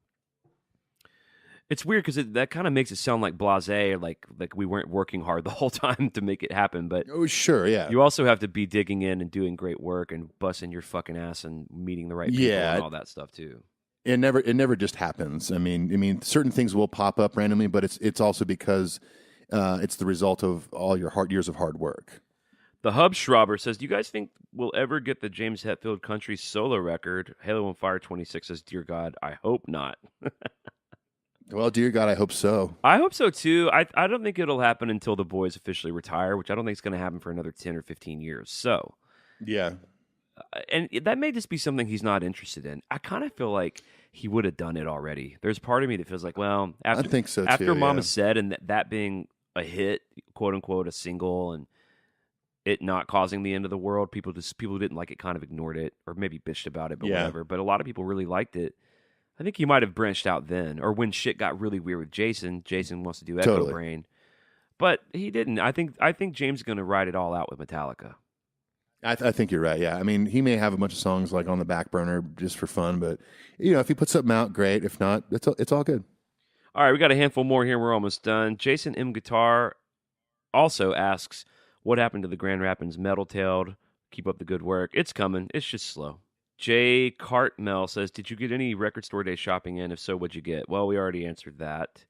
it's weird because that kind of makes it sound like blasé, like we weren't working hard the whole time to make it happen. But Oh, sure, yeah. you also have to be digging in and doing great work and busting your fucking ass and meeting the right people and all that stuff too. It never just happens. I mean, certain things will pop up randomly, but it's also because it's the result of all your years of hard work. The Hub Schrauber says, do you guys think we'll ever get the James Hetfield country solo record? Halo on Fire 26 says, dear God, I hope not. Well, dear God, I hope so. I hope so too. I don't think it'll happen until the boys officially retire, which I don't think is going to happen for another 10 or 15 years. So, Yeah. and that may just be something he's not interested in. I kind of feel like he would have done it already. There's part of me that feels like, well, after, I think so too, after Mama yeah. Said and that being a hit, quote unquote, a single, and it not causing the end of the world, people who didn't like it kind of ignored it or maybe bitched about it, but whatever. But a lot of people really liked it. I think he might have branched out then, or when shit got really weird with Jason. Jason wants to do Echo Totally. Brain, but he didn't. I think James is going to ride it all out with Metallica. I think you're right. Yeah, I mean, he may have a bunch of songs like on the back burner just for fun, but if he puts something out, great. If not, it's all good. All right, we got a handful more here. We're almost done. Jason M. Guitar also asks, what happened to the Grand Rapids Metal Tailed? Keep up the good work. It's coming. It's just slow. Jay Cartmel says, did you get any record store day shopping in? If so, what'd you get? Well, we already answered that.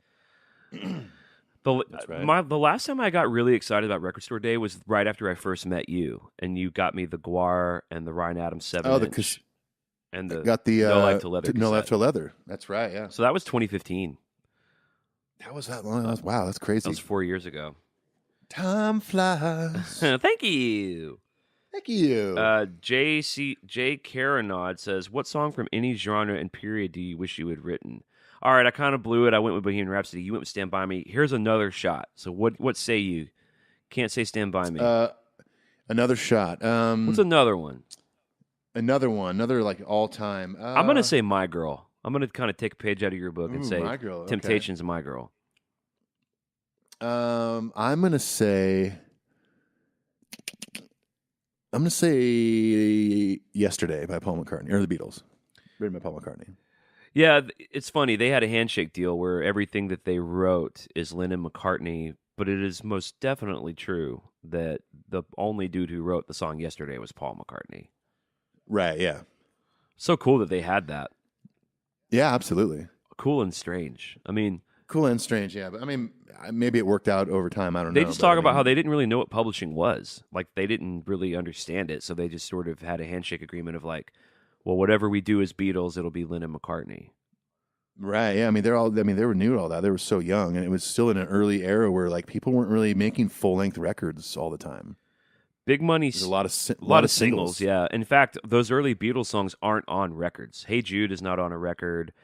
That's right. The last time I got really excited about record store day was right after I first met you, and you got me the Guar and the Ryan Adams 7-inch. And the got the No Life to Leather. No Life cassette. to Leather. That's right. Yeah. So that was 2015. That was that long. Wow, that's crazy. That was 4 years ago. Time flies. Thank you. Thank you. J. Caranod says, what song from any genre and period do you wish you had written? All right, I kind of blew it. I went with Bohemian Rhapsody. You went with Stand By Me. Here's another shot. So what say you? Can't say Stand By Me. Another shot. What's another one? Another like all time. I'm going to say My Girl. I'm going to kind of take a page out of your book and say My Girl. Okay. Temptations, My Girl. I'm gonna say Yesterday by Paul McCartney, or the Beatles, written by Paul McCartney. Yeah, it's funny. They had a handshake deal where everything that they wrote is Lennon McCartney, but it is most definitely true that the only dude who wrote the song Yesterday was Paul McCartney. Right, yeah. So cool that they had that. Yeah, absolutely. Cool and strange. I mean, cool and strange, yeah. But I mean, maybe it worked out over time. I don't know. They just talk about how they didn't really know what publishing was. Like, they didn't really understand it, so they just sort of had a handshake agreement of like, well, whatever we do as Beatles, it'll be Lennon McCartney. Right, yeah. I mean, they were new to all that. They were so young, and it was still in an early era where like people weren't really making full-length records all the time. Big Money, There's a lot of singles, yeah. In fact, those early Beatles songs aren't on records. Hey Jude is not on a record.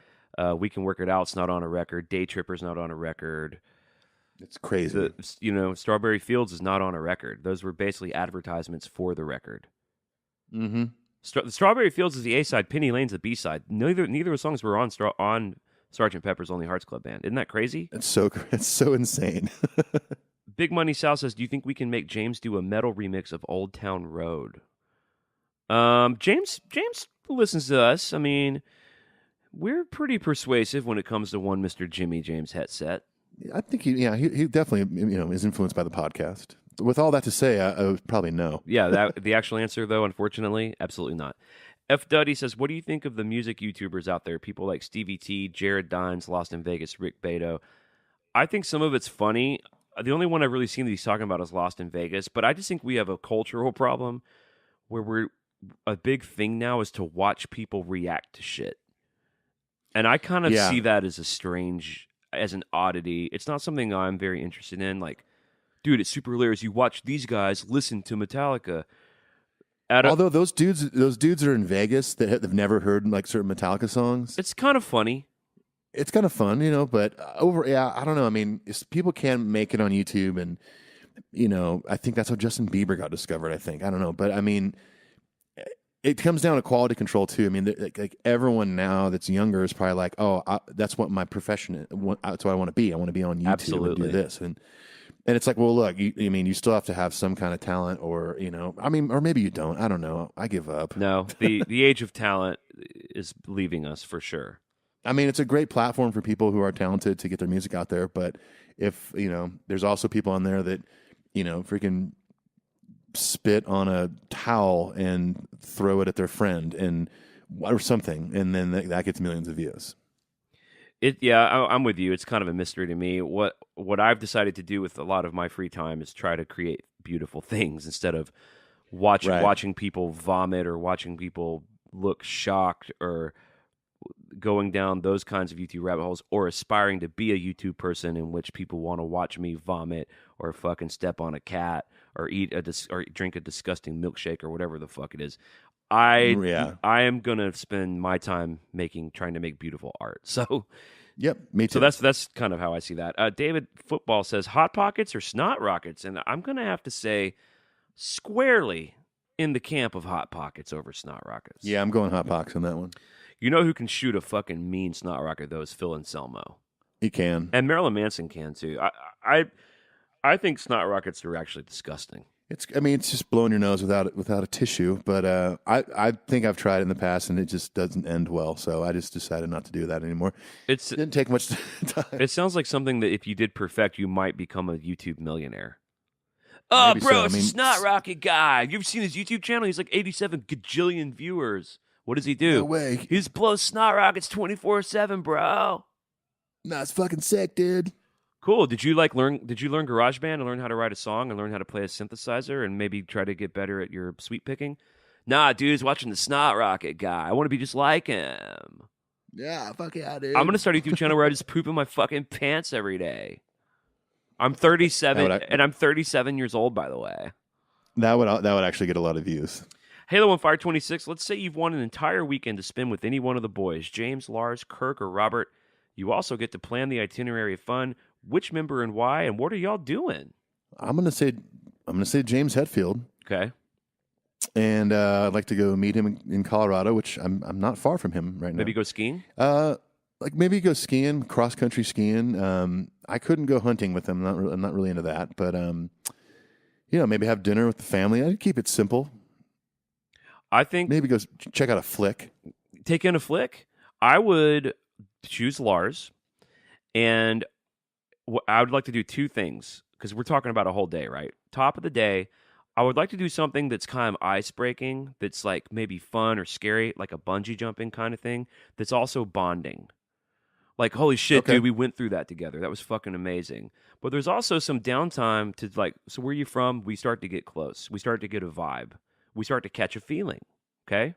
We Can Work It Out's not on a record. Day Tripper's not on a record. It's crazy. Strawberry Fields is not on a record. Those were basically advertisements for the record. Mm-hmm. Strawberry Fields is the A-side. Penny Lane's the B-side. Neither of the songs were on Sgt. Pepper's Lonely Hearts Club Band. Isn't that crazy? It's so insane. Big Money Sal says, do you think we can make James do a metal remix of Old Town Road? James listens to us. I mean, we're pretty persuasive when it comes to one Mr. Jimmy James Hetset. I think he definitely is influenced by the podcast. With all that to say, I would probably no. Yeah, the actual answer though, unfortunately, absolutely not. F. Duddy says, what do you think of the music YouTubers out there? People like Stevie T, Jared Dines, Lost in Vegas, Rick Beto. I think some of it's funny. The only one I've really seen that he's talking about is Lost in Vegas, but I just think we have a cultural problem where a big thing now is to watch people react to shit. And I kind of see that as an oddity. It's not something I'm very interested in. Like, dude, it's super hilarious. You watch these guys listen to Metallica. Although those dudes are in Vegas that have never heard like certain Metallica songs. It's kind of funny. It's kind of fun, but I don't know. I mean, people can make it on YouTube, and I think that's how Justin Bieber got discovered. I don't know, but I mean, it comes down to quality control too. I mean, like everyone now that's younger is probably like, oh, that's what my profession is. That's what I want to be. I want to be on YouTube and do this. And And it's like, well, look, you still have to have some kind of talent, or or maybe you don't. I don't know. I give up. No, the age of talent is leaving us for sure. I mean, it's a great platform for people who are talented to get their music out there. But if there's also people on there that freaking spit on a towel and throw it at their friend or something, and then that gets millions of views. I'm with you. It's kind of a mystery to me. What I've decided to do with a lot of my free time is try to create beautiful things instead of watching people vomit or watching people look shocked or going down those kinds of YouTube rabbit holes, or aspiring to be a YouTube person in which people want to watch me vomit or fucking step on a cat or or drink a disgusting milkshake or whatever the fuck it is. I am gonna spend my time trying to make beautiful art. So, yep, me too. So that's kind of how I see that. David Football says Hot Pockets or Snot Rockets, and I'm gonna have to say squarely in the camp of Hot Pockets over Snot Rockets. Yeah, I'm going Hot Pockets on that one. You know who can shoot a fucking mean snot rocket though is Phil Anselmo. He can, and Marilyn Manson can too. I think snot rockets are actually disgusting. It's just blowing your nose without a tissue. But I think I've tried it in the past, and it just doesn't end well. So I just decided not to do that anymore. It didn't take much time. It sounds like something that if you did perfect, you might become a YouTube millionaire. Oh, maybe bro, it's a snot rocket guy. You ever seen his YouTube channel? He's like 87 gajillion viewers. What does he do? No way. He just blows snot rockets 24/7, bro. Nah, it's fucking sick, dude. Cool. Did you learn GarageBand and learn how to write a song and learn how to play a synthesizer and maybe try to get better at your sweet picking? Nah, dude, he's watching the snot rocket guy. I want to be just like him. Yeah, fuck yeah, dude. I'm gonna start a YouTube channel where I just poop in my fucking pants every day. I'm 37 and I'm 37 years old, by the way. That would actually get a lot of views. Halo on Fire 26, let's say you've won an entire weekend to spend with any one of the boys, James, Lars, Kirk, or Robert. You also get to plan the itinerary of fun, which member and why, and what are y'all doing? I'm gonna say James Hetfield. Okay. And I'd like to go meet him in Colorado, which I'm not far from him right now. Maybe go skiing? Maybe go skiing, cross country skiing. I couldn't go hunting with him. I'm not really into that, but maybe have dinner with the family. I'd keep it simple. I think maybe go check out a flick. Take in a flick. I would choose Lars, and I would like to do two things because we're talking about a whole day, right? Top of the day, I would like to do something that's kind of ice-breaking, that's like maybe fun or scary, like a bungee jumping kind of thing, that's also bonding. Like, holy shit, dude, we went through that together. That was fucking amazing. But there's also some downtime to so where are you from? We start to get close. We start to get a vibe. We start to catch a feeling, okay?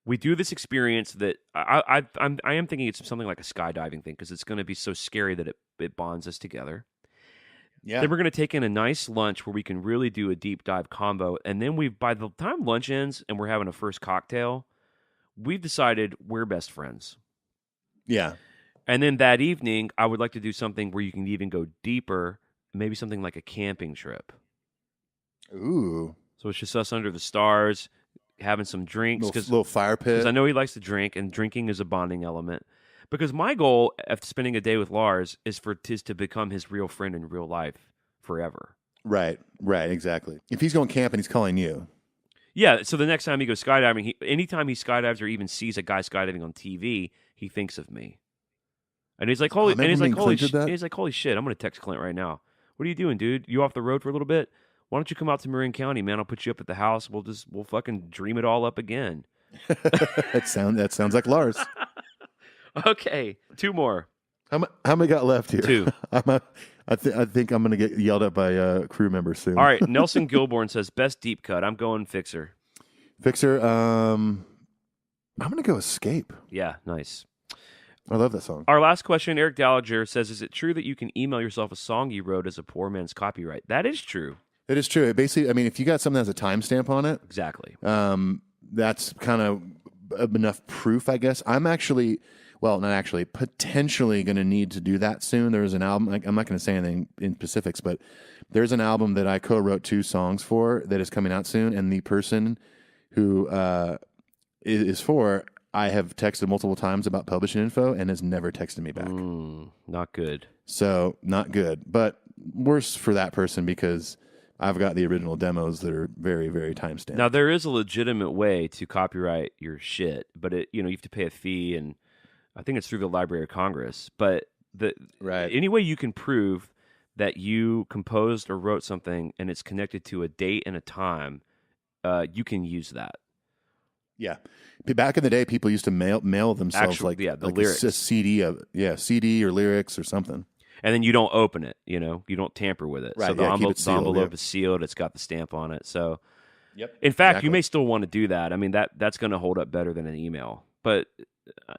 We do this experience that I am thinking it's something like a skydiving thing because it's going to be so scary that it bonds us together. Yeah. Then we're going to take in a nice lunch where we can really do a deep dive combo. And then by the time lunch ends and we're having a first cocktail, we've decided we're best friends. Yeah. And then that evening, I would like to do something where you can even go deeper, maybe something like a camping trip. Ooh. So it's just us under the stars, having some drinks. Little fire pit. Because I know he likes to drink, and drinking is a bonding element. Because my goal after spending a day with Lars is to become his real friend in real life forever. Right, exactly. If he's going camping, he's calling you. Yeah, so the next time he goes skydiving, anytime he skydives or even sees a guy skydiving on TV, he thinks of me. And he's like, holy shit, I'm going to text Clint right now. What are you doing, dude? You off the road for a little bit? Why don't you come out to Marin County, man? I'll put you up at the house. We'll fucking dream it all up again. That sounds like Lars. Okay, two more. How many got left here? Two. I think I'm going to get yelled at by crew members soon. All right, Nelson Gilborn says, best deep cut. I'm going Fixer. I'm going to go Escape. Yeah, nice. I love that song. Our last question, Eric Dallager says, is it true that you can email yourself a song you wrote as a poor man's copyright? That is true. It is true. Basically, if you got something that has a timestamp on it. Exactly. That's kind of enough proof, I guess. I'm actually... Well, not actually, potentially going to need to do that soon. There's an album, I'm not going to say anything in specifics, but there's an album that I co-wrote 2 songs for that is coming out soon, and the person who is for, I have texted multiple times about publishing info and has never texted me back. Not good. So, not good. But worse for that person because I've got the original demos that are very, very timestamped. Now, there is a legitimate way to copyright your shit, but you have to pay a fee, and I think it's through the Library of Congress. But any way you can prove that you composed or wrote something and it's connected to a date and a time, you can use that. Yeah. Back in the day, people used to mail themselves the lyrics. a CD CD or lyrics or something. And then you don't open it, you don't tamper with it. Right, so the keep it sealed, envelope is sealed. It's got the stamp on it. So, exactly. in fact, you may still want to do that. I mean, that's going to hold up better than an email. But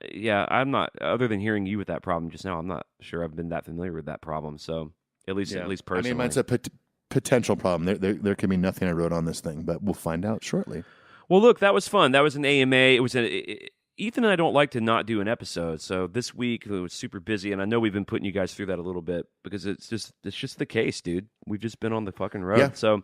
I'm not. Other than hearing you with that problem just now, I'm not sure I've been that familiar with that problem. So, at least personally, I mean, it's a potential problem. There can be nothing I wrote on this thing, but we'll find out shortly. Well, look, that was fun. That was an AMA. It was Ethan and I don't like to not do an episode, so this week it was super busy, and I know we've been putting you guys through that a little bit because it's just the case, dude. We've just been on the fucking road. Yeah. So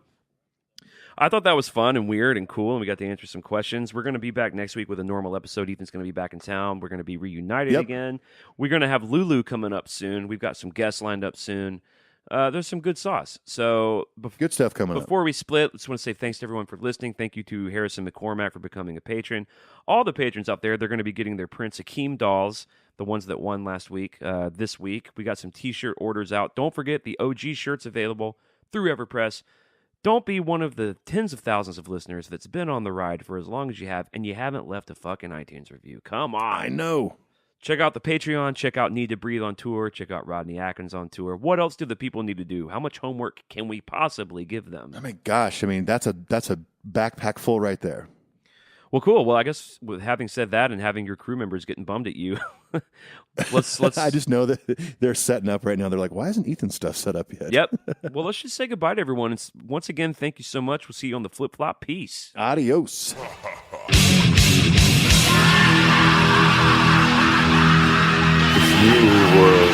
I thought that was fun and weird and cool, and we got to answer some questions. We're going to be back next week with a normal episode. Ethan's going to be back in town. We're going to be reunited again. We're going to have Lulu coming up soon. We've got some guests lined up soon. There's some good sauce. So good stuff coming up. Before we split, I just want to say thanks to everyone for listening. Thank you to Harrison McCormack for becoming a patron. All the patrons out there, they're going to be getting their Prince Akeem dolls, the ones that won last week, this week. We got some T-shirt orders out. Don't forget the OG shirts available through EverPress. Don't be one of the tens of thousands of listeners that's been on the ride for as long as you have, and you haven't left a fucking iTunes review. Come on. I know. Check out the Patreon. Check out Need to Breathe on tour. Check out Rodney Atkins on tour. What else do the people need to do? How much homework can we possibly give them? I mean, gosh, that's a backpack full right there. Well, cool. Well, I guess with having said that and having your crew members getting bummed at you, let's. I just know that they're setting up right now. They're like, why isn't Ethan's stuff set up yet? Yep. Well, let's just say goodbye to everyone. And once again, thank you so much. We'll see you on the Flip Flop. Peace. Adios. You were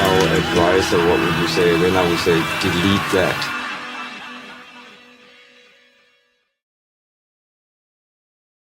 our advisor, what would you say? Then I would say delete that.